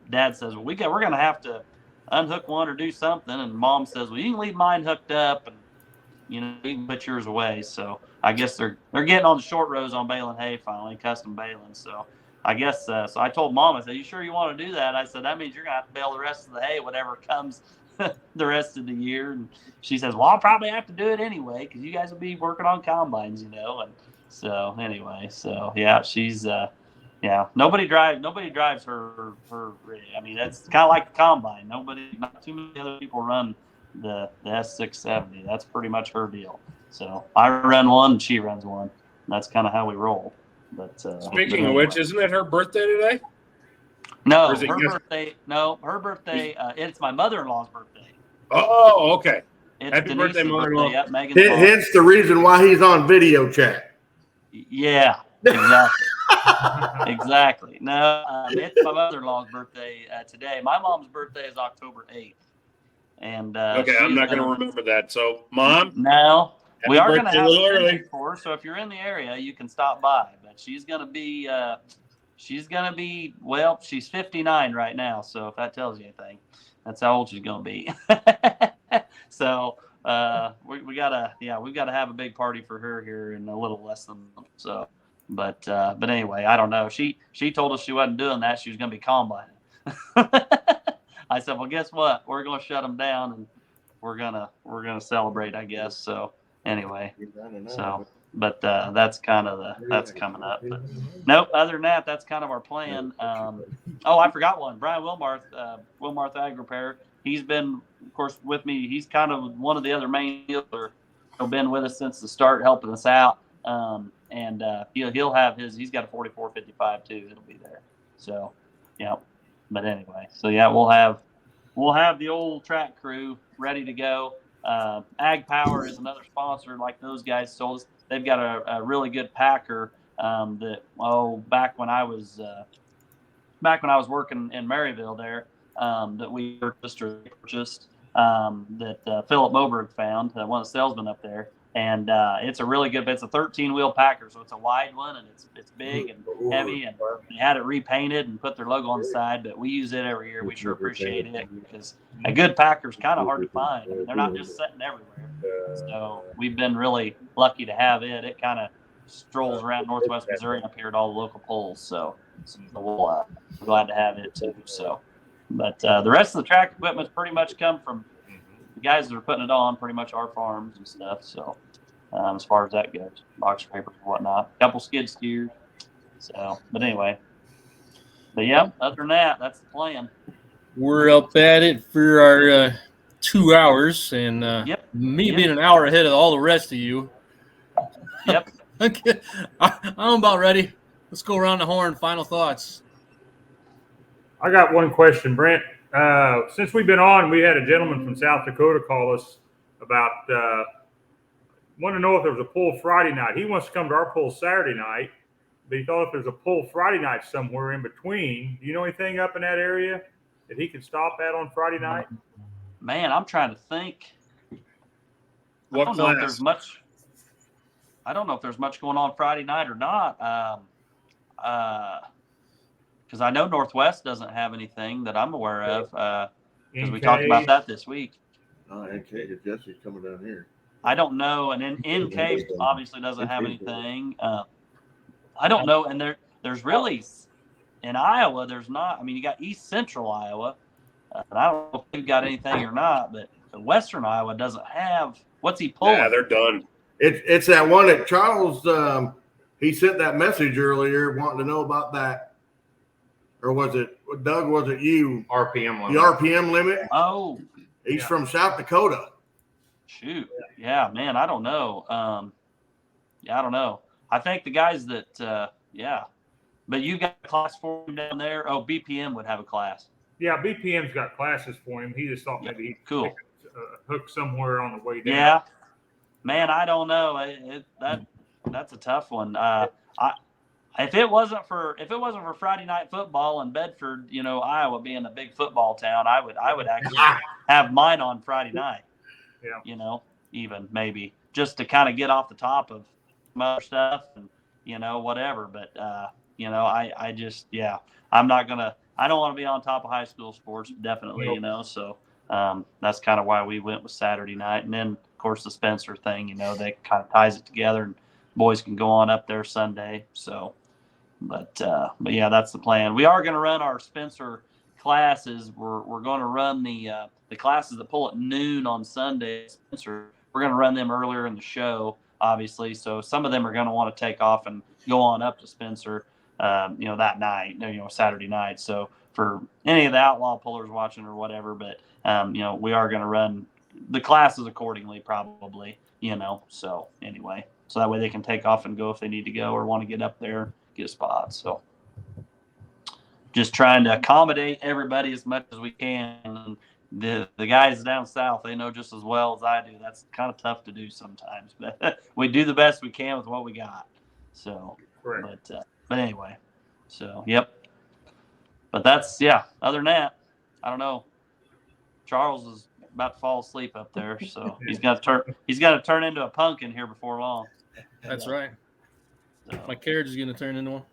Dad says, well, we're gonna have to unhook one or do something, and Mom says, well, you can leave mine hooked up, and you can put yours away. So I guess they're getting on the short rows on baling hay finally, custom baling. So I guess so I told Mom, I said, you sure you want to do that? I said, that means you're gonna have to bale the rest of the hay, whatever comes the rest of the year. And she says, well, I'll probably have to do it anyway because you guys will be working on combines, And so anyway, so yeah, she's nobody drives her rig. I mean, that's kind of like the combine. Not too many other people run the S670. That's pretty much her deal. So I run one and she runs one. That's kind of how we roll. But speaking of which, isn't it her birthday today? No, her birthday. It's my mother-in-law's birthday. Oh, okay. It's Happy Denise's birthday, mother-in-law. Yep, Megan's mom. Hence the reason why he's on video chat. Yeah, exactly. Exactly. No, it's my mother-in-law's birthday today. My mom's birthday is October 8th. And okay, I'm not going to remember that. So, Mom? No. We are going to have a little early for her, so if you're in the area, you can stop by. But she's going to be, well, she's 59 right now. So if that tells you anything, that's how old she's going to be. So we've got to have a big party for her here in a little less than a month. So, but anyway, I don't know. She told us she wasn't doing that. She was going to be combining. I said, well, guess what? We're going to shut them down and we're gonna celebrate, I guess. So anyway, but that's kind of that's coming up. But nope. Other than that, that's kind of our plan. I forgot one. Brian Wilmarth Ag Repair. He's been, of course, with me. He's kind of one of the other main dealers. Been with us since the start, helping us out. And he'll have his. He's got a 4455 too. It'll be there. So yeah. But anyway, so yeah, we'll have the old track crew ready to go. Ag Power is another sponsor, like those guys told us. They've got a really good packer back when I was working in Maryville there, that we purchased that Philip Moberg found, one of the salesmen up there. And it's a really good. It's a 13-wheel packer, so it's a wide one and it's big and heavy. And they had it repainted and put their logo on the side. But we use it every year. We sure appreciate it because a good packer is kind of hard to find. I mean, they're not just sitting everywhere. So we've been really lucky to have it. It kind of strolls around Northwest Missouri up here at all the local polls. So we're glad to have it too. So, but the rest of the track equipment's pretty much come from the guys that are putting it on, pretty much our farms and stuff. So as far as that goes, box papers and whatnot, a couple skid steers. So, but anyway, yeah, other than that, that's the plan. We're up at it for our 2 hours, and me being an hour ahead of all the rest of you. Yep. Okay. I'm about ready. Let's go around the horn. Final thoughts. I got one question, Brent. Since we've been on, we had a gentleman from South Dakota call us about want to know if there was a pull Friday night. He wants to come to our pull Saturday night, but he thought if there's a pull Friday night somewhere in between. Do you know anything up in that area that he could stop at on Friday night? Man, I'm trying to think. What I don't know if there's much going on Friday night or not. Because I know Northwest doesn't have anything that I'm aware of. Because we talked about that this week. Okay, Jesse's coming down here. I don't know, and then NK obviously doesn't have anything. I don't know, and there's really in Iowa. There's not. I mean, you got East Central Iowa. I don't know if they've got anything or not, but Western Iowa doesn't have. What's he pulling? Yeah, they're done. It's that one that Charles. He sent that message earlier, wanting to know about that. Or was it Doug? Was it you? RPM limit. The RPM limit. Oh, he's from South Dakota. Shoot, yeah, man, I don't know. I don't know. I think the guys that, But you got a class for him down there. Oh, BPM would have a class. Yeah, BPM's got classes for him. He just thought maybe he'd Cool. pick a hook somewhere on the way down. Yeah, man, I don't know. That's a tough one. If it wasn't for Friday night football and Bedford, Iowa being a big football town, I would actually have mine on Friday night. Yeah. Even maybe just to kind of get off the top of some other stuff and whatever. But I just I don't want to be on top of high school sports, definitely. So that's kind of why we went with Saturday night, and then of course the Spencer thing. That kind of ties it together, and boys can go on up there Sunday. So. But yeah, that's the plan. We are going to run our Spencer classes. We're going to run the classes that pull at noon on Sunday. Spencer, we're going to run them earlier in the show, obviously. So some of them are going to want to take off and go on up to Spencer, that night, Saturday night. So for any of the outlaw pullers watching or whatever, but we are going to run the classes accordingly, probably. So anyway, so that way they can take off and go if they need to go or want to get up there. Get a spot. So just trying to accommodate everybody as much as we can. And the guys down south, they know just as well as I do. That's kind of tough to do sometimes, but we do the best we can with what we got. So, but anyway, so yep. But that's other than that, I don't know. Charles is about to fall asleep up there, so he's got to turn into a pumpkin here before long. That's right. So, my carriage is going to turn into one.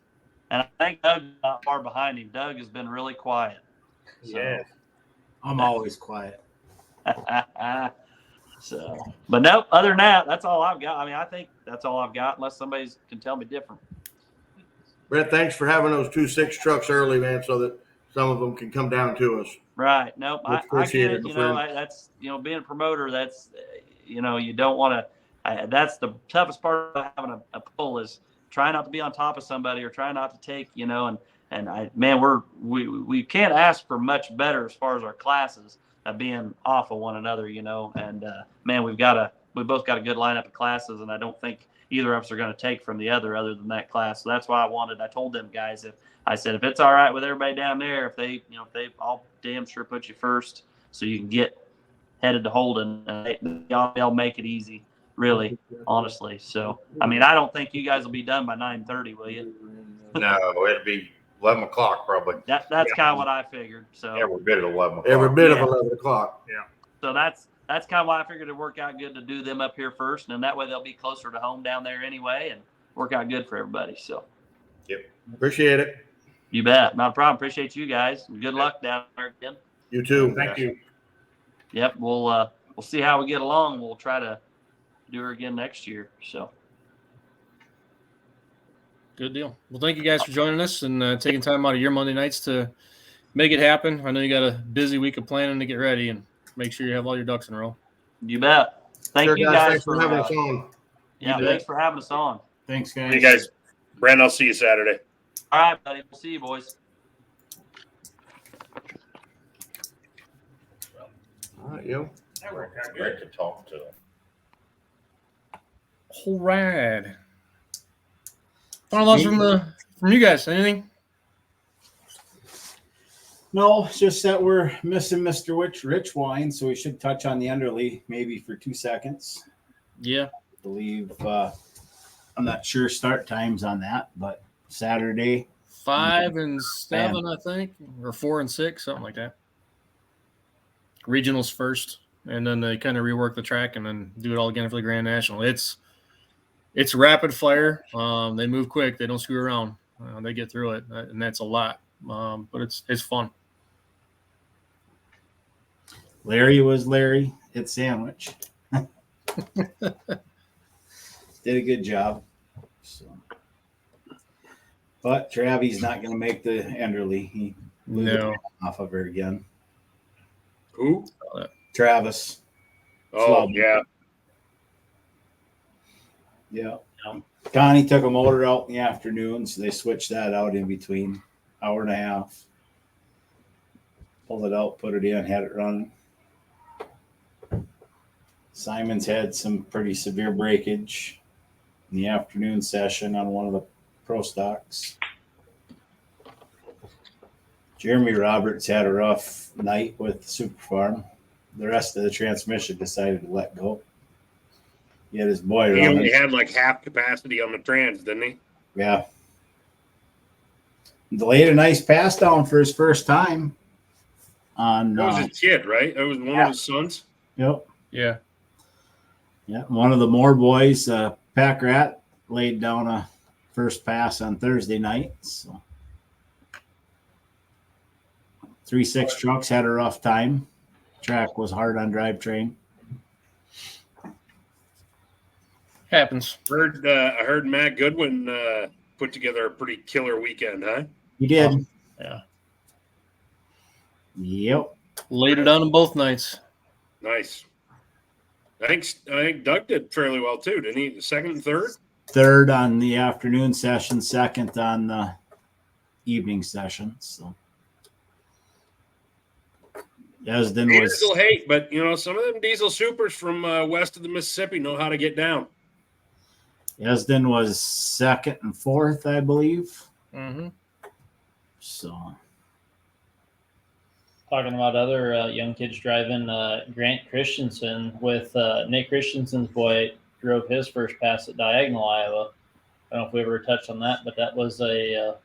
And I think Doug's not far behind him. Doug has been really quiet. So. Yes. I'm always quiet. But no, other than that, that's all I've got. I mean, I think that's all I've got, unless somebody can tell me different. Brett, thanks for having those 2-6 trucks early, man, so that some of them can come down to us. Right. Nope. I get it. That's, being a promoter, that's, you don't want to, that's the toughest part of having a pull is try not to be on top of somebody or try not to take, we can't ask for much better as far as our classes being off of one another, and we both got a good lineup of classes, and I don't think either of us are going to take from the other than that class. So that's why I told them guys, if it's all right with everybody down there, I'll damn sure put you first so you can get headed to Holden, and they'll make it easy. Really, honestly. So, I mean, I don't think you guys will be done by 9:30, will you? No, it'll be 11 o'clock probably. That's kind of what I figured. So every bit of 11 o'clock. Every bit of 11 o'clock. Yeah. So that's kind of why I figured it'd work out good to do them up here first, and that way they'll be closer to home down there anyway, and work out good for everybody. So. Yep. Appreciate it. You bet. Not a problem. Appreciate you guys. Good luck down there again. You too. Thank you. Yep. We'll see how we get along. We'll try to do her again next year. So good deal. Well, thank you guys for joining us and taking time out of your Monday nights to make it happen. I know you got a busy week of planning to get ready and make sure you have all your ducks in a row. You bet. Thank you guys for having us on. Yeah, thanks for having us on. Thanks, guys. Hey guys, Brandon, I'll see you Saturday. All right, buddy. We'll see you, boys. All right, yo. Great to talk to. All right. Final thoughts from you guys. Anything? No, it's just that we're missing Mr. Rich Wine, so we should touch on the Underly maybe for 2 seconds. Yeah. I believe I'm not sure start times on that, but Saturday 5 and 7, I think, or 4 and 6, something like that. Regionals first, and then they kind of rework the track and then do it all again for the Grand National. It's rapid fire. They move quick. They don't screw around. They get through it, and that's a lot. But it's fun. Larry was Larry at Sandwich. Did a good job. So. But Travi's not going to make the Enderley. He blew off of her again. Who? Travis. Oh, yeah. Yeah. Connie took a motor out in the afternoon, so they switched that out in between, hour and a half. Pulled it out, put it in, had it running. Simon's had some pretty severe breakage in the afternoon session on one of the pro stocks. Jeremy Roberts had a rough night with the Super Farm. The rest of the transmission decided to let go. He had his boy He only running. had like half capacity on the trans, didn't he? Yeah. Laid a nice pass down for his first time. On That was his kid, right? That was one of his sons. Yep. Yeah. Yeah. One of the Moore boys, Pack Rat, laid down a first pass on Thursday night. So 3-6 trucks had a rough time. Track was hard on drivetrain. Happens. I heard Matt Goodwin put together a pretty killer weekend, huh? He did. Yeah. Yep. Laid it on them both nights. Nice. I think Doug did fairly well too, didn't he? Second and third? Third on the afternoon session, second on the evening session. So Esden Haters was will hate, but some of them diesel supers from west of the Mississippi know how to get down. Esden was second and fourth, I believe. Mm-hmm. So Talking about other young kids driving, Grant Christensen with Nick Christensen's boy drove his first pass at Diagonal, Iowa. I don't know if we ever touched on that, but that was the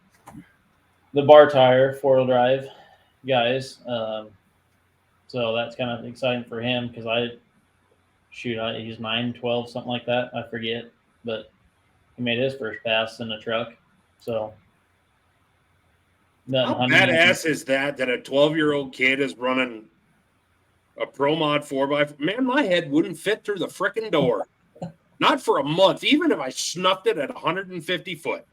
bar tire 4-wheel drive guys. So that's kind of exciting for him because he's 9, 12, something like that. I forget, but he made his first pass in a truck. So How badass is that a 12-year-old kid is running a Pro Mod 4x4? Man, my head wouldn't fit through the frickin' door. Not for a month, even if I snuffed it at 150 foot.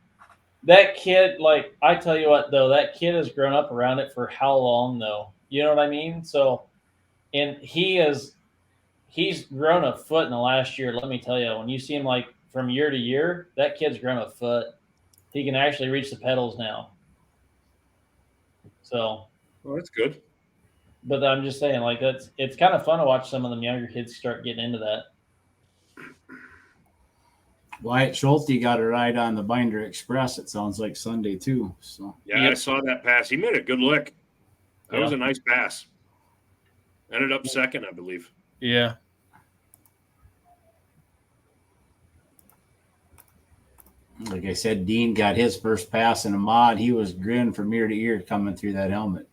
That kid, I tell you what, though, that kid has grown up around it for how long, though? You know what I mean? So, and he's grown a foot in the last year. Let me tell you, when you see him from year to year, that kid's grown a foot. He can actually reach the pedals now. So, well, that's good. But I'm just saying, it's kind of fun to watch some of them younger kids start getting into that. Wyatt Schulte got a ride on the Binder Express. It sounds like Sunday too. So yeah, I saw that pass. He made a good lick. That was a nice pass. Ended up second, I believe. Yeah. Like I said, Dean got his first pass in a mod. He was grinning from ear to ear coming through that helmet.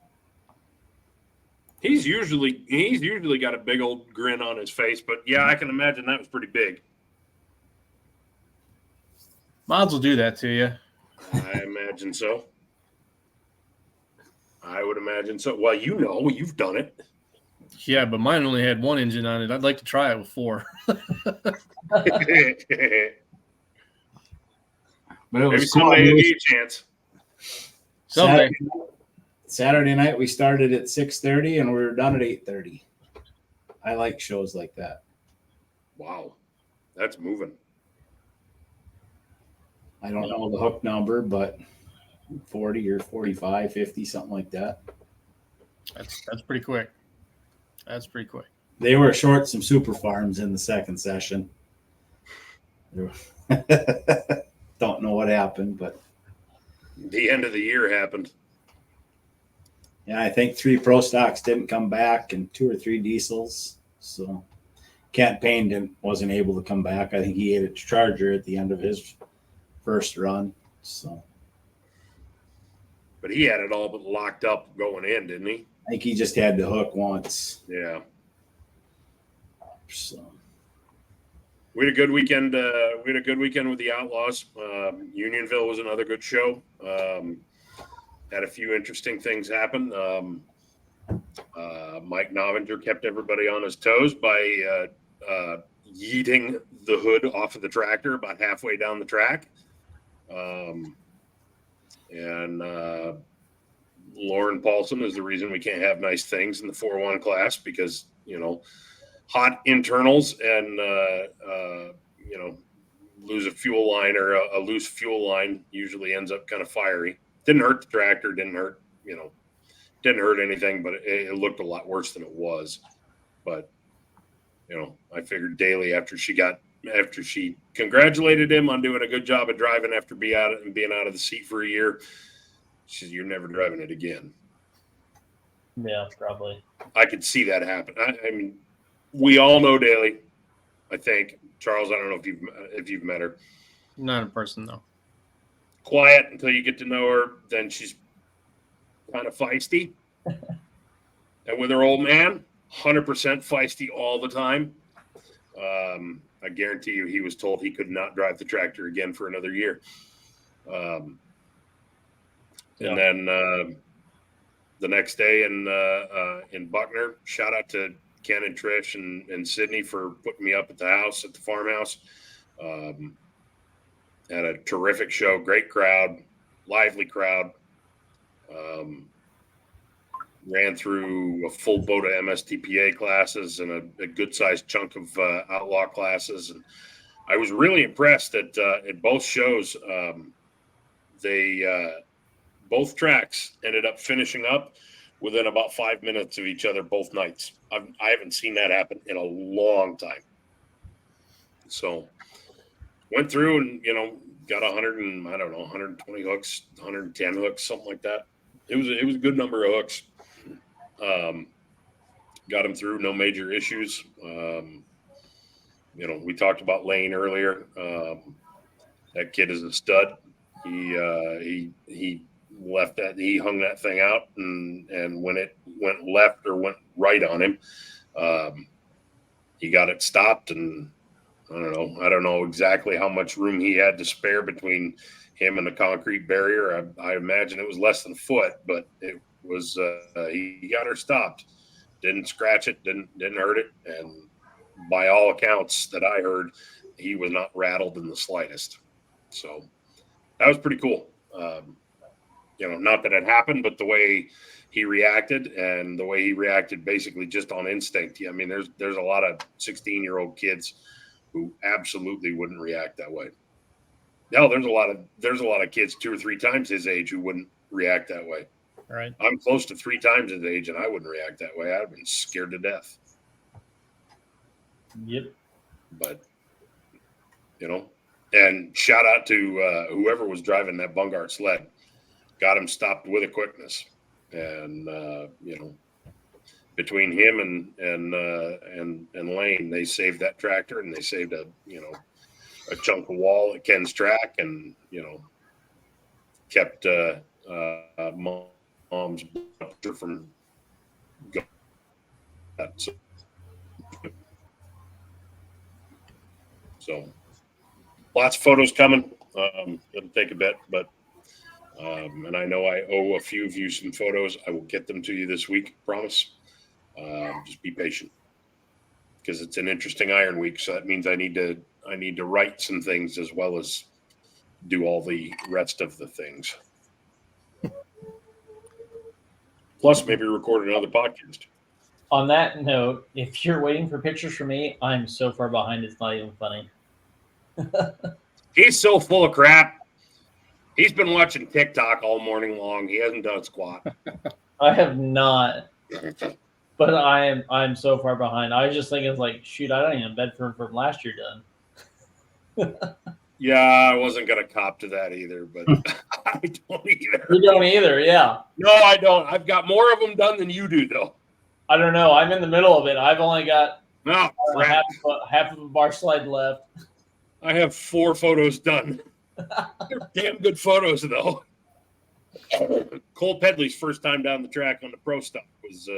He's usually got a big old grin on his face, but yeah, I can imagine that was pretty big. Mods will do that to you. I imagine so. I would imagine so. Well, you've done it. Yeah, but mine only had one engine on it. I'd like to try it with 4. But it was Maybe someday you'll get a chance. Someday. Saturday night we started at 6:30 and we were done at 8:30. I like shows like that. Wow, that's moving. I don't know the hook number, but 40 or 45, 50, something like that. That's pretty quick. That's pretty quick. They were short some super farms in the second session. Don't know what happened, but the end of the year happened. Yeah, I think 3 pro stocks didn't come back and 2 or 3 diesels. So Kent Payne wasn't able to come back. I think he ate a charger at the end of his first run. So, but he had it all but locked up going in, didn't he? I think he just had to hook once. Yeah. So we had a good weekend. We had a good weekend with the Outlaws. Unionville was another good show. Had a few interesting things happen. Mike Novinger kept everybody on his toes by yeeting the hood off of the tractor about halfway down the track. And Lauren Paulson is the reason we can't have nice things in the 4-1 class because, hot internals and, lose a fuel line or a loose fuel line usually ends up kind of fiery. Didn't hurt the tractor, didn't hurt anything, but it looked a lot worse than it was. But, I figured Daly after she congratulated him on doing a good job of driving after being out of the seat for a year, she said, "You're never driving it again." Yeah, probably. I could see that happen. I mean, we all know Daly. I think Charles. I don't know if you've met her. Not in person though. Quiet until you get to know her. Then she's kind of feisty. And with her old man, 100% feisty all the time. I guarantee you, he was told he could not drive the tractor again for another year. And then the next day in Buckner, shout out to Ken and Trish and Sydney for putting me up at the house, at the farmhouse. Had a terrific show, great crowd, lively crowd. Ran through a full boat of MSTPA classes and a good sized chunk of outlaw classes. And I was really impressed at both shows. Both tracks ended up finishing up within about 5 minutes of each other both nights. I haven't seen that happen in a long time. So went through and, got 120 hooks, 110 hooks, something like that. It was a good number of hooks. Got him through, no major issues. We talked about Lane earlier. That kid is a stud. He left that, he hung that thing out, and when it went left or went right on him, he got it stopped. And I don't know exactly how much room he had to spare between him and the concrete barrier. I imagine it was less than a foot, but it was he got her stopped, didn't scratch it, didn't hurt it, and by all accounts that I heard, he was not rattled in the slightest. So that was pretty cool. Not that it happened, but the way he reacted, and the way he reacted basically just on instinct. I mean, there's a lot of 16-year-old kids who absolutely wouldn't react that way. No, there's a lot of kids 2 or 3 times his age who wouldn't react that way. Right. I'm close to 3 times his age, and I wouldn't react that way. I'd have been scared to death. Yep. But, and shout out to whoever was driving that Bungart sled. Got him stopped with a quickness. And, between him and Lane, they saved that tractor, and they saved a chunk of wall at Ken's track, and, kept mom's from going. So lots of photos coming. It'll take a bit, but and I know I owe a few of you some photos. I will get them to you this week, promise. Just be patient, because it's an interesting Iron Week. So that means I need to write some things as well as do all the rest of the things. Plus, maybe record another podcast. On that note, if you're waiting for pictures from me, I'm so far behind, it's not even funny. He's so full of crap. He's been watching TikTok all morning long. He hasn't done squat. I have not, but I'm so far behind. I was just thinking, shoot, I don't even Bedford from last year done. Yeah, I wasn't gonna cop to that either, but I don't either. You don't either, yeah. No, I don't. I've got more of them done than you do, though. I don't know. I'm in the middle of it. I've only got half of a bar slide left. I have 4 photos done. They're damn good photos, though. Cole Pedley's first time down the track on the pro stuff was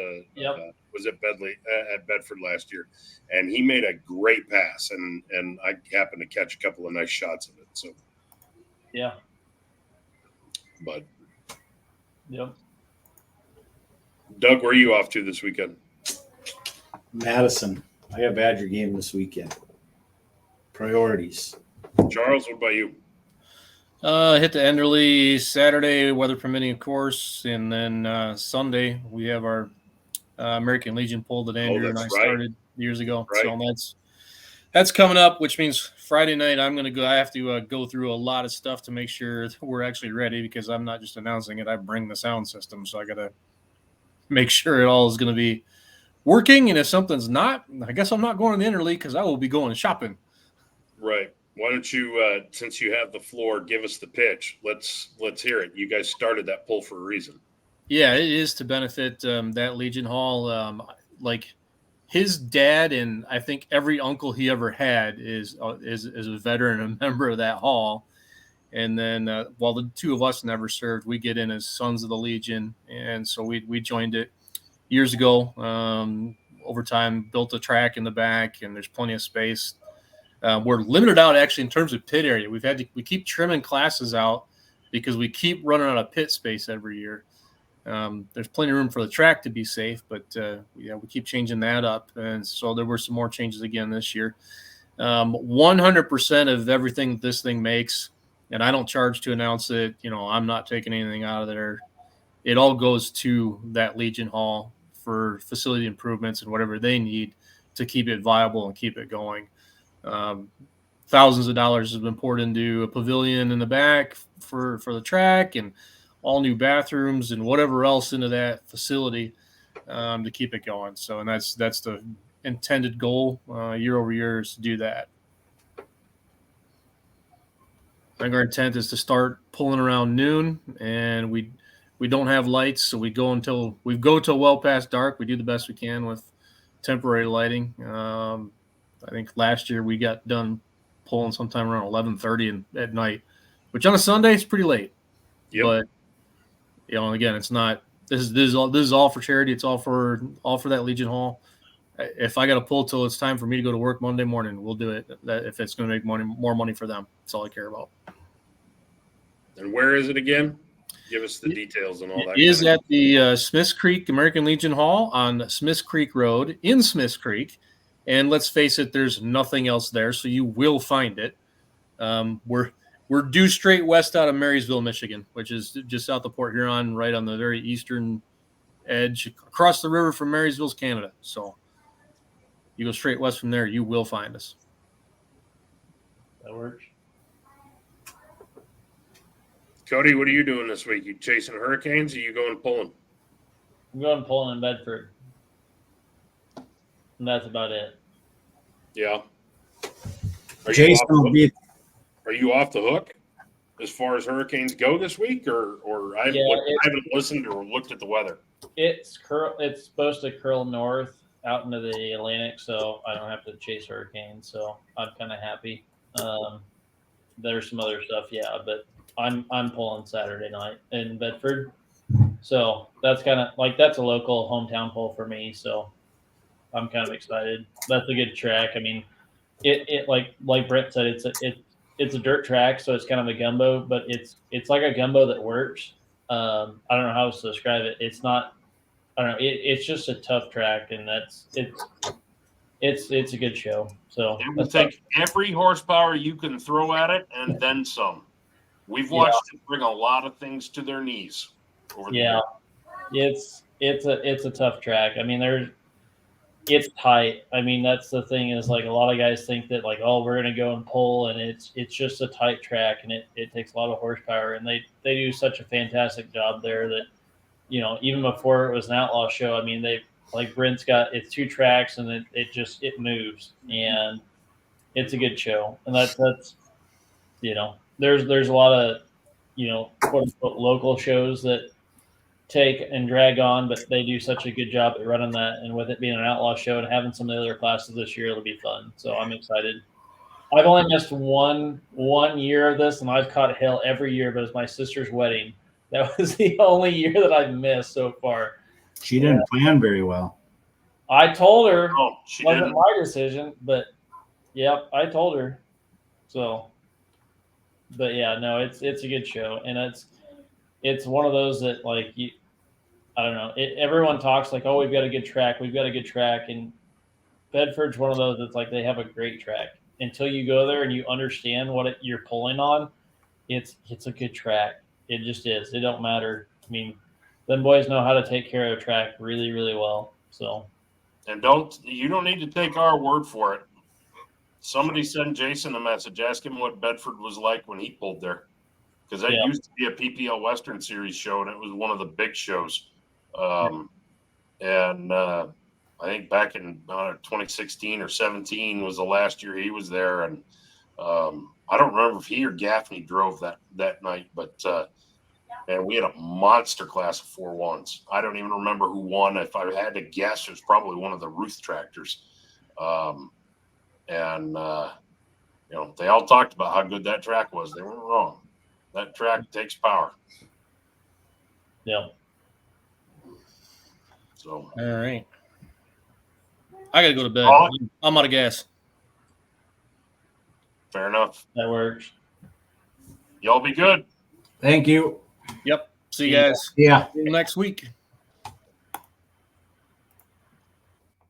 at Bedford last year, and he made a great pass, and I happened to catch a couple of nice shots of it. So yeah, but yep. Doug, where are you off to this weekend? Madison. I got Badger game this weekend. Priorities. Charles, what about you? Hit the Enderley Saturday, weather permitting, of course, and then Sunday we have our American Legion pull that Andrew and I started years ago. Right. So that's coming up, which means Friday night I'm going to go. I have to go through a lot of stuff to make sure we're actually ready, because I'm not just announcing it. I bring the sound system, so I got to make sure it all is going to be working. And if something's not, I guess I'm not going to the Enderley, because I will be going shopping. Right. Why don't you, since you have the floor, give us the pitch? Let's hear it. You guys started that pull for a reason. Yeah, it is to benefit that Legion Hall. Like his dad and I think every uncle he ever had is a veteran, a member of that hall. And then while the two of us never served, we get in as Sons of the Legion, and so we joined it years ago. Over time, built a track in the back, and there's plenty of space. We're limited out actually in terms of pit area. We keep trimming classes out because we keep running out of pit space every year. There's plenty of room for the track to be safe, but we keep changing that up, and so there were some more changes again this year. 100% of everything this thing makes, and I don't charge to announce it. I'm not taking anything out of there. It all goes to that Legion Hall for facility improvements and whatever they need to keep it viable and keep it going. Thousands of dollars has been poured into a pavilion in the back for the track and all new bathrooms and whatever else into that facility to keep it going. So, and that's the intended goal year over year is to do that. I think our intent is to start pulling around noon, and we don't have lights, so we go till well past dark. We do the best we can with temporary lighting. I think last year we got done pulling sometime around 11:30 at night, which on a Sunday is pretty late. Yep. But again, it's not. This is all for charity. It's all for that Legion Hall. If I got to pull till it's time for me to go to work Monday morning, we'll do it. If it's going to make more money for them, that's all I care about. And where is it again? Give us the details and all that. It is at the Smiths Creek American Legion Hall on Smiths Creek Road in Smiths Creek. And let's face it, there's nothing else there, so you will find it. We're due straight west out of Marysville, Michigan, which is just south of Port Huron, right on the very eastern edge, across the river from Marysville's Canada. So you go straight west from there, you will find us. That works. Cody, what are you doing this week? You chasing hurricanes or you going pulling? I'm going pulling in Bedford. And that's about it. Yeah. Are Jason will be. Are you off the hook as far as hurricanes go this week, or I haven't listened or looked at the weather? It's supposed to curl north out into the Atlantic, so I don't have to chase hurricanes. So I'm kind of happy. There's some other stuff, but I'm pulling Saturday night in Bedford, so that's kind of like that's a local hometown pull for me. So I'm kind of excited. That's a good track. I mean, it like Brent said, it's a dirt track, so it's kind of a gumbo, but it's like a gumbo that works. I don't know how else to describe it. It's not. I don't know. It's just a tough track, and it's a good show. So it will take every horsepower you can throw at it, and then some. We've watched it bring a lot of things to their knees. Over the years. It's a tough track. I mean, it's tight. I mean, that's the thing is like a lot of guys think that like, oh, we're gonna go and pull, and it's just a tight track, and it takes a lot of horsepower, and they do such a fantastic job there that even before it was an outlaw show, I mean they like Brent's got it's 2 tracks, and it moves, and it's a good show, and that's there's a lot of quote unquote local shows that take and drag on, but they do such a good job at running that. And with it being an outlaw show and having some of the other classes this year, it'll be fun. So I'm excited. I've only missed one year of this, and I've caught hell every year, but it's my sister's wedding. That was the only year that I've missed so far. She didn't plan very well. I told her it wasn't my decision, but yep, I told her. So, but yeah, no, it's a good show, and it's one of those that like I don't know. Everyone talks like, oh, we've got a good track, and Bedford's one of those that's like they have a great track. Until you go there and you understand what you're pulling on, it's a good track. It just is. It don't matter. I mean, them boys know how to take care of a track really, really well. So, and you don't need to take our word for it. Somebody send Jason a message. Ask him what Bedford was like when he pulled there, because that used to be a PPL Western Series show, and it was one of the big shows. And I think back in 2016 or 17 was the last year he was there, and I don't remember if he or Gaffney drove that night, but and we had a monster class of 4-1s. I don't even remember who won. If I had to guess, it was probably one of the Ruth tractors. They all talked about how good that track was. They weren't wrong. That track takes power. Yeah. So, All right. I got to go to bed. Oh. I'm out of gas. fair enough. That works. Y'all be good. Thank you. Yep. See you guys. Yeah. See you next week.